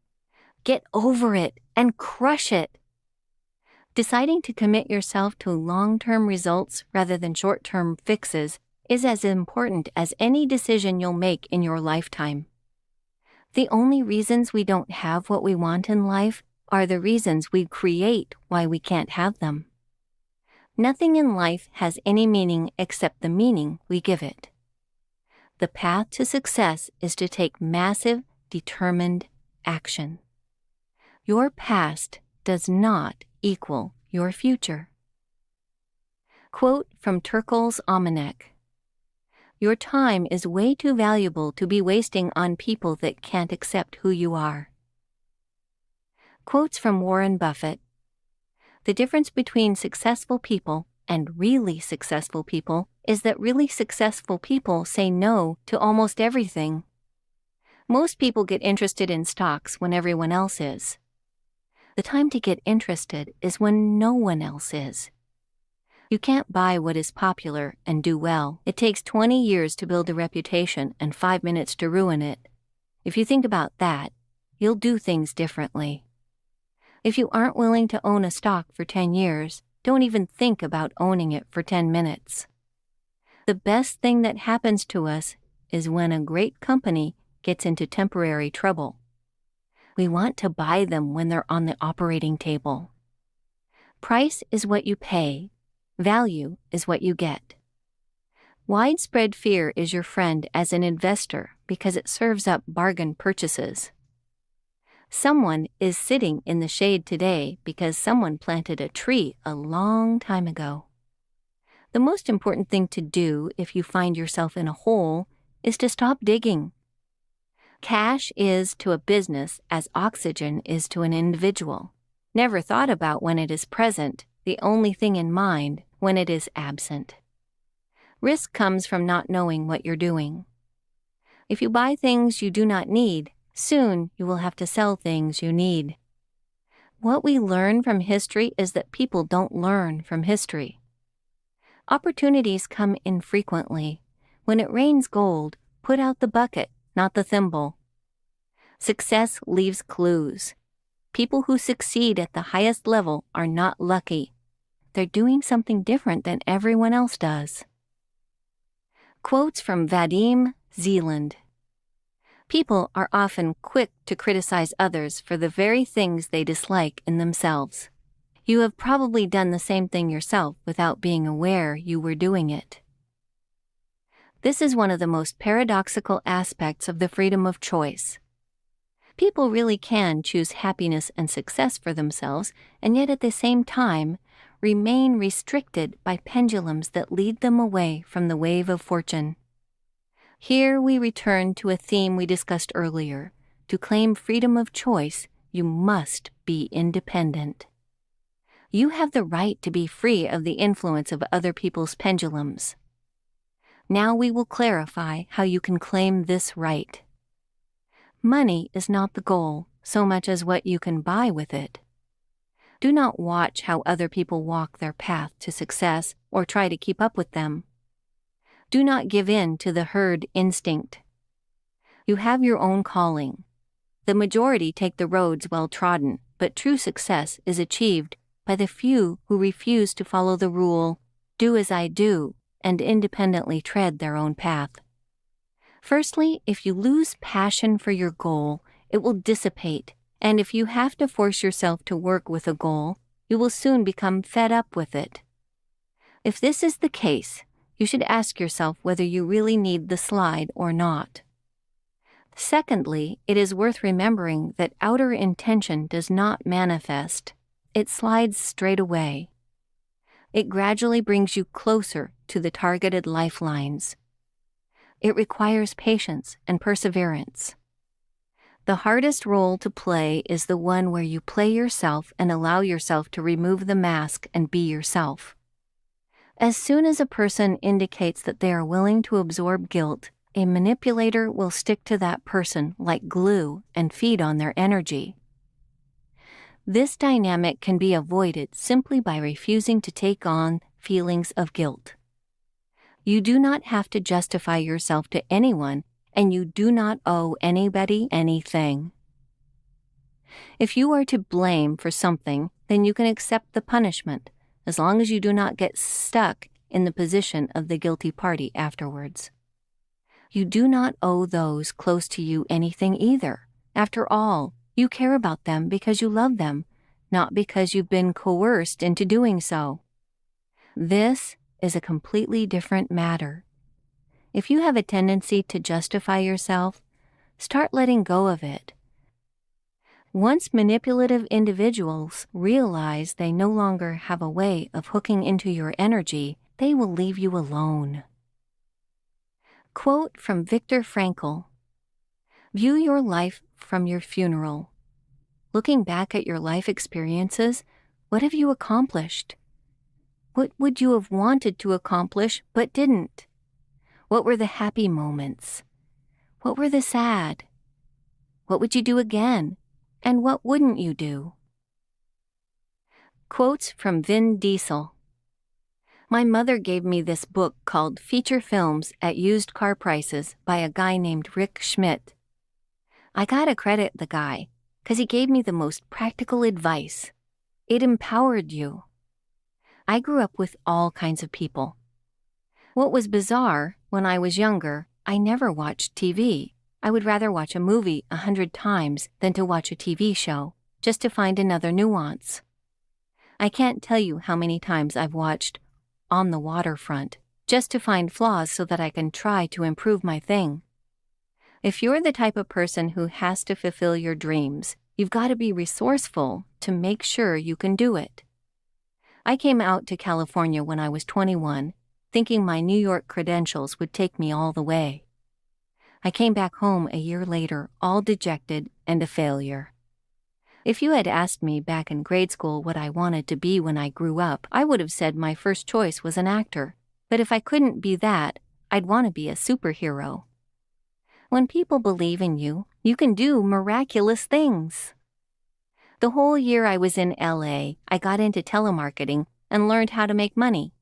Get over it and crush it. Deciding to commit yourself to long-term results rather than short-term fixes is as important as any decision you'll make in your lifetime. The only reasons we don't have what we want in life are the reasons we create why we can't have them. Nothing in life has any meaning except the meaning we give it. The path to success is to take massive, determined action. Your past does not equal your future. Quote from Turkle's Almanac. Your time is way too valuable to be wasting on people that can't accept who you are. Quotes from Warren Buffett. The difference between successful people and really successful people is that really successful people say no to almost everything. Most people get interested in stocks when everyone else is. The time to get interested is when no one else is. You can't buy what is popular and do well. It takes 20 years to build a reputation and 5 minutes to ruin it. If you think about that, you'll do things differently. If you aren't willing to own a stock for 10 years, don't even think about owning it for 10 minutes. The best thing that happens to us is when a great company gets into temporary trouble. We want to buy them when they're on the operating table. Price is what you pay. Value is what you get. Widespread fear is your friend as an investor because it serves up bargain purchases. Someone is sitting in the shade today because someone planted a tree a long time ago. The most important thing to do if you find yourself in a hole is to stop digging. Cash is to a business as oxygen is to an individual. Never thought about when it is present, the only thing in mind when it is absent. Risk comes from not knowing what you're doing. If you buy things you do not need, soon you will have to sell things you need. What we learn from history is that people don't learn from history. Opportunities come infrequently. When it rains gold, put out the bucket, not the thimble. Success leaves clues. People who succeed at the highest level are not lucky. They're doing something different than everyone else does. Quotes from Vadim Zeland. People are often quick to criticize others for the very things they dislike in themselves. You have probably done the same thing yourself without being aware you were doing it. This is one of the most paradoxical aspects of the freedom of choice. People really can choose happiness and success for themselves, and yet at the same time remain restricted by pendulums that lead them away from the wave of fortune. Here we return to a theme we discussed earlier. To claim freedom of choice, you must be independent. You have the right to be free of the influence of other people's pendulums. Now we will clarify how you can claim this right. Money is not the goal so much as what you can buy with it. Do not watch how other people walk their path to success or try to keep up with them. Do not give in to the herd instinct. You have your own calling. The majority take the roads well trodden, but true success is achieved by the few who refuse to follow the rule, do as I do, and independently tread their own path. Firstly, if you lose passion for your goal, it will dissipate, and if you have to force yourself to work with a goal, you will soon become fed up with it. If this is the case, you should ask yourself whether you really need the slide or not. Secondly, it is worth remembering that outer intention does not manifest. It slides straight away. It gradually brings you closer to the targeted lifelines. It requires patience and perseverance. The hardest role to play is the one where you play yourself and allow yourself to remove the mask and be yourself. As soon as a person indicates that they are willing to absorb guilt, a manipulator will stick to that person like glue and feed on their energy. This dynamic can be avoided simply by refusing to take on feelings of guilt. You do not have to justify yourself to anyone, and you do not owe anybody anything. If you are to blame for something, then you can accept the punishment, as long as you do not get stuck in the position of the guilty party afterwards. You do not owe those close to you anything either. After all, you care about them because you love them, not because you've been coerced into doing so. This is a completely different matter. If you have a tendency to justify yourself, start letting go of it. Once manipulative individuals realize they no longer have a way of hooking into your energy, they will leave you alone. Quote from Viktor Frankl. View your life from your funeral. Looking back at your life experiences, what have you accomplished? What would you have wanted to accomplish but didn't? What were the happy moments? What were the sad? What would you do again? And what wouldn't you do? Quotes from Vin Diesel. My mother gave me this book called Feature Films at Used Car Prices by a guy named Rick Schmidt. I gotta credit the guy, 'cause he gave me the most practical advice. It empowered you. I grew up with all kinds of people. What was bizarre, when I was younger, I never watched TV. I would rather watch a movie 100 times than to watch a TV show, just to find another nuance. I can't tell you how many times I've watched On the Waterfront, just to find flaws so that I can try to improve my thing. If you're the type of person who has to fulfill your dreams, you've got to be resourceful to make sure you can do it. I came out to California when I was 21, thinking my New York credentials would take me all the way. I came back home a year later, all dejected and a failure. If you had asked me back in grade school what I wanted to be when I grew up, I would have said my first choice was an actor. But if I couldn't be that, I'd want to be a superhero. When people believe in you, you can do miraculous things. The whole year I was in LA, I got into telemarketing and learned how to make money.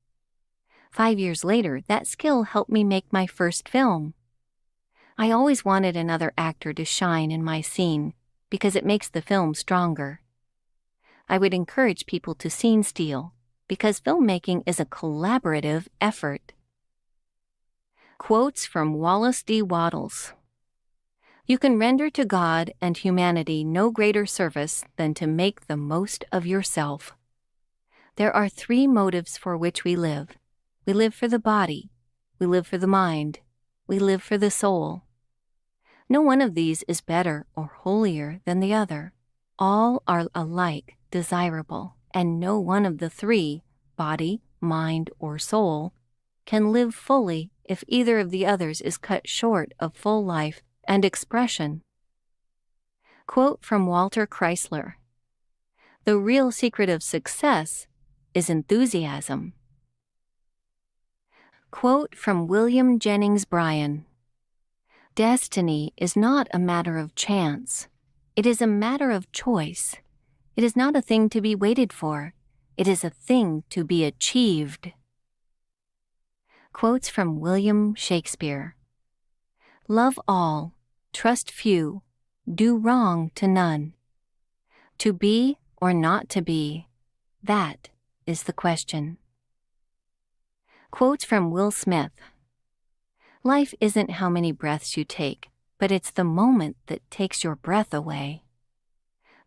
5 years later, that skill helped me make my first film. I always wanted another actor to shine in my scene because it makes the film stronger. I would encourage people to scene steal because filmmaking is a collaborative effort. Quotes from Wallace D. Wattles. You can render to God and humanity no greater service than to make the most of yourself. There are 3 motives for which we live. We live for the body, we live for the mind, we live for the soul. No one of these is better or holier than the other. All are alike desirable, and no one of the 3, body, mind, or soul, can live fully if either of the others is cut short of full life and expression. Quote from Walter Chrysler. The real secret of success is enthusiasm. Quote from William Jennings Bryan. Destiny is not a matter of chance. It is a matter of choice. It is not a thing to be waited for. It is a thing to be achieved. Quotes from William Shakespeare. Love all, trust few, do wrong to none. To be or not to be, that is the question. Quotes from Will Smith. Life isn't how many breaths you take, but it's the moment that takes your breath away.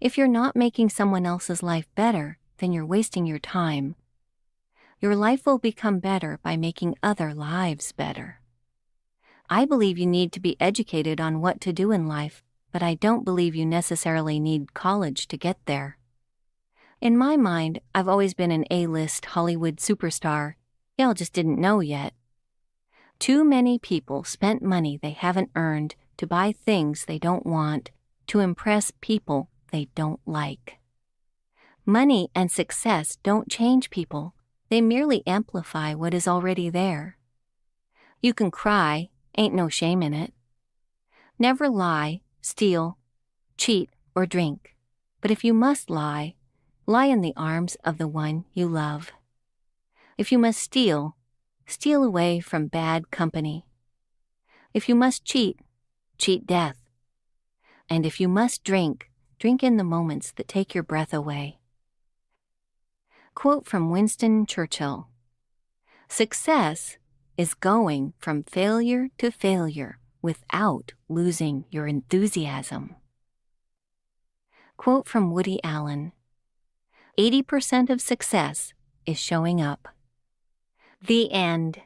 If you're not making someone else's life better, then you're wasting your time. Your life will become better by making other lives better. I believe you need to be educated on what to do in life, but I don't believe you necessarily need college to get there. In my mind, I've always been an A-list Hollywood superstar. Y'all just didn't know yet. Too many people spent money they haven't earned to buy things they don't want, to impress people they don't like. Money and success don't change people. They merely amplify what is already there. You can cry, ain't no shame in it. Never lie, steal, cheat, or drink. But if you must lie, lie in the arms of the one you love. If you must steal, steal away from bad company. If you must cheat, cheat death. And if you must drink, drink in the moments that take your breath away. Quote from Winston Churchill. Success is going from failure to failure without losing your enthusiasm. Quote from Woody Allen. 80% of success is showing up. The end.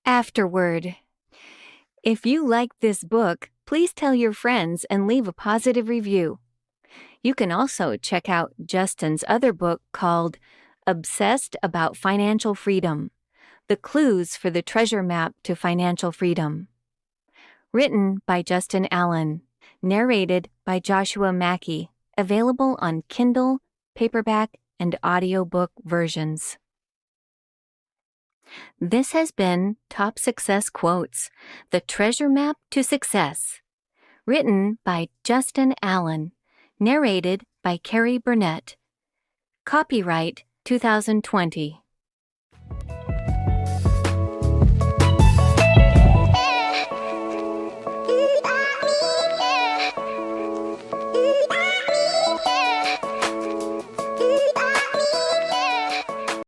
Afterword. If you liked this book, please tell your friends and leave a positive review. You can also check out Justin's other book called Obsessed About Financial Freedom: The Clues for the Treasure Map to Financial Freedom. Written by Justin Allen. narrated by Joshua Mackey, available on Kindle, paperback, and audiobook versions. This has been Top Success Quotes, the treasure map to success. Written by Justin Allen, narrated by Kerry Burnett. Copyright 2020.